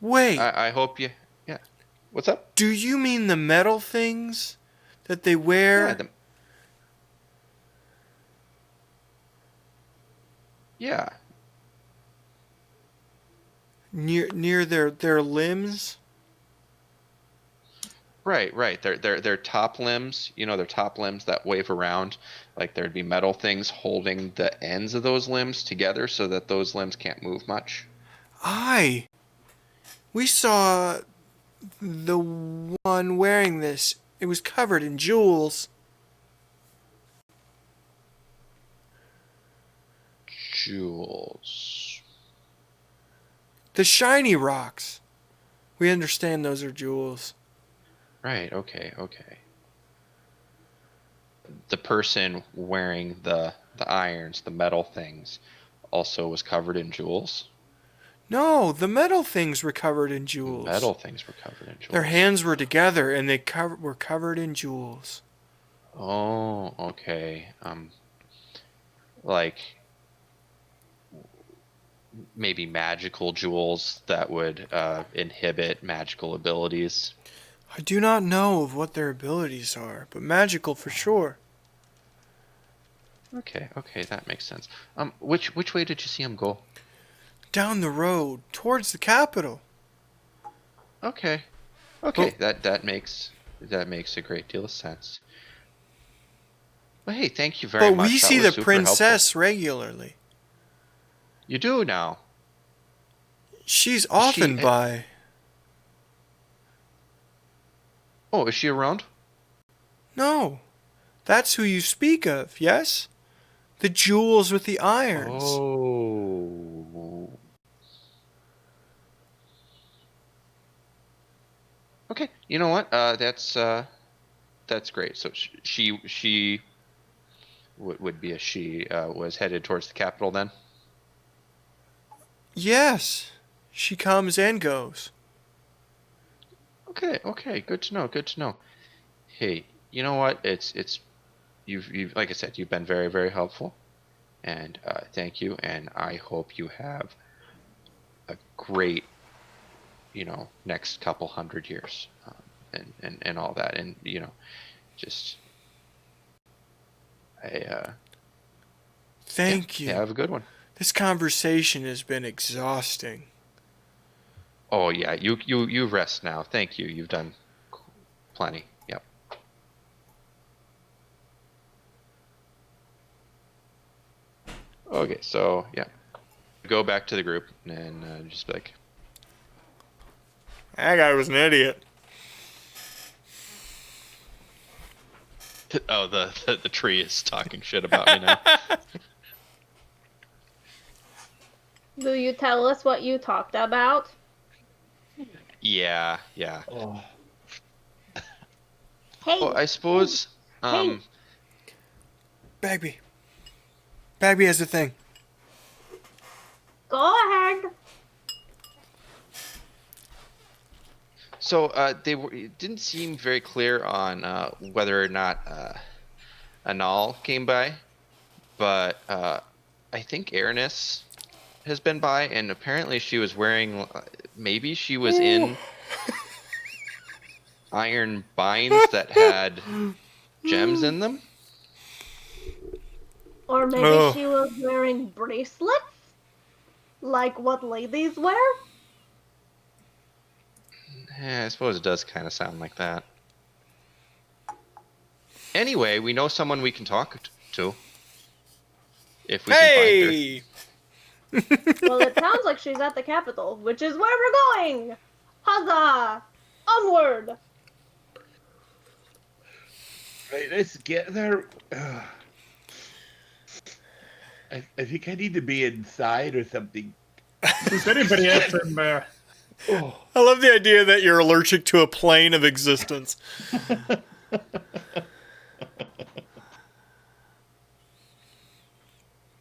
Wait, I hope you, yeah. What's up? do you mean the metal things that they Yeah, wear yeah, near their limbs? right. They're top limbs. You know, they're top limbs that wave around. Like there'd be metal things holding the ends of those limbs together so that those limbs can't move much. Aye. We saw the one wearing this. It was covered in jewels. Jewels. The shiny rocks. We understand those are jewels. Right. Okay. The person wearing the irons, the metal things, also was covered in jewels. No, the metal things were covered in The jewels. metal things were covered in Their jewels. hands were together and they were covered in jewels. Oh, okay. Like maybe magical jewels that would inhibit magical abilities. I do not know of what their abilities are, but magical for sure. Okay, that makes sense. Which way did you see him go? Down the road, towards the capital. Okay, But, that makes a great deal of sense. Well, hey, thank you very but much. we That see was the super helpful. princess regularly. You do now. She's often by. Oh, is she around? No, that's who you speak of, yes? The jewels with the irons. Oh. Okay, you know what? That's great. So she would be a she was headed towards the capital then. Yes, she comes and goes. Okay, good to know. Good to know. Hey, you know what? It's you've like I said, you've been very very helpful, and thank you. And I hope you have a great, next couple 100 years, and all that, and just I Thank you. yeah, have a good one. This conversation has been exhausting. Oh yeah, you rest now. Thank you. You've done plenty. Yep. Okay, so yeah, go back to the group and just be like, That guy was an idiot. oh, the tree is talking shit about me now. Do you tell us what you talked about? Yeah. Oh, Hey, Well, I suppose. Hey. Bagby. Bagby has a thing. go ahead. So it didn't seem very clear on whether or not Anal came by, but I think Airness has been by, and apparently she was wearing. Maybe she was in iron binds that had gems in them. Or maybe Oh. she was wearing bracelets? Like what ladies wear? I suppose it does kind of sound like that. Anyway, we know someone we can talk to. If we can find her. Hey! Well, it sounds like she's at the capital, which is where we're going! Huzzah! Onward! right, let's get there. I think I need to be inside or something. Does anybody have some? Oh, I love the idea that you're allergic to a plane of existence.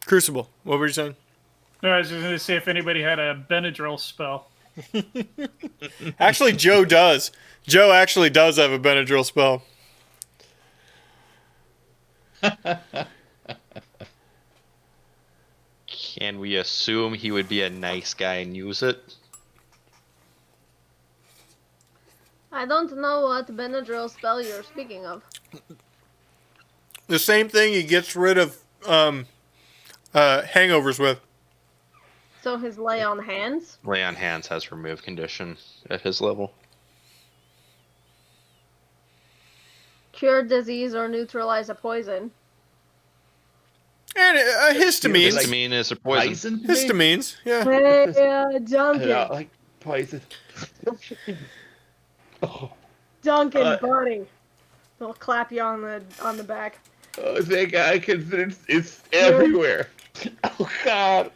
Crucible, what were you saying? No, I was just going to say if anybody had a Benadryl spell. Actually, Joe does. Joe actually does have a Benadryl spell. Can we assume he would be a nice guy and use it? I don't know what Benadryl spell you're speaking of. The same thing he gets rid of hangovers with. So his lay on hands? Lay on Hands has remove condition at his level. Cure disease or neutralize a poison. And histamines. Like Histamine is a poison. poison to me? Histamines, yeah. Hey, I Duncan. don't like poison. Oh, Duncan, buddy. They'll clap you on the back. oh, thank God, I can. It's everywhere. Oh God.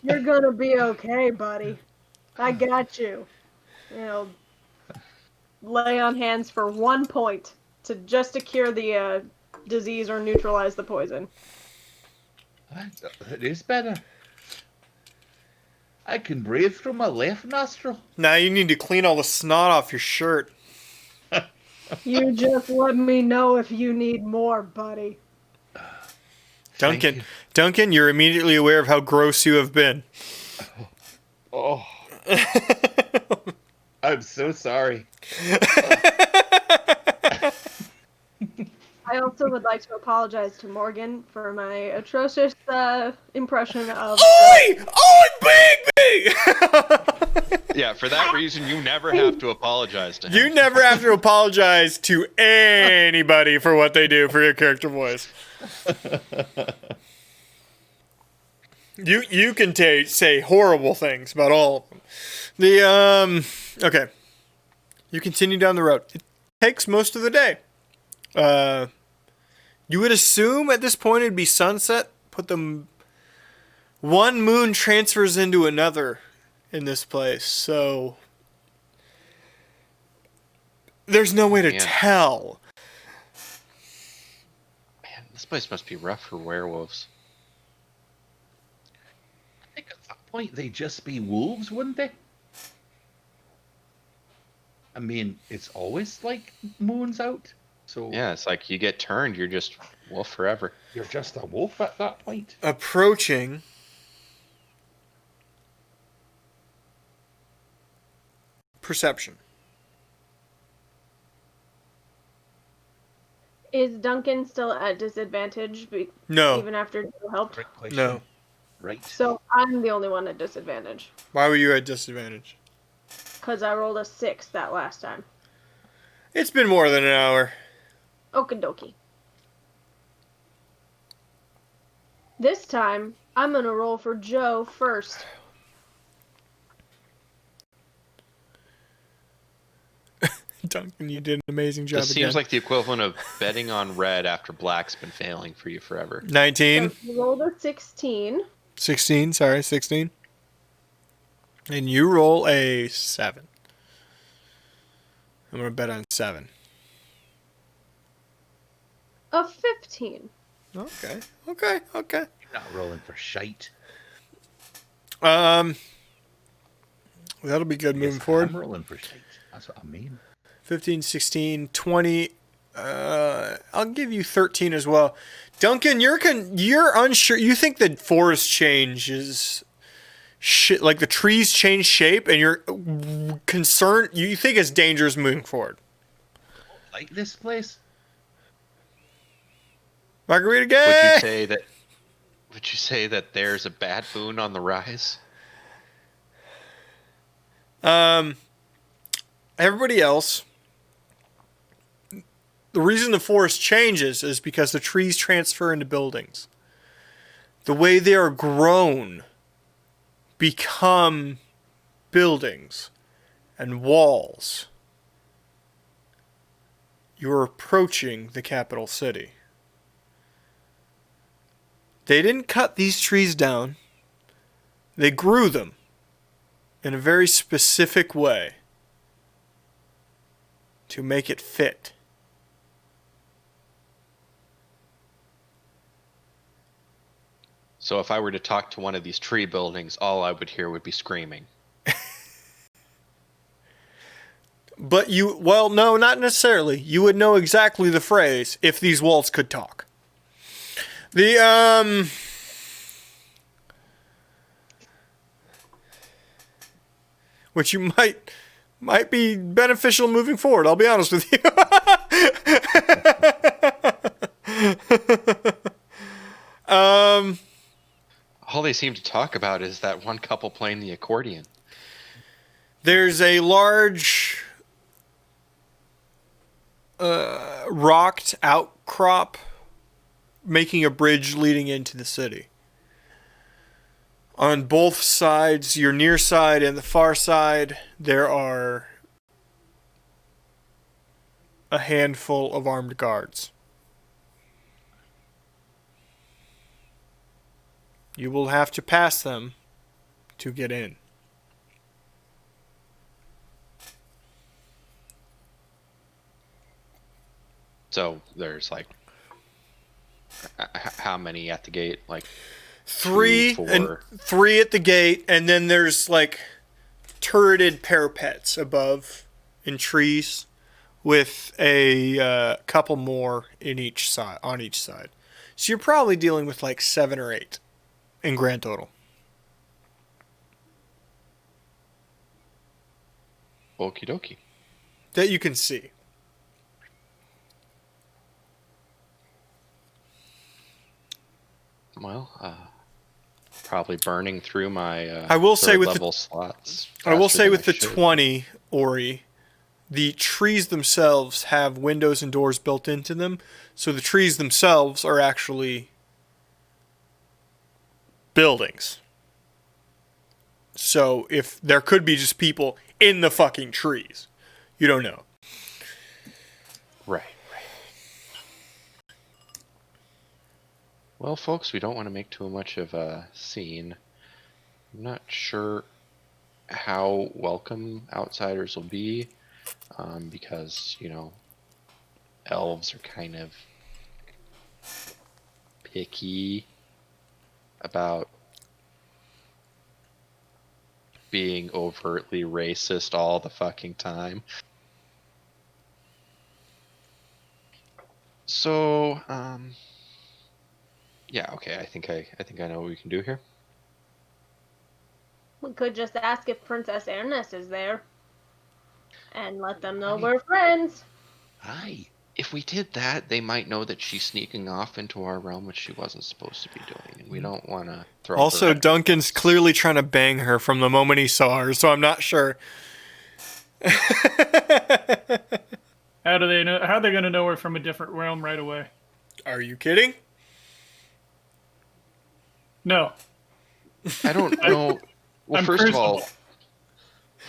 You're gonna be okay, buddy. I got you. Lay on hands for 1 point to cure the disease or neutralize the poison. It is better. I can breathe through my left nostril. Now you need to clean all the snot off your shirt. You just let me know if you need more, buddy. Duncan, you. Duncan, you're immediately aware of how gross you have been. Oh. I'm so sorry. I also would like to apologize to Morgan for my atrocious impression of. Oi! Oi, Big! Yeah, for that reason, you never have to apologize to him. You never have to apologize to anybody for what they do for your character voice. You can say horrible things about all of them. Okay. You continue down the road. It takes most of the day. You would assume at this point it'd be sunset. Put them. One moon transfers into another in this place, so there's no way to Yeah. tell. Man, this place must be rough for werewolves. I think at that point they'd just be wolves, wouldn't they? I mean, it's always like moon's out, so Yeah, it's like you get turned, you're just wolf forever. you're just a wolf at that point. Approaching. Perception. Is Duncan still at disadvantage No. even after Joe helped? Great question. No. Right. So I'm the only one at disadvantage Why were you at disadvantage? because I rolled a 6 that last time. It's been more than an hour. Okie dokie. This time, I'm gonna roll for Joe first. Duncan, you did an amazing job This again. seems like the equivalent of betting on red after black's been failing for you forever. 19. So you rolled a 16. 16, sorry, 16. And you roll a 7. I'm going to bet on 7. A 15. Okay. You're not rolling for shite. That'll be good moving Yes, forward. I'm rolling for shite. That's what I mean. 15, 16, 20. I'll give you 13 as well. Duncan, you're unsure. You think the forest changes shit, like the trees change shape, and you're concerned. You think it's dangerous moving forward. Like this place? Margarita Would gay. you say that there's a bad boon on the rise? Everybody else. The reason the forest changes is because the trees transfer into buildings. The way they are grown become buildings and walls. You're approaching the capital city. They didn't cut these trees down. They grew them in a very specific way to make it fit. So if I were to talk to one of these tree buildings, all I would hear would be screaming. But well, no, not necessarily. You would know exactly the phrase if these walls could talk. Which you might be beneficial moving forward, I'll be honest with you. All they seem to talk about is that one couple playing the accordion. There's a large rocked outcrop making a bridge leading into the city. On both sides, your near side and the far side, there are a handful of armed guards. You will have to pass them to get in. So there's like, how many at the gate? Like Three 2, 4. and 3 at the gate, and then there's like turreted parapets above in trees, with a couple more in each side on each side. So you're probably dealing with like 7 or 8 in grand total. Okie dokie. That you can see. Well, probably burning through my I will say with level slots. I will faster say than with I the should. 20, Ori, the trees themselves have windows and doors built into them. So the trees themselves are actually buildings. So if there could be just people in the fucking trees, you don't know. Right. Well, folks, we don't want to make too much of a scene. I'm not sure how welcome outsiders will be. because elves are kind of picky about being overtly racist all the fucking time. So, yeah, okay. I think I know what we can do here. We could just ask if Princess Ernest is there. And let them know we're friends. Aye. If we did that, they might know that she's sneaking off into our realm, which she wasn't supposed to be doing, and we don't want to throw Also, her. Duncan's clearly trying to bang her from the moment he saw her, so I'm not sure. How do they know? How are they going to know we're from a different realm right away? Are you kidding? No. I don't know. Well, I'm first of all,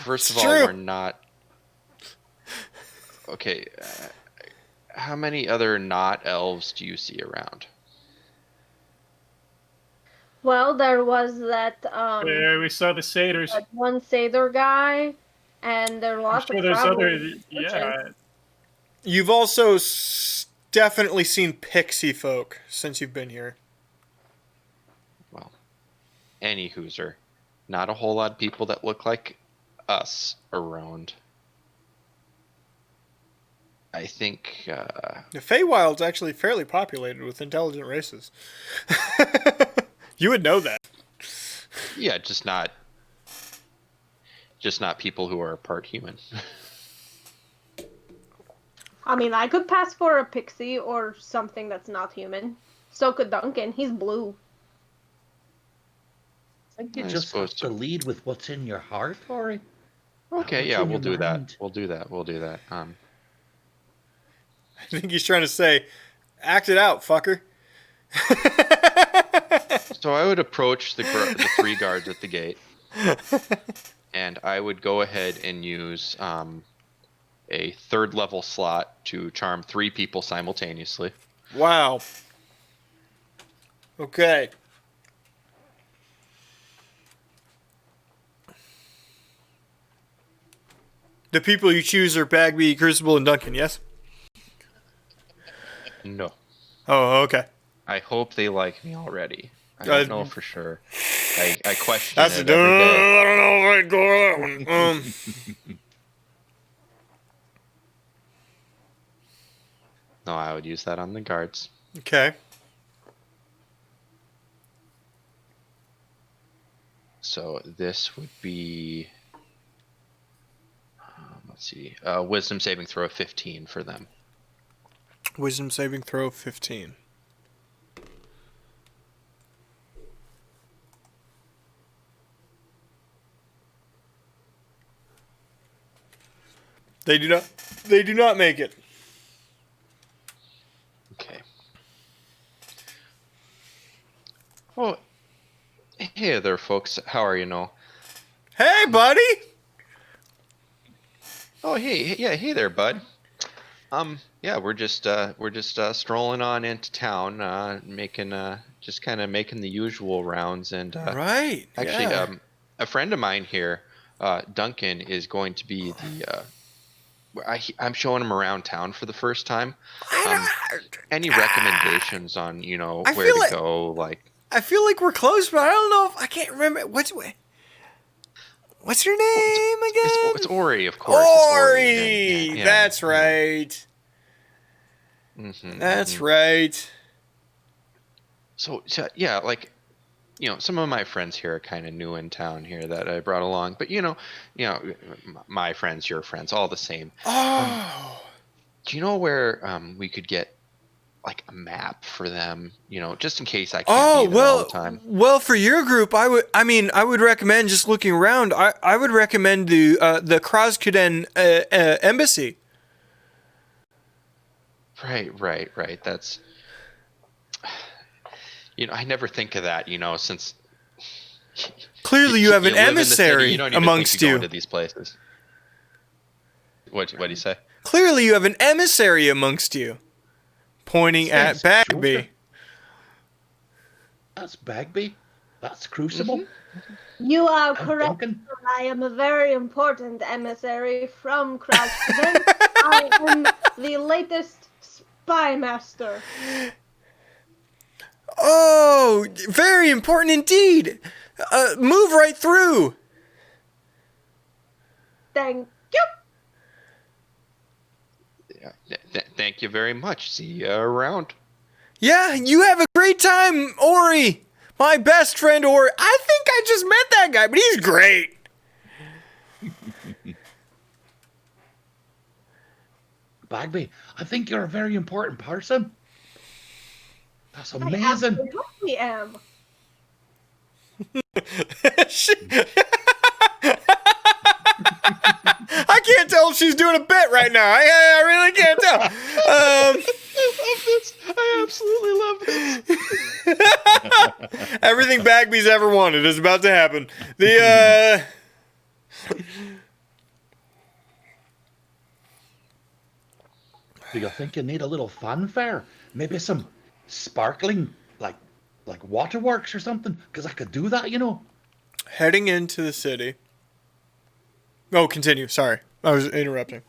true. we're not. Okay, how many other not elves do you see around? Well, there was that There, we saw the satyrs. that one satyr guy, and there are I'm lots sure of there's travel other. witches. Yeah. You've also definitely seen pixie folk since you've been here. Well, any hooser. Not a whole lot of people that look like us around. I think The Feywild's actually fairly populated with intelligent races. You would know that. yeah, just not people who are part human. I mean, I could pass for a pixie or something that's not human. So could Duncan. He's blue. I think you I just have suppose to so. lead with what's in your heart, Ori. Okay, What's yeah, in we'll your do that. mind? We'll do that. We'll do that. I think he's trying to say, act it out, fucker. So I would approach the 3 guards at the gate, and I would go ahead and use a 3rd level slot to charm 3 people simultaneously. Wow. Okay. The people you choose are Bagby, Crucible, and Duncan, yes? No. Oh, okay. I hope they like me already. I don't know for sure. I question That's it every day. I don't know if I'd go with that one. No, I would use that on the guards. Okay. So this would be, let's see, wisdom saving throw of 15 for them. Wisdom saving throw 15. They do not make it. Okay. Well, hey there, folks. How are you now? Hey, buddy. Oh, hey there, bud. Yeah, we're just strolling on into town, making just kind of making the usual rounds, and Right. actually, yeah. a friend of mine here, Duncan, is going to be the. I'm showing him around town for the first time. Any recommendations on I where feel to like- go? Like, I feel like we're close, but I don't know if I can't remember what's her name again? it's Ori, of course. It's Ori. and- yeah, That's yeah. right. That's right. So yeah, like, some of my friends here are kind of new in town here that I brought along, but my friends, your friends, all the same. Oh. Do you know where we could get like a map for them? Just in case I can't be there all the time. Well, for your group, I would recommend just looking around. I would recommend the Krasden embassy. Right. That's. I never think of that. Since. Clearly, you have an live in the city, emissary you don't even amongst think you. Go you. into these places. What do you say? Clearly, you have an emissary amongst you. Pointing at Says Bagby. Joker. That's Bagby. That's Crucible. You are I'm correct. Duncan. I am a very important emissary from Krasden. I am the latest spy master. Oh, very important indeed. Move right through. Thank you. Yeah, thank you very much. See you around. Yeah, you have a great time, Ori. My best friend Ori. I think I just met that guy, but he's great. Bagby, I think you're a very important person. That's I amazing. absolutely am. I can't tell if she's doing a bit right now. I really can't tell. I absolutely love this. Everything Bagby's ever wanted is about to happen. The Do you think you need a little fanfare? Maybe some sparkling, like waterworks or something? Because I could do that, you know. heading into the city. Oh, continue. Sorry, I was interrupting.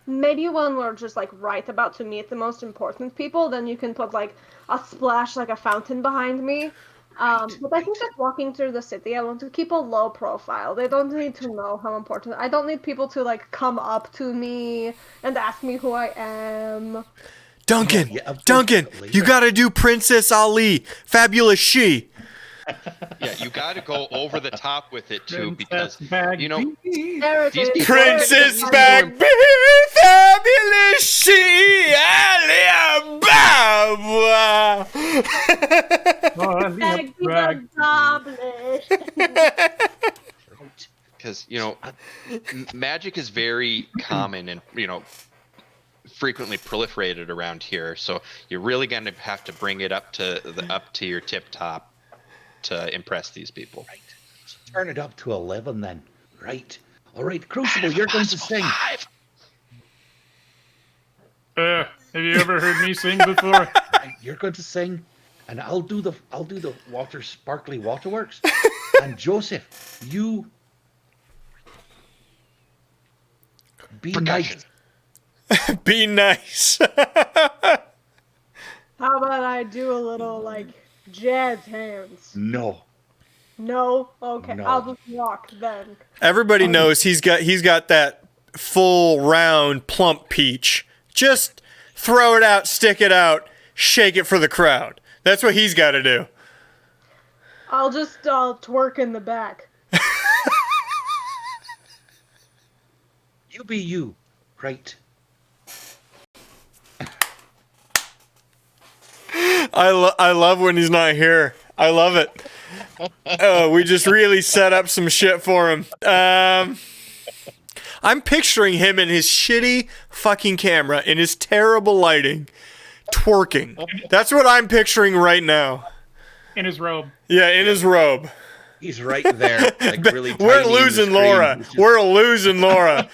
Maybe when we're just like right about to meet the most important people, then you can put like a splash, like a fountain behind me. But I think that walking through the city, I want to keep a low profile. They don't need to know how important. I don't need people to like come up to me and ask me who I am. Duncan, Yeah, of course, Duncan, later. you gotta do Princess Ali, Fabulous She. Yeah, you got to go over the top with it too, because Bag you know There it These is. people- Princess These Bagby, Fabulous She, Alibaba. Bag be Brag. established. because magic is very common and frequently proliferated around here. So you're really going to have to bring it up to your tip top to impress these people. Right. So turn it up to 11 then. Right. All right, Crucible, you're going to sing. Have you ever heard me sing before? Right, you're going to sing, and I'll do the sparkly waterworks. And Joseph, you be Percussion. nice. Be nice. How about I do a little like jazz hands? No. No? Okay, No. I'll just walk then. Everybody knows he's got that full round plump peach. Just throw it out, stick it out, shake it for the crowd. That's what he's got to do. I'll just twerk in the back. You be you. Right. I love when he's not here. I love it. We just really set up some shit for him. I'm picturing him in his shitty fucking camera, in his terrible lighting, twerking. That's what I'm picturing right now. In his robe. Yeah, in his robe. He's right there. Like really We're tiny in the losing screen. Laura. It's just- We're losing Laura.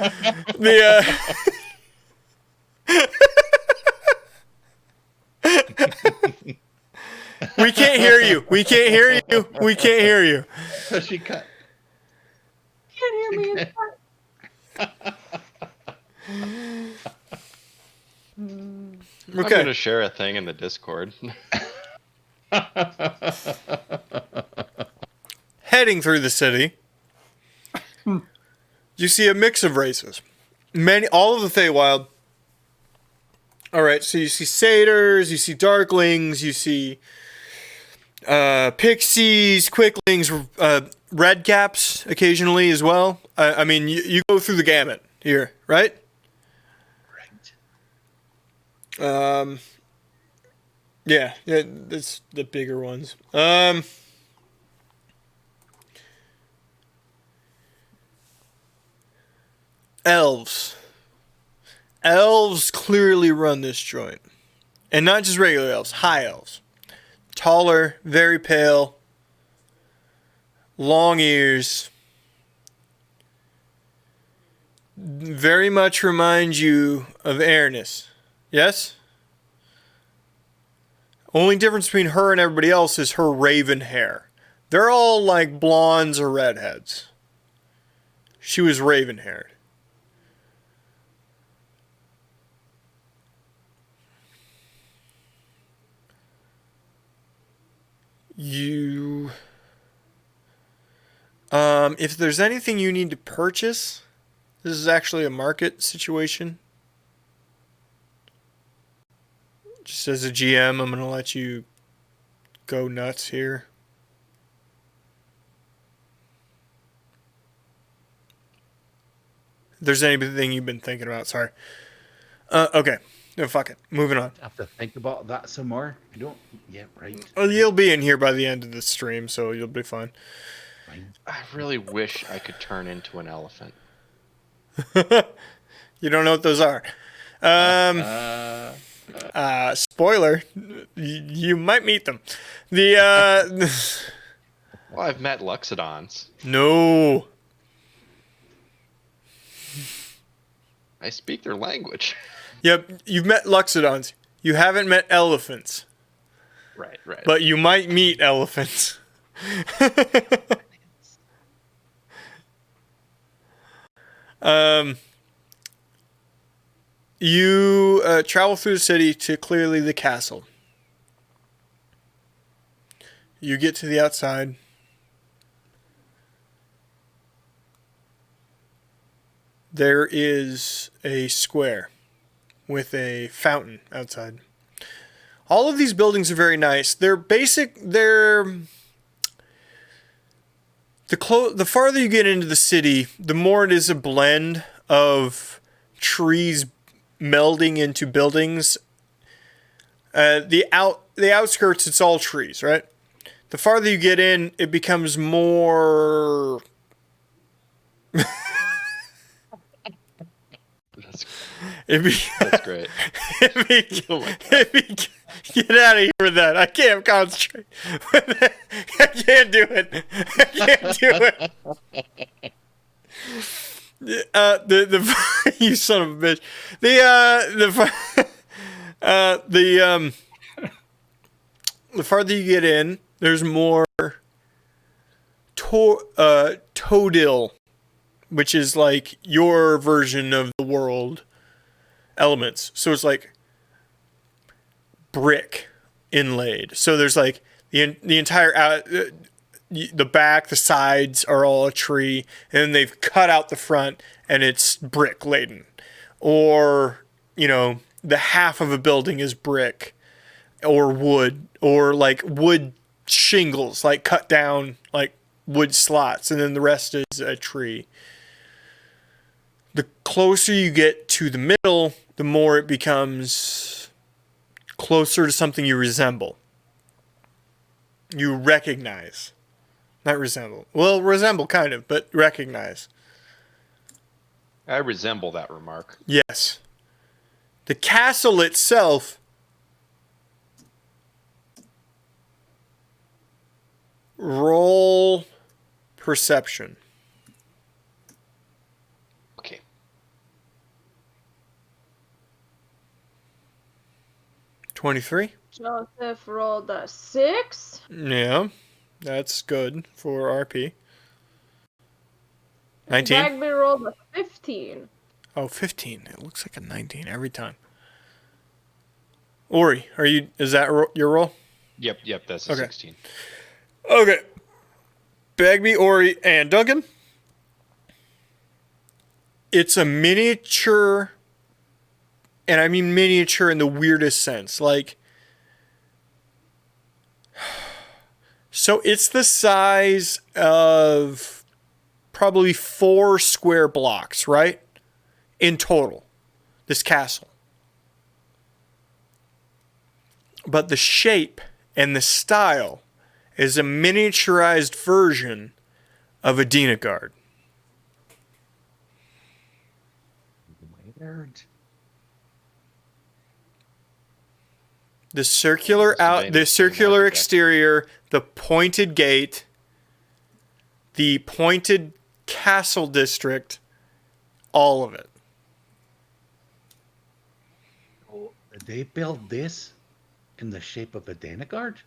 We can't hear you. We can't hear you. We can't hear you. She cut. Can't hear me. I'm Okay. going to share a thing in the Discord. Heading through the city, you see a mix of races. All of the Feywild. All right, so you see satyrs, you see darklings, you see pixies, quicklings, redcaps occasionally as well. I mean, you go through the gamut here, right? Right. Yeah, that's the bigger ones. Elves. Elves clearly run this joint. And not just regular elves, high elves. Taller, very pale, long ears. Very much remind you of Airness. Yes? Only difference between her and everybody else is her raven hair. They're all like blondes or redheads. She was raven-haired. You... if there's anything you need to purchase, this is actually a market situation. Just as a GM, I'm going to let you go nuts here. If there's anything you've been thinking about, sorry. Okay. No, fuck it. Moving on. I have to think about that some more. I don't. Yeah, right. Well, you'll be in here by the end of the stream, so you'll be fine. Fine. I really wish I could turn into an elephant. You don't know what those are. Spoiler, you might meet them. The Well, I've met Luxodons. no. I speak their language. Yep, you've met Luxodons. You haven't met elephants, Right, right. but you might meet elephants. You travel through the city to clearly the castle. You get to the outside. There is a square with a fountain outside. All of these buildings are very nice. They're basic. The farther you get into the city, the more it is a blend of trees melding into buildings. The outskirts, it's all trees, right? The farther you get in, it becomes more. That's great. Get out of here with that. I can't concentrate. I can't do it. I can't do it. You son of a bitch. The farther you get in, there's more Toadil, which is like your version of the world elements. So it's like brick inlaid. So there's like the entire the back, the sides are all a tree, and then they've cut out the front and it's brick laden. Or, the half of a building is brick or wood, or like wood shingles, like cut down like wood slots, and then the rest is a tree. The closer you get to the middle, the more it becomes closer to something you resemble. You recognize. Not resemble. Well, resemble kind of, but recognize. I resemble that remark. Yes. The castle itself roll perception. Okay. 23? Joseph rolled a 6. Yeah, that's good for RP. 19? Bagby rolled a 15. Oh, 15. It looks like a 19 every time. Ori, is that your roll? Yep, that's a Okay. 16. Okay. Bagby, Ori, and Duncan. It's a miniature, and I mean miniature in the weirdest sense. Like, so it's the size of probably 4 square blocks, right? In total, this castle. But the shape and the style is a miniaturized version of a Guard. Weird. The circular exterior, the pointed gate, the pointed castle district, all of it. Oh, did they build this in the shape of a Danagard?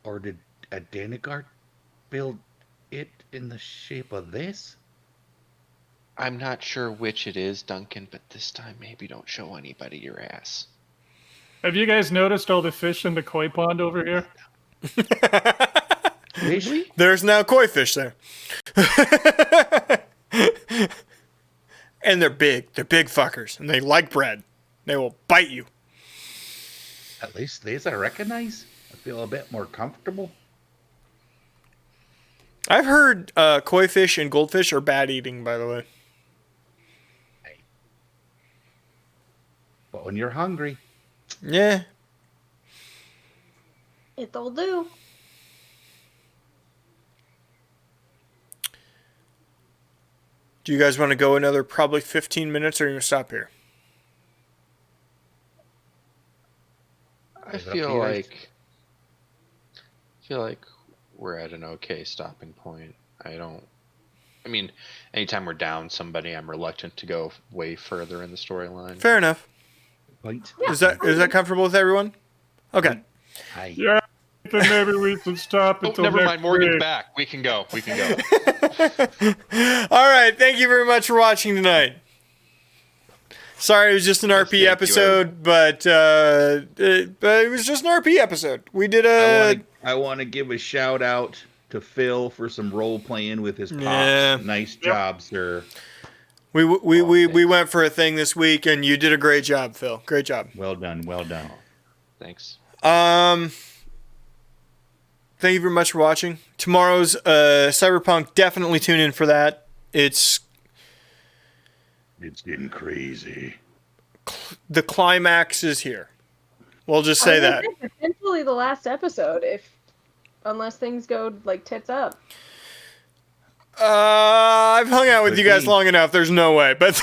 Or did a Danagard build it in the shape of this? I'm not sure which it is, Duncan, but this time maybe don't show anybody your ass. Have you guys noticed all the fish in the koi pond over here? Fish? There's now koi fish there. And they're big. They're big fuckers. And they like bread. They will bite you. At least these I recognize. I feel a bit more comfortable. I've heard koi fish and goldfish are bad eating, by the way. But when you're hungry, Yeah. It'll do. Do you guys want to go another probably 15 minutes or are you going to stop here? I Is that feel the like we're at an okay stopping point. I mean, anytime we're down somebody, I'm reluctant to go way further in the storyline. Fair enough. point. Is that comfortable with everyone? Okay. Hi. Yeah, then maybe we should stop Oh, until never next mind. Morgan's week. back. We can go. We can go. All right. Thank you very much for watching tonight. Sorry, it was just an Yes, RP thank you, episode, but it was just an RP episode. We did a. I want to give a shout out to Phil for some role playing with his pops. Yeah. Nice job, sir. We went for a thing this week, and you did a great job, Phil. Great job. Well done. Well done. Thanks. Thank you very much for watching. Tomorrow's Cyberpunk. Definitely tune in for that. It's It's getting crazy. the climax is here. We'll just say that. Potentially the last episode, unless things go like tits up. I've hung out with you guys long enough. There's no way, but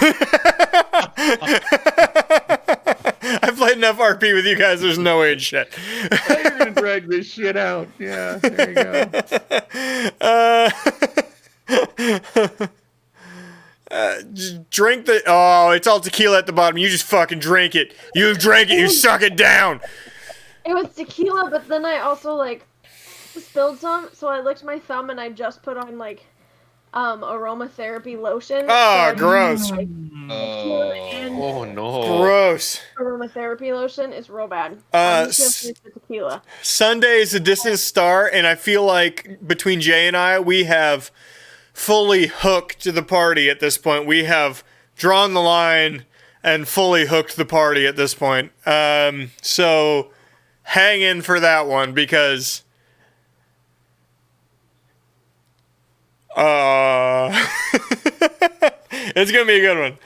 I've played enough RP with you guys. There's no way in shit. You're gonna drag this shit out. Yeah, there you go. Just drink the. Oh, it's all tequila at the bottom. You just fucking drink it. You drink it. You suck it down. It was tequila, but then I also like spilled some, so I licked my thumb and I just put on like aromatherapy lotion. Oh, So gross. like, tequila and Oh no. Gross. aromatherapy lotion is real bad. Uh, I'm just gonna use the tequila. Sunday is a distant star, and I feel like between Jay and I, we have fully hooked the party at this point. We have drawn the line and fully hooked the party at this point. So hang in for that one because it's gonna be a good one.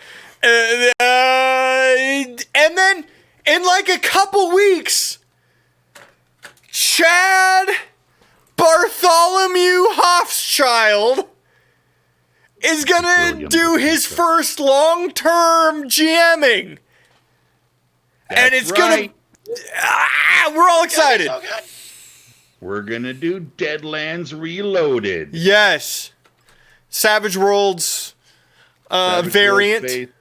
And then in like a couple weeks, Chad Bartholomew Hoffschild is gonna William do his first long-term GMing, and it's right. gonna. We're all excited. We're gonna do Deadlands Reloaded. Yes, Savage Worlds Savage variant. Worlds Faith.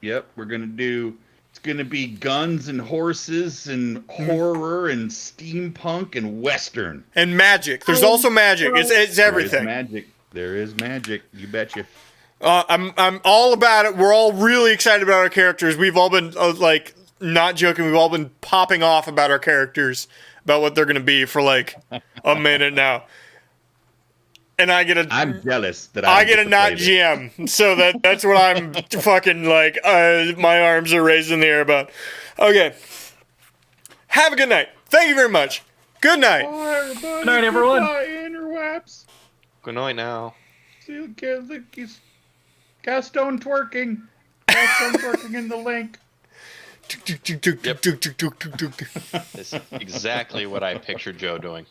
Yep. We're gonna do. It's gonna be guns and horses and horror and steampunk and western. And magic. There's also magic. It's everything. There is magic. You betcha. I'm all about it. We're all really excited about our characters. We've all been like not joking. We've all been popping off about our characters, about what they're gonna be for like a minute now. And I'm jealous that I get a to not play this. GM, so that's what I'm fucking like. My arms are raised in the air about. Okay. Have a good night. Thank you very much. Good night. Good night, everyone. Interwebs. Good night now. See Castone twerking. Castone twerking in the link. That's exactly what I pictured Joe doing.